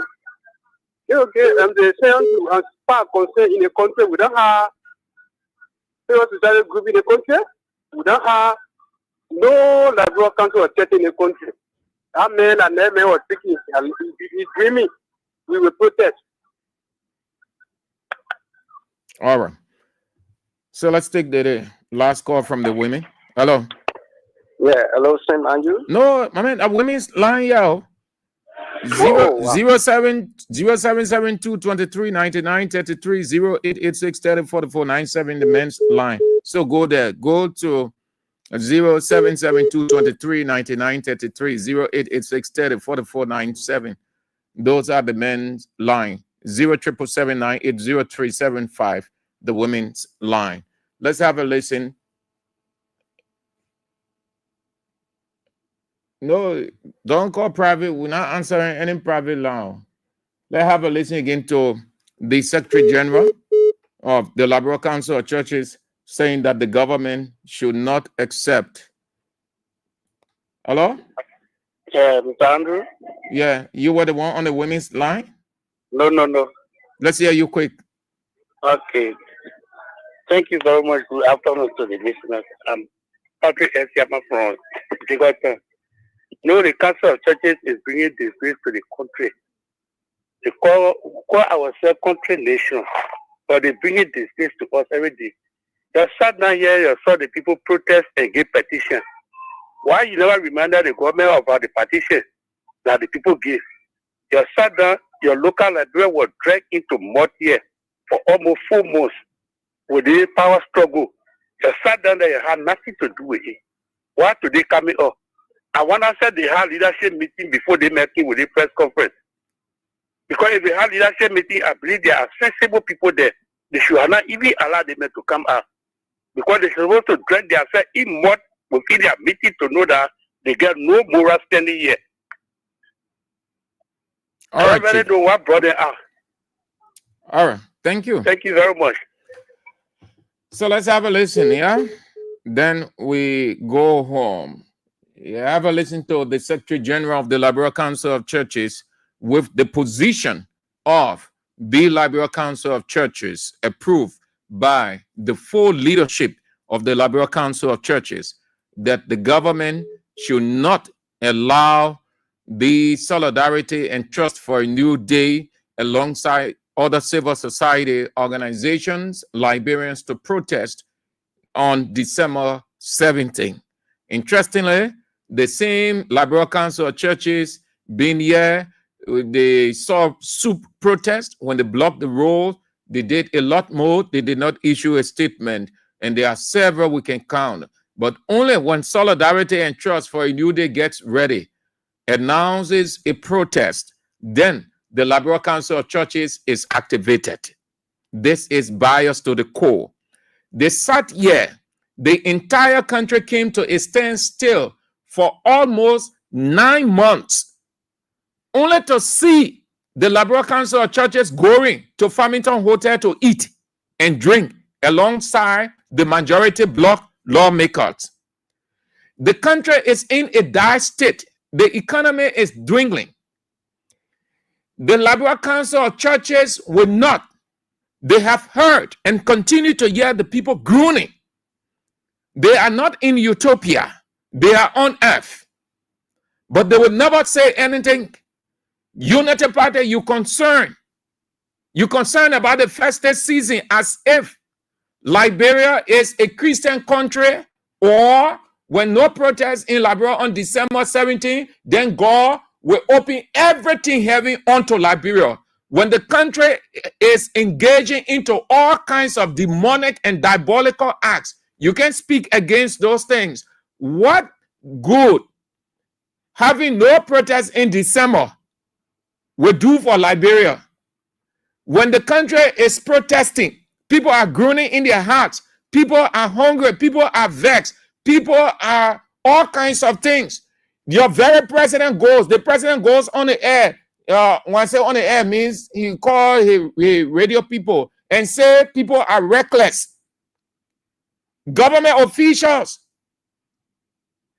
Okay, they say as far concerned in a country we don't have social group in the country, we don't have no liberal council or church in the country. That man and that man was speaking, and he's dreaming. We will protest. All right. So let's take the last call from the women. Hello. Yeah, hello, St. Andrew. No, I mean, a women's line, yo. 0772239933 the men's line. So go there. Go to 0772239933 Those are the men's line. 07779803755 the women's line. Let's have a listen. No, don't call private. We're not answering any private line. Let's have a listen again to the Secretary General of the Liberal Council of Churches saying that the government should not accept. Hello? Mr. Andrew? Yeah, you were the one on the women's line? No. Let's hear you quick. Okay. Thank you very much. Good afternoon to the listeners. I'm Patrick S. Yama from Jigotan. No, the Council of Churches is bringing disgrace to the country. They call ourselves country nation, but they bring it disgrace to us every day. You sat down here, you saw the people protest and give petition. Why you never reminded the government about the petition that the people gave? You sat down, your local librarian was dragged into mud here for almost 4 months with the power struggle. You sat down there, you had nothing to do with it. Why today coming up? I want to say they had leadership meeting before they met with the press conference. Because if they had leadership meeting, I believe there are sensible people there. They should not even allow them to come out. Because they should supposed to drag themselves in mud within their meeting to know that they get no moral standing here. All right. I really know what brought them out. All right. Thank you. Thank you very much. So let's have a listen, yeah? Then we go home. Yeah, have a listen to the Secretary General of the Liberal Council of Churches with the position of the Liberal Council of Churches approved by the full leadership of the Liberal Council of Churches that the government should not allow the Solidarity and Trust for a New Day alongside other civil society organizations, Liberians, to protest on December 17th. Interestingly, the same Liberal Council of Churches being here, they saw soup protest when they blocked the road. They did a lot more. They did not issue a statement, and there are several we can count. But only when Solidarity and Trust for a New Day gets ready, announces a protest, then the Liberal Council of Churches is activated. This is bias to the core. They sat here. The entire country came to a standstill for almost 9 months, only to see the Liberal Council of Churches going to Farmington Hotel to eat and drink alongside the majority bloc lawmakers. The country is in a dire state. The economy is dwindling. The Liberal Council of Churches will not. They have heard and continue to hear the people groaning. They are not in utopia. They are on earth. But they will never say anything. Unity Party, you concerned about the festive season as if Liberia is a Christian country, or when no protest in Liberia on December 17, then God will open everything heavy onto Liberia. When the country is engaging into all kinds of demonic and diabolical acts, you can speak against those things. What good having no protest in December will do for Liberia? When the country is protesting, people are groaning in their hearts. People are hungry. People are vexed. People are all kinds of things. Your very president goes. The president goes on the air. When I say on the air means he call his radio people and say people are reckless. Government officials,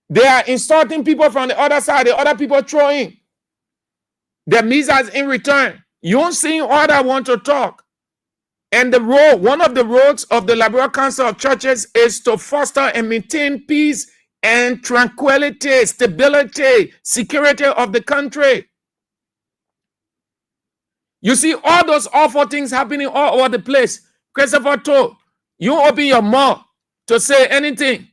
they are insulting people from the other side. The other people throwing their missiles in return. You don't see all that want to talk. And the role, one of the roles of the Liberal Council of Churches is to foster and maintain peace and tranquility, stability, security of the country. You see all those awful things happening all over the place. Christopher told you open your mouth to say anything.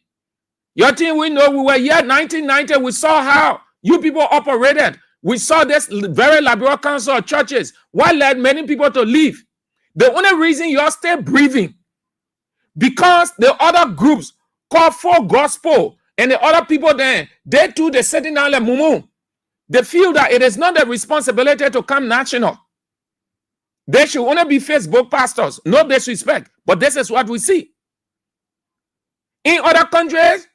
Your team, we know we were here 1990. We saw how you people operated. We saw this very Liberal Council of Churches. What led many people to leave? The only reason you're still breathing, because the other groups call for gospel and the other people then, they too, they're sitting down like mumu. They feel that it is not their responsibility to come national. They should only be Facebook pastors. No disrespect, but this is what we see. In other countries,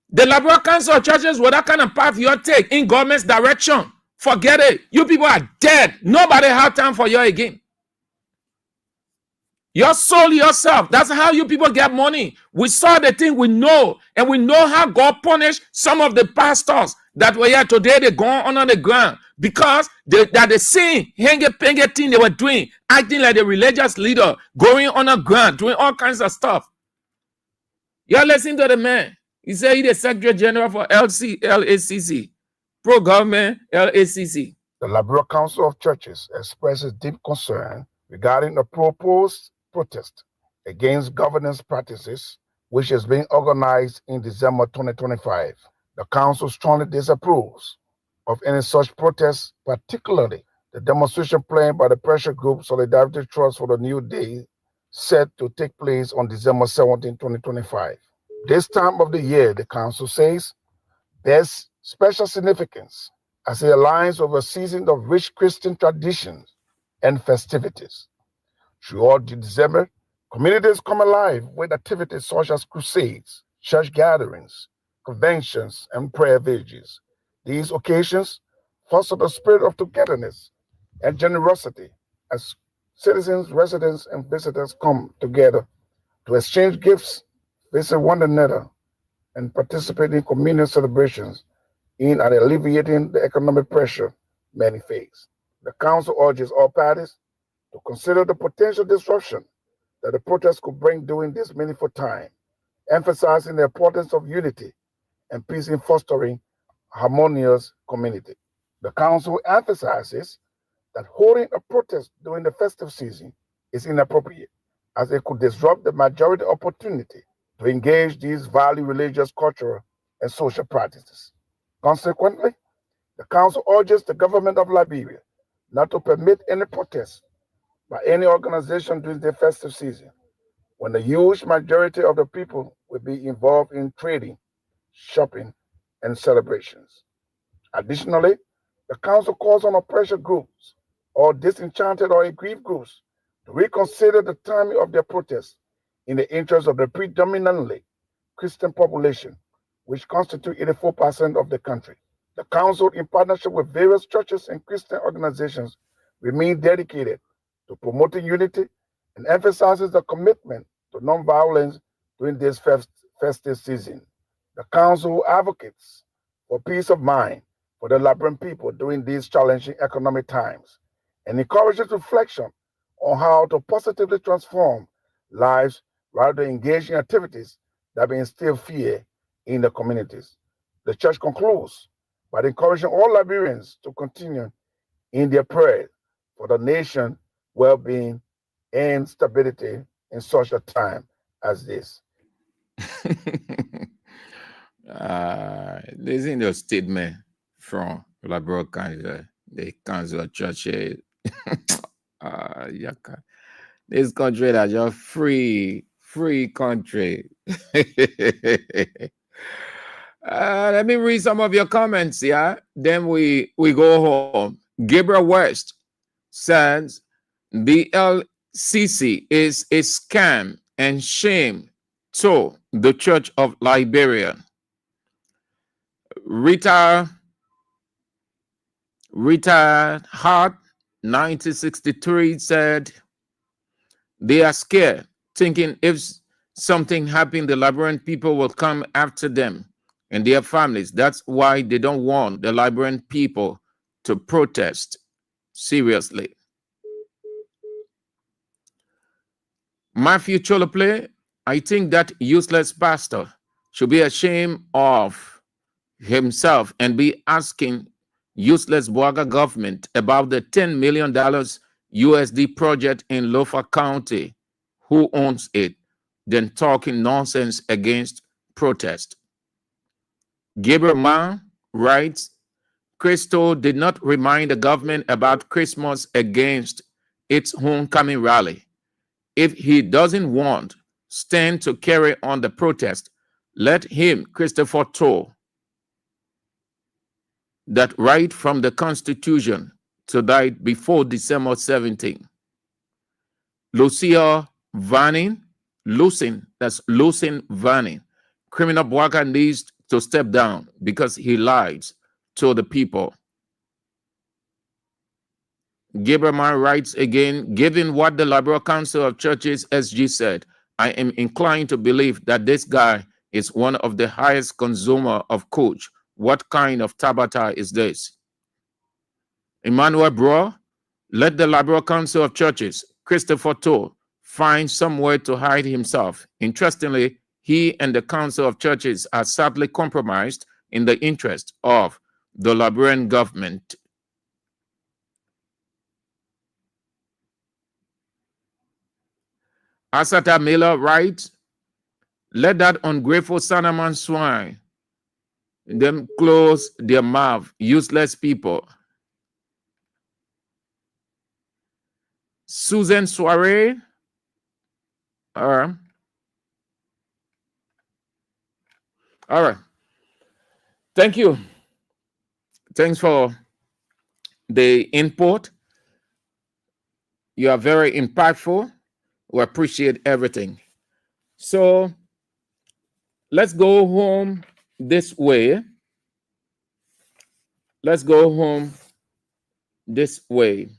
the Liberal Council of Churches, with that kind of path you take in government's direction, forget it. You people are dead. Nobody have time for you again. You sold yourself. That's how you people get money. We saw the thing, we know, and we know how God punished some of the pastors that were here today. They're going under the ground because that the same henge thing they were doing, acting like the religious leader, going on the ground, doing all kinds of stuff. You're listening to the man. He said he's the Secretary General for LACC, pro-government LACC. The Liberal Council of Churches expresses deep concern regarding the proposed protest against governance practices, which is being organized in December 2025. The Council strongly disapproves of any such protests, particularly the demonstration planned by the pressure group Solidarity Trust for the New Day, set to take place on December 17, 2025. This time of the year, the Council says, bears special significance as it aligns with a season of rich Christian traditions and festivities. Throughout December, communities come alive with activities such as crusades, church gatherings, conventions, and prayer vigils. These occasions foster the spirit of togetherness and generosity as citizens, residents, and visitors come together to exchange gifts, visit one another, and participate in communal celebrations in and alleviating the economic pressure many face. The Council urges all parties to consider the potential disruption that the protest could bring during this meaningful time, emphasizing the importance of unity and peace in fostering a harmonious community. The Council emphasizes that holding a protest during the festive season is inappropriate, as it could disrupt the majority opportunity to engage these value religious, cultural, and social practices. Consequently, the Council urges the government of Liberia not to permit any protests by any organization during the festive season, when the huge majority of the people will be involved in trading, shopping, and celebrations. Additionally, the Council calls on oppressor groups or disenchanted or aggrieved groups to reconsider the timing of their protests in the interest of the predominantly Christian population, which constitute 84% of the country. The Council, in partnership with various churches and Christian organizations, remain dedicated to promoting unity and emphasizes the commitment to nonviolence during this festive season. The Council advocates for peace of mind for the Liberian people during these challenging economic times and encourages reflection on how to positively transform lives rather than engage in activities that may instill fear in the communities. The church concludes by encouraging all Liberians to continue in their prayer for the nation, well-being, and stability in such a time as this. This is a statement from Liberal Council, the Council of Churches. This country is just free country. Let me read some of your comments, yeah? Then we go home. Gabriel West says the LCC is a scam and shame to the Church of Liberia. Retired Hart 1963 said they are scared, thinking if something happened, the Liberian people will come after them and their families. That's why they don't want the Liberian people to protest seriously. Matthew Cholople, I think that useless pastor should be ashamed of himself and be asking useless Boaga government about the $10 million USD project in Lofa County. Who owns it? Then talking nonsense against protest. Gabriel Mann writes, Christo did not remind the government about Christmas against its homecoming rally. If he doesn't want Stan to carry on the protest, let him, Christopher Toll, that right from the Constitution to die before December 17. Lucia Vanning, Lucin Vanning, criminal Boaga needs to step down because he lied to the people. Gaberman writes again, given what the Liberal Council of Churches SG said, I am inclined to believe that this guy is one of the highest consumer of coach. What kind of tabata is this? Emmanuel Bro, let the Liberal Council of Churches, Christopher Toll, find somewhere to hide himself. Interestingly, he and the Council of Churches are sadly compromised in the interest of the Liberian government. Asata Miller writes, let that ungrateful Sanaman swine them close their mouth, useless people. Susan Soiree, all right. Thank you. Thanks for the input. You are very impactful. We appreciate everything. So let's go home this way. Let's go home this way.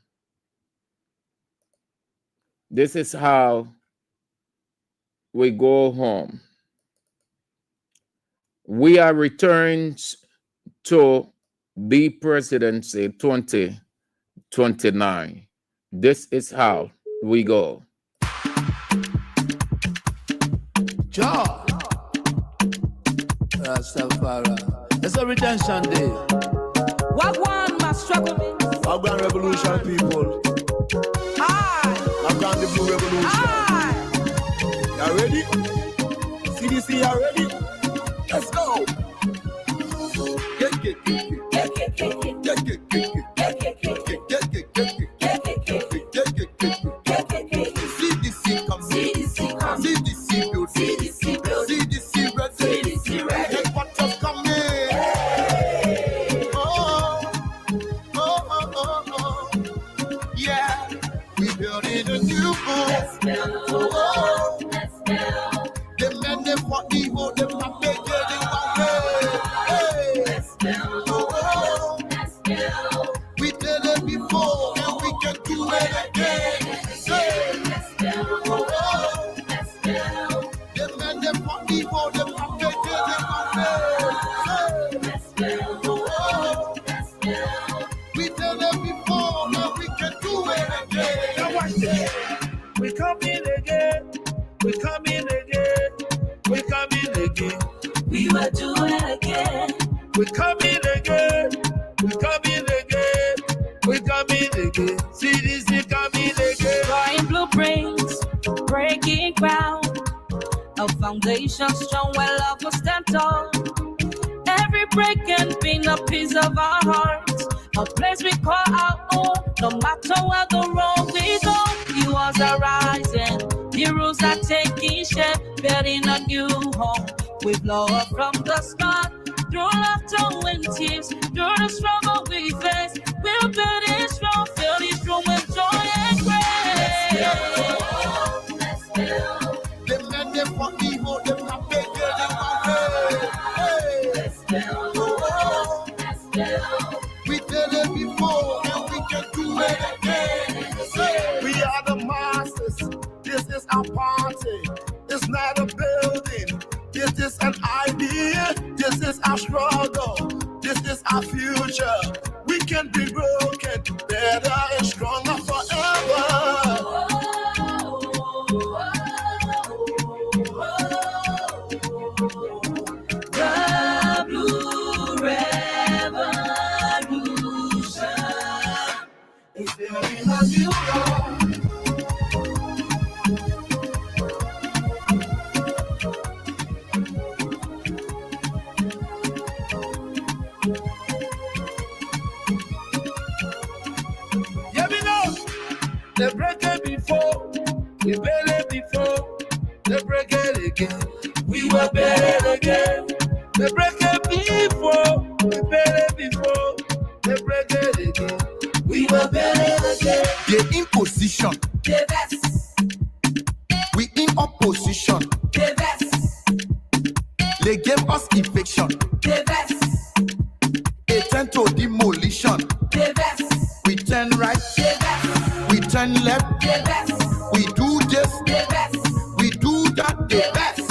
This is how we go home. We are returned to the presidency 2029. This is how we go. Jah, Rastafari. It's a redemption day. Wagwan must struggle. Wagwan revolution, people. Wagwan the blue revolution. You ready? CDC, you ready? Let's go. CDC come. CDC come. CDC build. CDC build. CDC red. CDC red. Take what just coming. Yeah, we building a new home. Let's build. Let's build. The men they fought the war, them not making it one way. Let's build. Let's build. We did it before, and we can do it again. Let's build. Let's build. The men they fought the war, them not making it one way. Let's build. Let's build. We did it before, now we can do do it again. We coming again. We coming again. We coming again. CDC coming again. Drawing blueprints, breaking ground. A foundation strong where love will stand tall. Every break can be a piece of our hearts. A place we call our own. No matter where the road we go, the walls are rising. The rules are taking shape, building a new home. We blow up from the start. Through laughter and tears, through the struggle we face, we'll build it strong, fill this room with joy and grace. Let's build. The men they want me hold them up bigger than my Let's build. Let's build. We did it before and we can do it again. We are the masters. This is our party. It's not a building. This is an idea. This is our struggle. This is our future. We can be broken, better and stronger forever. The Blue Revolution is building a new world. They break it before, we build it before. They break it again, we will build it again. They break it before, we build it before. They break it again, we will build it again. They in position, the best. We in opposition, The best. They gave us eviction, The best. They turn to demolition, The best. We turn right, The best. We turn left, The best. We do this, The best. We do that, the best.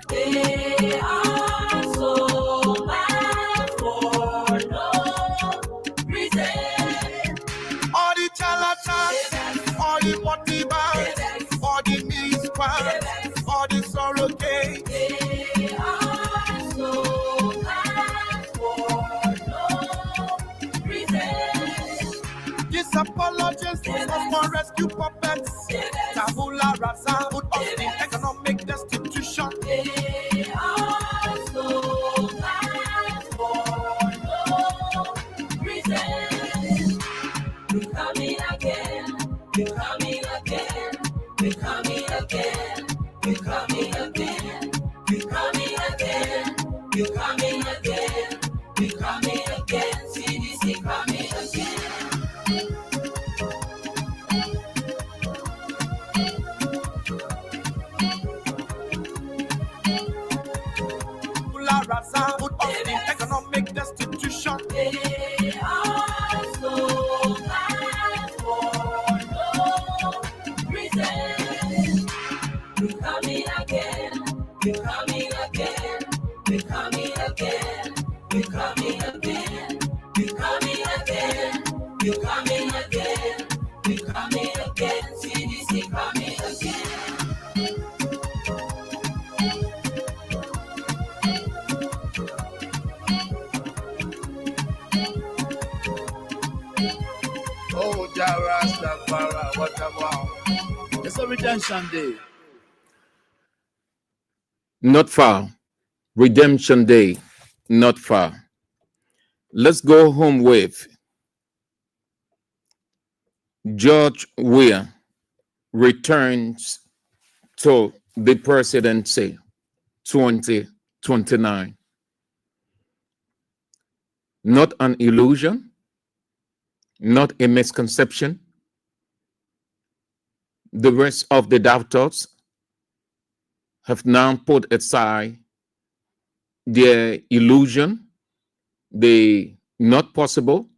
They are so mad for no reason. All the charlatans, all the motivants, all the miscreants, all the surrogates. They are so mad for no reason. This apologist was for rescue puppets. Tabula rasa put us in economic destitution. They are so mad for no reason. We coming again. We coming again. We coming again. We coming again. We coming again. We coming again. We coming again. CDC coming again. Rasa put us in economic destitution. They are so mad for no reason. We coming again. We coming again. We coming again. We coming again. We coming again. We coming again. We coming again. CDC coming again. Oh, Jarastafara, what about? It's a redemption day. Not far. Redemption Day, not far. Let's go home with George Weah returns to the presidency 2029. Not an illusion, not a misconception. The rest of the doubters have now put aside their illusion, the not possible,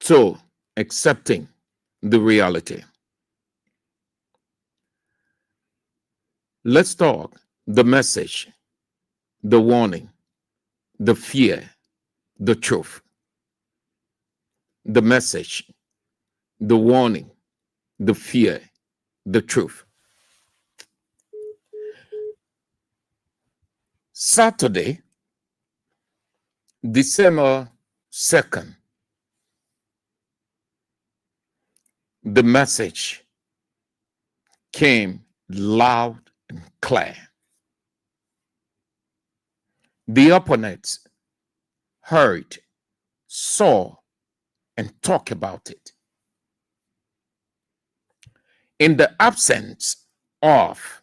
to accepting the reality. Let's talk the message, the warning, the fear, the truth. The message, the warning, the fear, the truth. Saturday, December 2nd, the message came loud and clear. The opponents heard, saw, and talked about it. In the absence of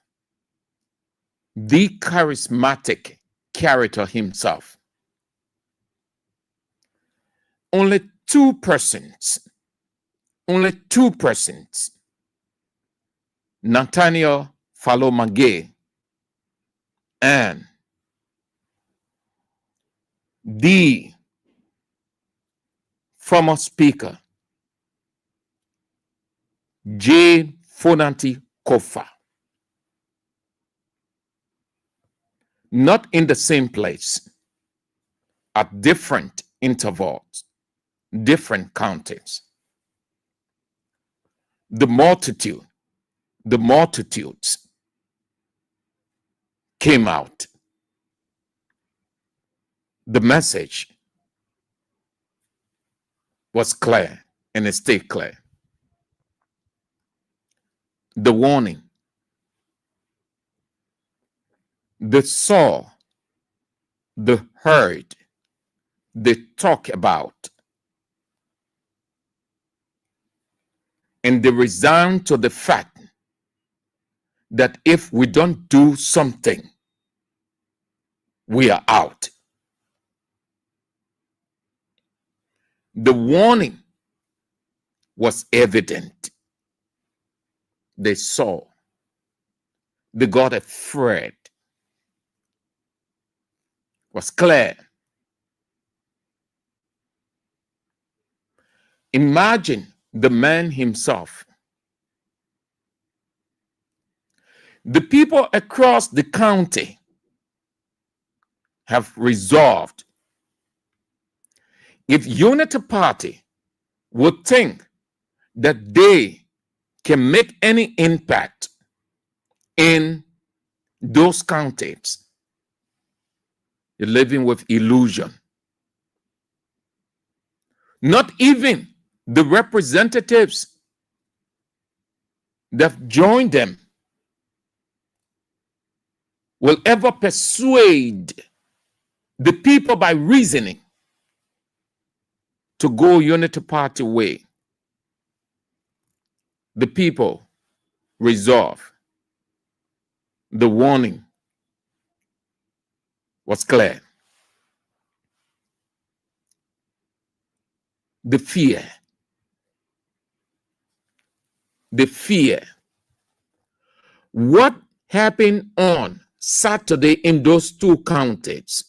the charismatic character himself, only two persons, Nathaniel Falomage and the former speaker, J. Fonanti Kofa, not in the same place, at different intervals, different counties. The multitudes came out. The message was clear and it stayed clear. The warning, they saw, they heard, they talk about, and they resign to the fact that if we don't do something, we are out. The warning was evident. They saw, they got afraid. Was clear. Imagine the man himself. The people across the county have resolved, if Unity Party would think that they can make any impact in those counties, you're living with illusion. Not even the representatives that joined them will ever persuade the people by reasoning to go Unity Party way. The people resolve. The warning was clear. The fear. What happened on Saturday in those two counties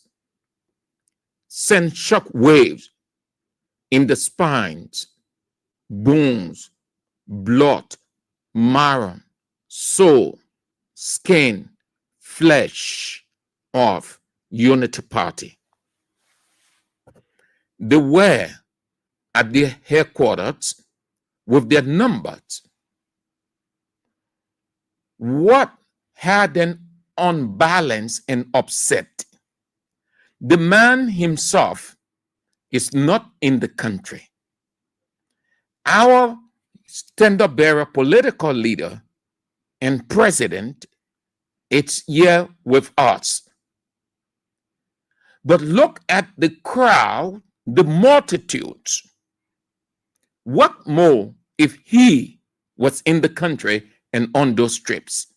sent shock waves in the spines, bones, blood, marrow, soul, skin, flesh of Unity Party. They were at their headquarters with their numbers. What had them unbalanced and upset? The man himself is not in the country. Our standard bearer political leader and president, it's here with us. But look at the crowd, the multitudes. What more if he was in the country and on those trips?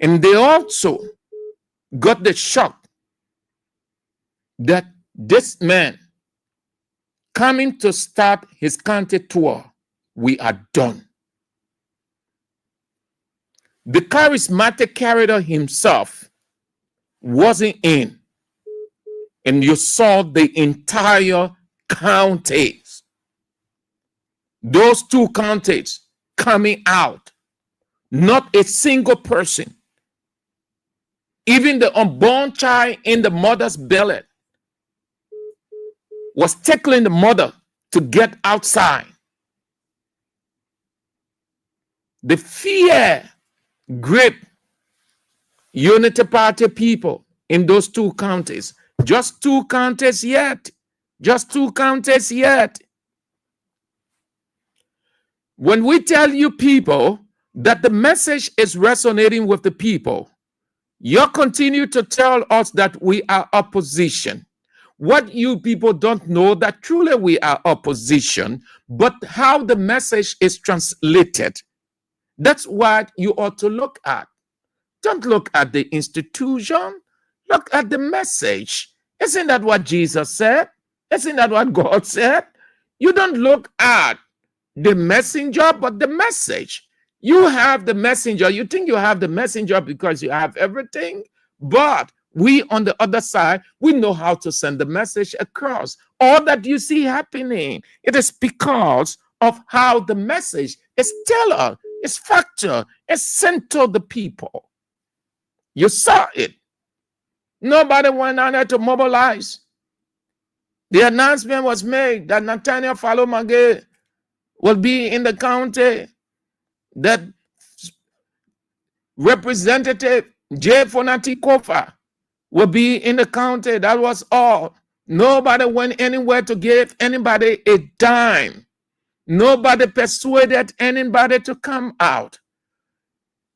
And they also got the shock that this man coming to start his county tour, we are done. The charismatic character himself wasn't in. And you saw the entire counties. Those two counties coming out. Not a single person. Even the unborn child in the mother's belly was tickling the mother to get outside. The fear grip Unity Party people in those 2 counties. Just 2 counties yet. Just 2 counties yet. When we tell you people that the message is resonating with the people, you continue to tell us that we are opposition. What you people don't know that truly we are opposition, but how the message is translated. That's what you ought to look at. Don't look at the institution. Look at the message. Isn't that what Jesus said? Isn't that what God said? You don't look at the messenger, but the message. You have the messenger. You think you have the messenger because you have everything, but we on the other side, we know how to send the message across. All that you see happening, it is because of how the message is tailored, is factual, is sent to the people. You saw it. Nobody went on there to mobilize. The announcement was made that Nathaniel Falomage will be in the county, that Representative J. Fonati Kofa will be in the county. That was all. Nobody went anywhere to give anybody a dime. Nobody persuaded anybody to come out.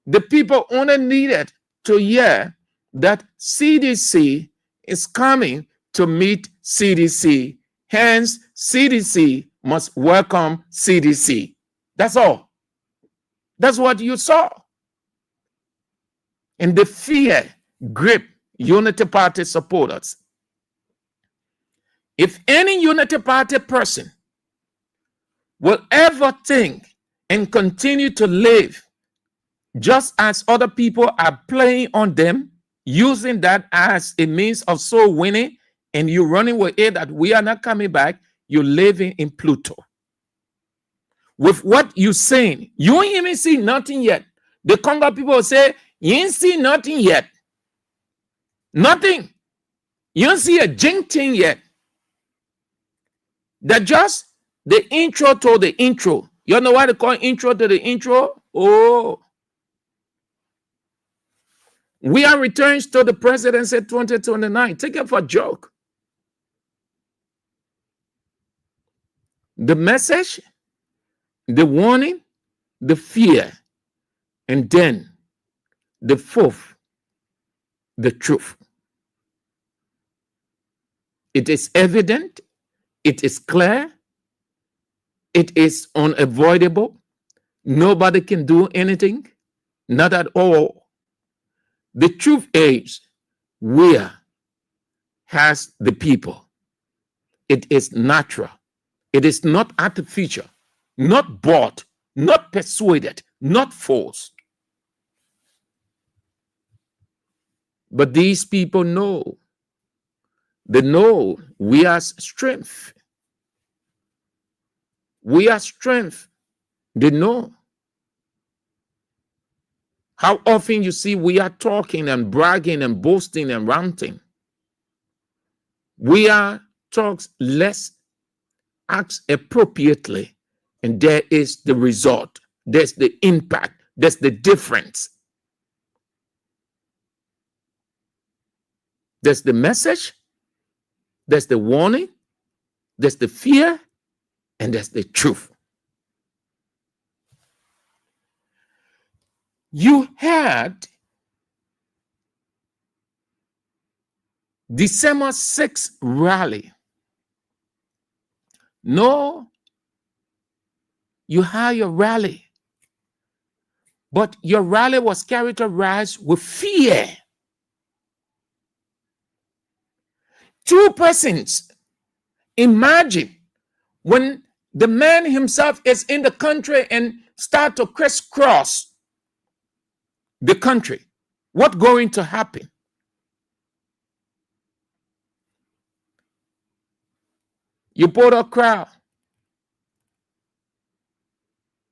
The people only needed to hear that CDC is coming to meet CDC. Hence, CDC must welcome CDC. That's all. That's what you saw. And the fear gripped Unity Party supporters. If any Unity Party person will ever think and continue to live just as other people are playing on them, using that as a means of soul winning, and you running with it that we are not coming back, you're living in Pluto. With what you're saying, you ain't even see nothing yet. The Congo people say, you ain't see nothing yet. Nothing. You don't see a jing thing yet. That just the intro to the intro. You know why they call intro to the intro? Oh. We are returns to the presidency 2029. Take it for a joke. The message, the warning, the fear, and then the fourth, the truth. It is evident, it is clear, it is unavoidable. Nobody can do anything, not at all. The truth is, where has the people? It is natural. It is not artificial, not bought, not persuaded, not forced. But these people know. They know we are strength. We are strength. They know. How often you see we are talking and bragging and boasting and ranting. We are talks less, acts appropriately, and there is the result. There's the impact. There's the difference. There's the message. There's the warning. There's the fear. And there's the truth. You had December 6th rally. No, you had your rally. But your rally was characterized with fear. 2 persons. Imagine when the man himself is in the country and start to crisscross the country. What's going to happen? You pulled a crowd.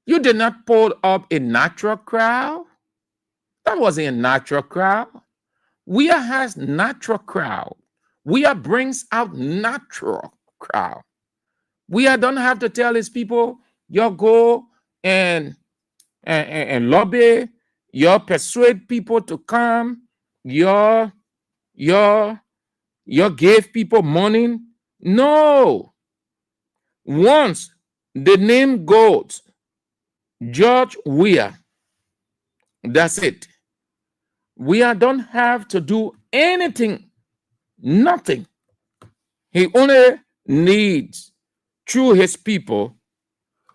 You did not pull up a natural crowd. That wasn't a natural crowd. We has natural crowd. We brings out natural crowd. We don't have to tell his people, you go and lobby, you persuade people to come, you gave people money? No. Once the name goes George Weah, that's it. Weah don't have to do anything, nothing. He only needs, through his people,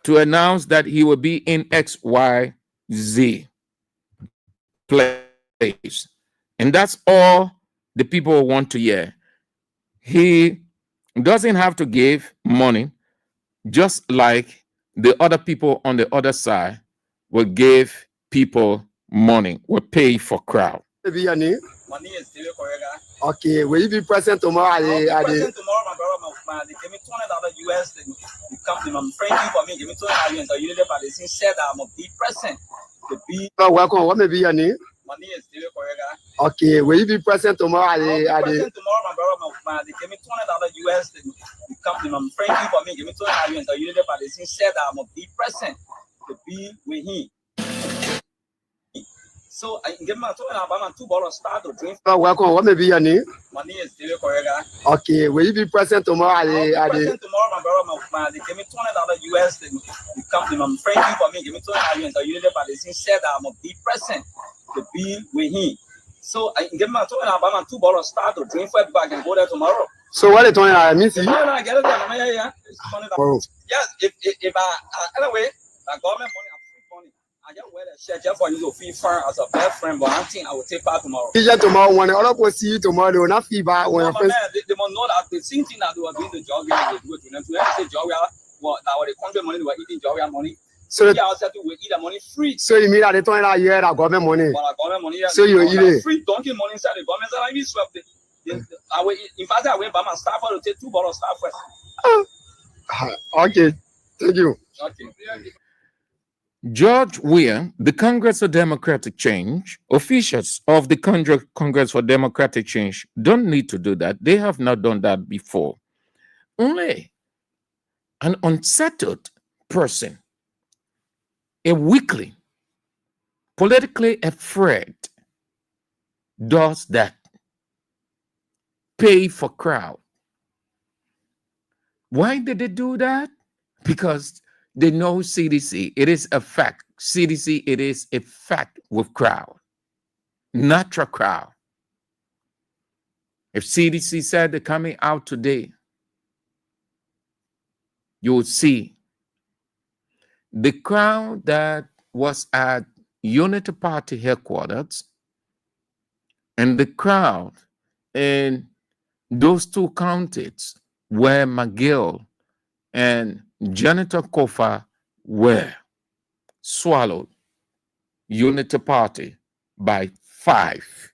to announce that he will be in XYZ place. And that's all the people want to hear. He doesn't have to give money, just like the other people on the other side will give people money, will pay for crowd. Money is still correct. Okay, will you be present tomorrow? I'll be present tomorrow, my brother. They give me $20 US. The company, I'm friendly for me. Give me $20 US. So you but they said that I'm gonna be present. To be welcome. What may be your name? Money is still correct. Okay, will you be present tomorrow? I'll be present tomorrow, my brother. They give me $20 US. The company, I'm friendly for me. Give me $20 US. So you but they said that I'm gonna be present to be with him. So I can give my $2 start to drink. Welcome. What may be your name? Money is still correct. Okay, will you be present tomorrow? I'll be present tomorrow, my brother. They give me $20 US. The company, I'm friendly for me. Give me $20 US. So you but they said that I'm gonna be present to be with him. So I can give my $2 start to drink for everybody. I can go there tomorrow. So what are you doing? I miss you. I get it. Yeah. It's $20. Yes. If anyway, I got my money. I just wear the shirt just for you to feel fun as a best friend, but I think I will take part tomorrow. Yeah, tomorrow when the other people see you tomorrow, they will not feel bad when they must know that the same thing that they were doing the job, they do it to them. So when they say job, well, that was the country money, they were eating job money. So yeah, I said we eat the money free. So you mean that they told you that you had government money? Well, government money. Yeah. So you eat it free donkey money inside the government. So I mean, swept it. I will. In fact, I went by my staff to take $2 staff first. Okay, thank you. Okay. George Weah, the Congress for Democratic Change, officials of the Congress for Democratic Change don't need to do that. They have not done that before. Only an unsettled person, a weakling, politically afraid, does that. Pay for crowd. Why did they do that? Because they know CDC. It is a fact. CDC, it is a fact with crowd. Natural crowd. If CDC said they're coming out today, you will see the crowd that was at Unity Party headquarters and the crowd in those two counties where McGill and Janitor Kofa were swallowed Unity Party by 5.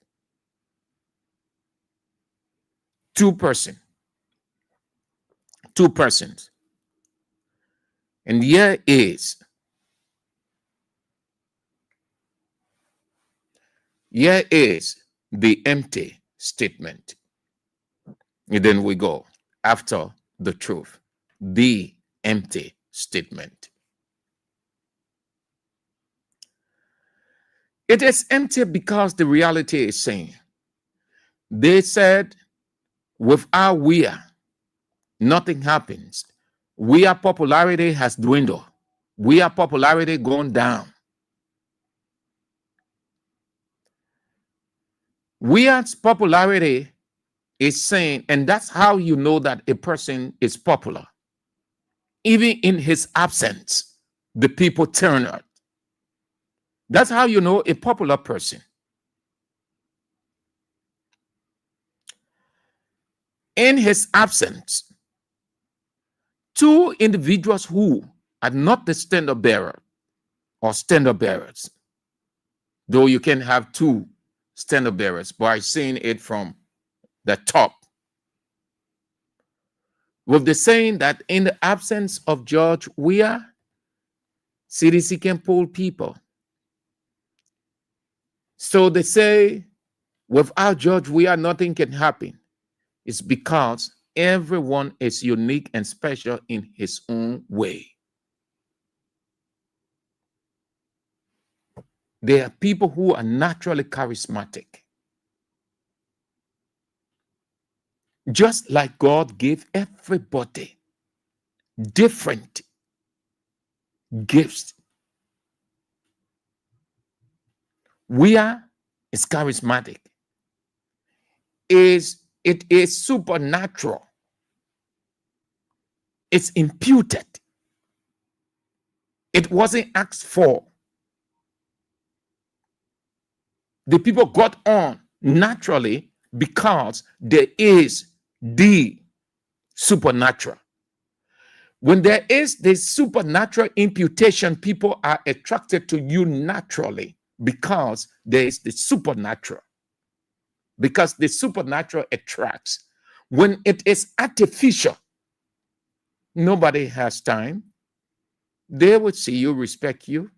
2 persons. And here is the empty statement. And then we go after the truth. The empty statement. It is empty because the reality is saying, they said, without Weah, nothing happens. Weah popularity has dwindled. Weah popularity gone down. Weah's popularity is saying, and that's how you know that a person is popular. Even in his absence, the people turn out. That's how you know a popular person. In his absence, 2 individuals who are not the standard bearer or standard bearers, though you can have 2 standard bearers by seeing it from the top, with the saying that in the absence of George Weah, CDC can pull people. So they say, without George Weah, nothing can happen. It's because everyone is unique and special in his own way. There are people who are naturally charismatic. Just like God gave everybody different gifts. We are is charismatic. It is supernatural. It's imputed. It wasn't asked for. The people got on naturally because there is the supernatural. When there is the supernatural imputation, people are attracted to you naturally because there is the supernatural. Because the supernatural attracts. When it is artificial, nobody has time. They will see you, respect you,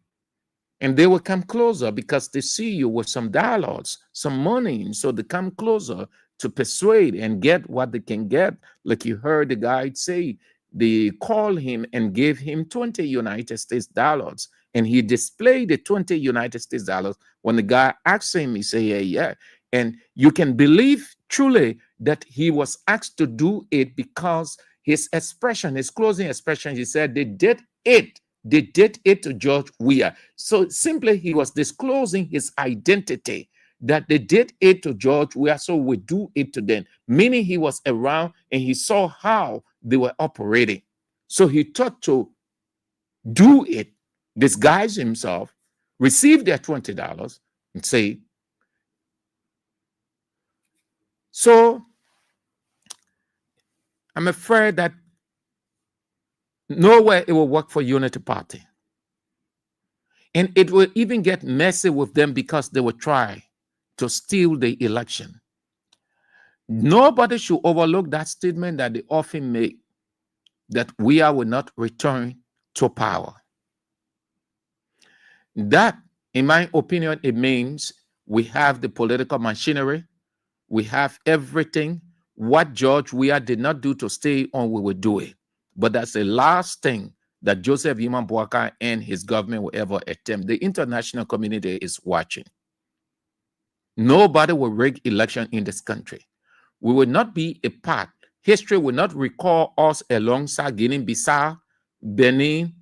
and they will come closer because they see you with some dollars, some money. So they come closer to persuade and get what they can get. Like you heard the guy say, they called him and gave him 20 United States dollars. And he displayed the 20 United States dollars. When the guy asked him, he said, yeah. And you can believe truly that he was asked to do it because his expression, his closing expression, he said, they did it. They did it to George Weah. So simply he was disclosing his identity that they did it to George Weah, so we do it to them. Meaning he was around and he saw how they were operating. So he thought to do it, disguise himself, receive their $20 and say, so I'm afraid that nowhere it will work for Unity Party. And it will even get messy with them because they will try to steal the election. Nobody should overlook that statement that they often make, that Weah will not return to power. That, in my opinion, it means we have the political machinery, we have everything. What George Weah did not do to stay on, we will do it. But that's the last thing that Joseph Iman Boakai and his government will ever attempt. The international community is watching. Nobody will rig election in this country. We will not be a part. History will not recall us alongside Guinea-Bissau, Benin,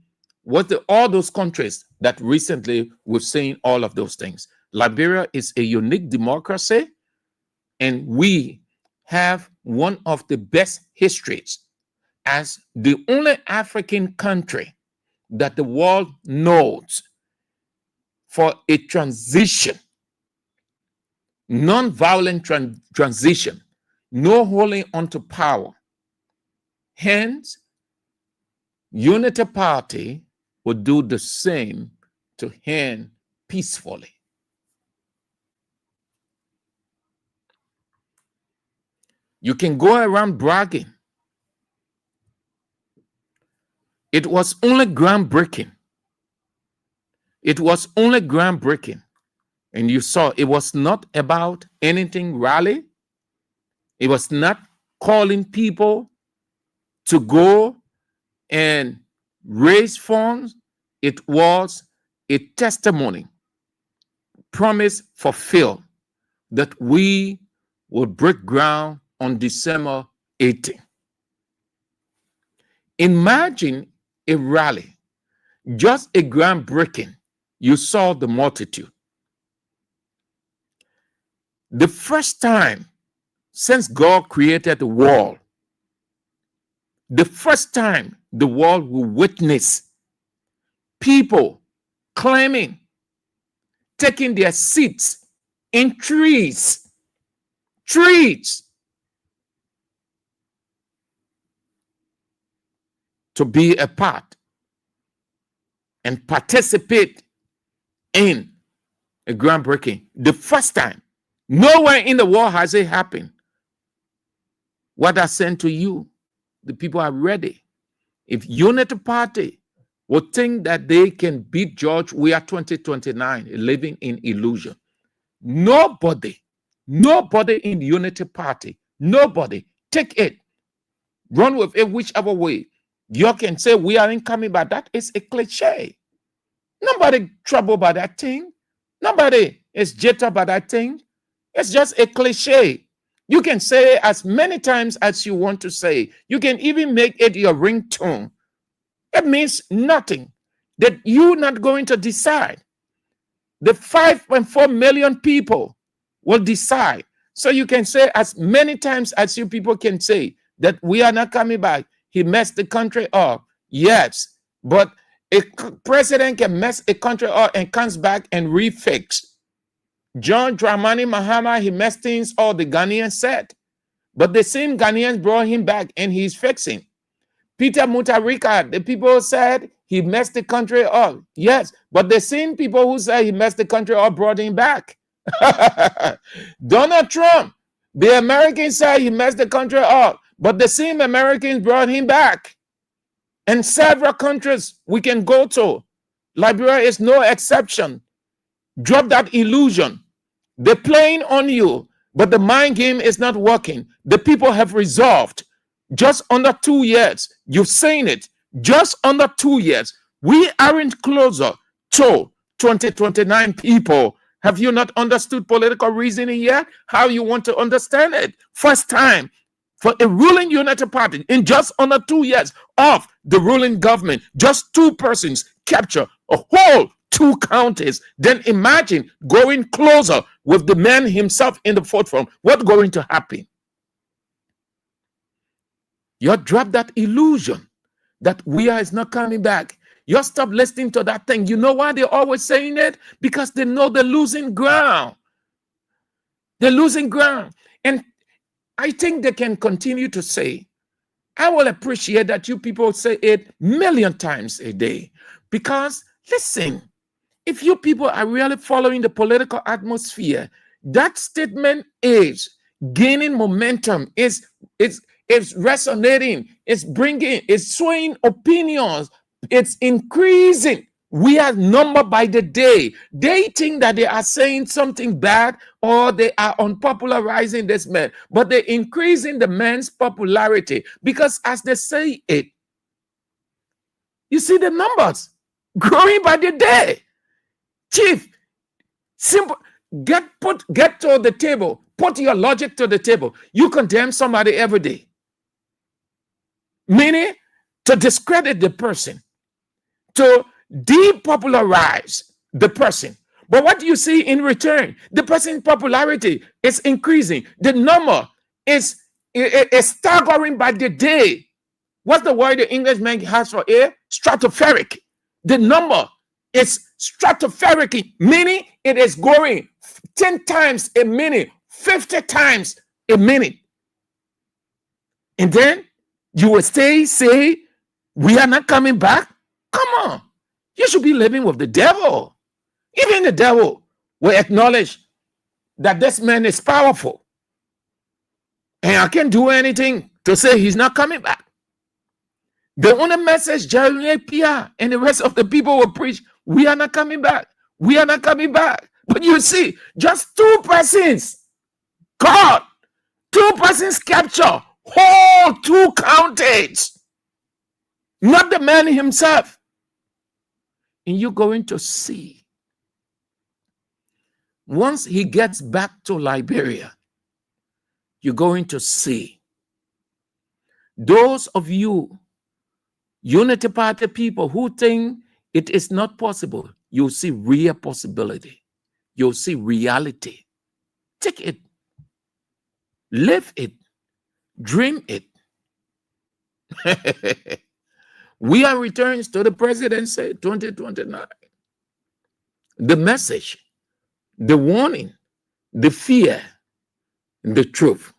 all those countries that recently we've seen all of those things. Liberia is a unique democracy, and we have one of the best histories as the only African country that the world knows for a transition, non-violent transition, no holding onto power. Hence, Unity Party would do the same to end peacefully. You can go around bragging. It was only groundbreaking. It was only groundbreaking. And you saw it was not about anything rally. It was not calling people to go and raise funds. It was a testimony, promise fulfilled, that we will break ground on December 18th. Imagine a rally, just a groundbreaking. You saw the multitude. The first time since God created the world, the first time the world will witness people claiming, taking their seats in trees to be a part and participate in a groundbreaking. The first time. Nowhere in the world has it happened. What I sent to you, the people are ready. If Unity Party would think that they can beat George Weah 2029, living in illusion, nobody in the Unity Party, nobody, take it, run with it whichever way. You can say we aren't coming, but that is a cliche. Nobody troubled by that thing. Nobody is jittered by that thing. It's just a cliche. You can say as many times as you want to say. You can even make it your ringtone. It means nothing. That you're not going to decide. The 5.4 million people will decide. So you can say as many times as you people can say that we are not coming back. He messed the country up. Yes, but a president can mess a country up and comes back and refix. John Dramani Mahama, he messed things up, the Ghanaians said. But the same Ghanaians brought him back and he's fixing. Peter Mutharika, the people said he messed the country up. Yes, but the same people who said he messed the country up brought him back. Donald Trump, the Americans said he messed the country up, but the same Americans brought him back. And several countries we can go to. Liberia is no exception. Drop that illusion. They're playing on you, but the mind game is not working. The people have resolved. Just under 2 years, you've seen it. Just under 2 years, we aren't closer to 2029 people. Have you not understood political reasoning yet? How you want to understand it? First time for a ruling United Party in just under 2 years of the ruling government, just 2 persons capture a whole 2 counties. Then imagine going closer with the man himself in the forefront. What's going to happen? You drop that illusion that we are is not coming back. You stop listening to that thing. You know why they're always saying it? Because they know they're losing ground. They're losing ground. And I think they can continue to say, I will appreciate that you people say it 1,000,000 times a day. Because, listen, if you people are really following the political atmosphere, that statement is gaining momentum, it's resonating, it's swaying opinions, it's increasing. We are numbered by the day. They think that they are saying something bad or they are unpopularizing this man, but they're increasing the man's popularity because as they say it, you see the numbers growing by the day. Chief, simple, get to the table, put your logic to the table. You condemn somebody every day, meaning to discredit the person, to depopularize the person. But what do you see in return? The person's popularity is increasing. The number is staggering by the day. What's the word the Englishman has for it? Stratospheric. The number is stratospheric, meaning it is growing 10 times a minute, 50 times a minute. And then you will say, we are not coming back? Come on. You should be living with the devil. Even the devil will acknowledge that this man is powerful. And I can't do anything to say he's not coming back. The only message Jeremy Pierre and the rest of the people will preach, we are not coming back. We are not coming back. But you see, just 2 persons, God, 2 persons capture whole 2 counties, not the man himself. And you're going to see, once he gets back to Liberia, you're going to see those of you Unity Party people who think it is not possible, you'll see real possibility. You'll see reality. Take it. Live it. Dream it. We are returns to the presidency 2029. The message, the warning, the fear, the truth.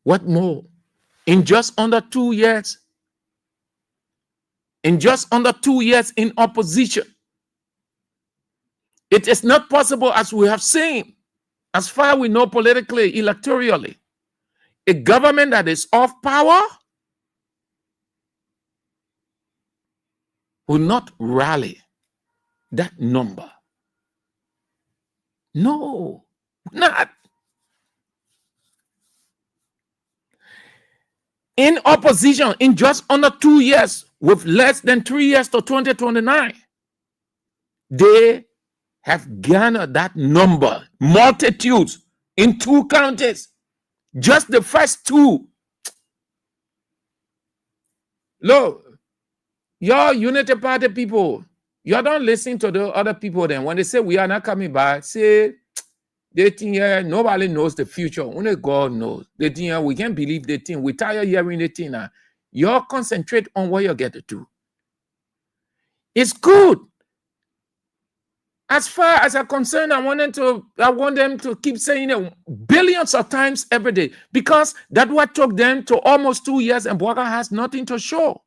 What more? In just under 2 years, in opposition, it is not possible, as we have seen, as far as we know politically, electorally, a government that is off power will not rally that number. No, not. In opposition, in just under 2 years, with less than 3 years to 2029, they have garnered that number, multitudes in 2 counties. Just the first 2. Look, your Unity Party people, you don't listen to the other people then. When they say we are not coming back, say they think nobody knows the future. Only God knows. They think we can't believe the thing. We tired hearing the thing now. You concentrate on what you get to do. It's good. As far as I'm concerned, I want them to keep saying it billions of times every day, because that's what took them to almost 2 years, and Bwaka has nothing to show.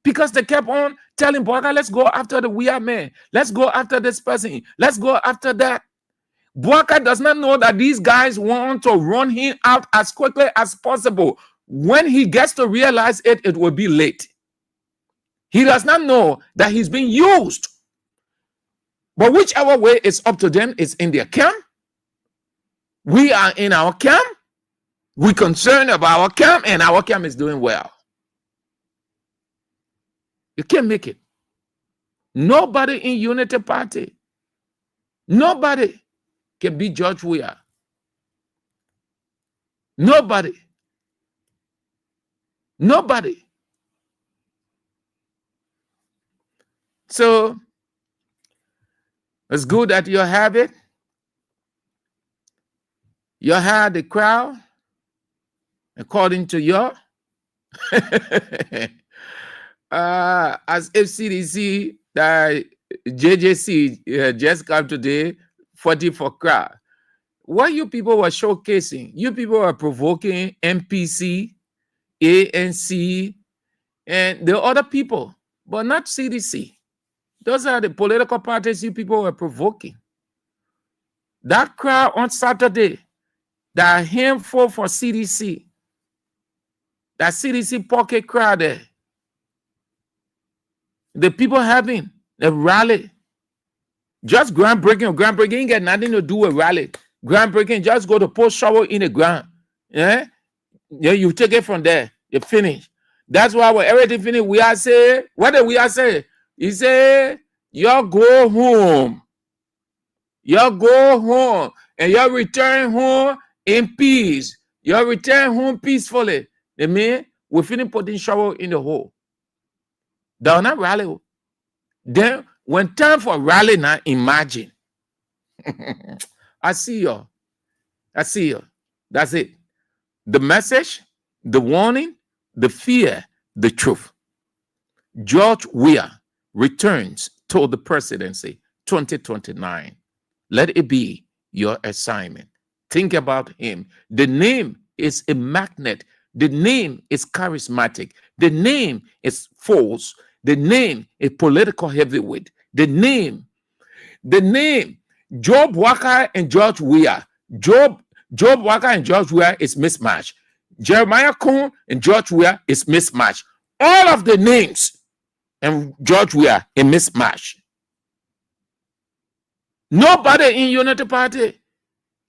Because they kept on telling Bwaka, let's go after the we are man. Let's go after this person. Let's go after that. Bwaka does not know that these guys want to run him out as quickly as possible. When he gets to realize it, it will be late. He does not know that he's being used. But whichever way it's up to them, it's in their camp. We are in our camp. We're concerned about our camp, and our camp is doing well. You can't make it. Nobody in Unity Party, nobody can beat George Weah. Nobody. Nobody. So it's good that you have it. You had the crowd, according to your as FCDC, that JJC just come today, 40 for crowd. What you people were showcasing, you people were provoking MPC, ANC, and the other people, but not CDC. Those are the political parties you people were provoking. That crowd on Saturday, that handful for CDC, that CDC pocket crowd there, the people having a rally, just groundbreaking ain't got nothing to do with rally. Groundbreaking, just go to post shovel in the ground. Yeah, you take it from there. You finish. That's why when everything finished, we are say, what did we are say? He said, y'all go home. Y'all go home. And y'all return home in peace. Y'all return home peacefully. They mean we finish putting shovel in the hole. They'll not rally. Then when time for rally now, imagine. I see you. I see you. That's it. The message, the warning, the fear, the truth. George Weah returns to the presidency 2029. Let it be your assignment. Think about him. The name is a magnet. The name is charismatic. The name is force. The name is political heavyweight. The name, Job Walker and George Weah. Job Walker and George Weah is mismatched. Jeremiah Kuhn and George Weah is mismatched. All of the names and George Weah a mismatch. Nobody in Unity Party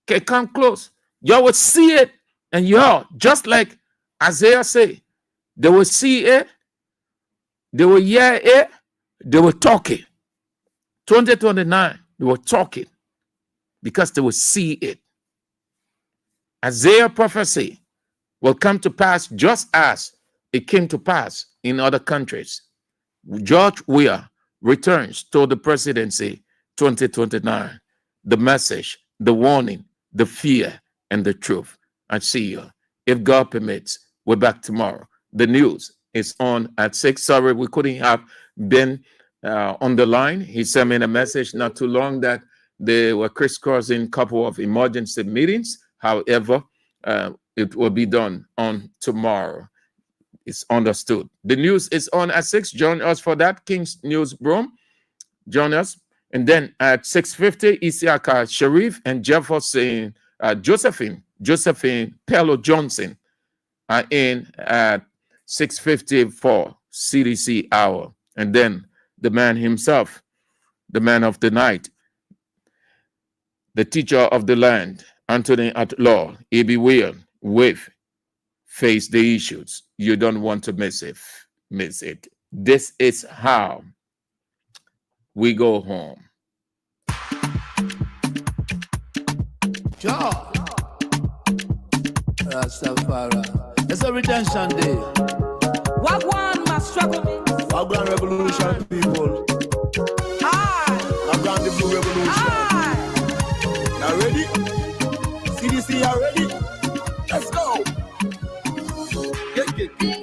can come close. You will see it, and y'all, just like Isaiah say, they will see it, they will hear it, they will talk it. 2029, they will talk it because they will see it. Isaiah prophecy will come to pass just as it came to pass in other countries. George Weah returns to the presidency 2029. The message, the warning, the fear, and the truth. I see you. If God permits, we're back tomorrow. The news is on at 6. Sorry, we couldn't have been on the line. He sent me a message not too long that they were crisscrossing a couple of emergency meetings. However, it will be done on tomorrow. It's understood. The news is on at 6. Join us for that. King's Newsroom. Join us. And then at 6:50, Isiaka Sharif and Jefferson, Josephine Pello Johnson are in at 6:50 for CDC hour. And then the man himself, the man of the night, the teacher of the land, Anthony at law, A.B. Weir, with Face the Issues. You don't want to miss it. This is how we go home. Sure. Rastafari. It's a redemption day. Wagwan must struggle me. Wagwan revolution, people. Wagwan the blue revolution. You ready? CDC, you ready? Let's go. Get.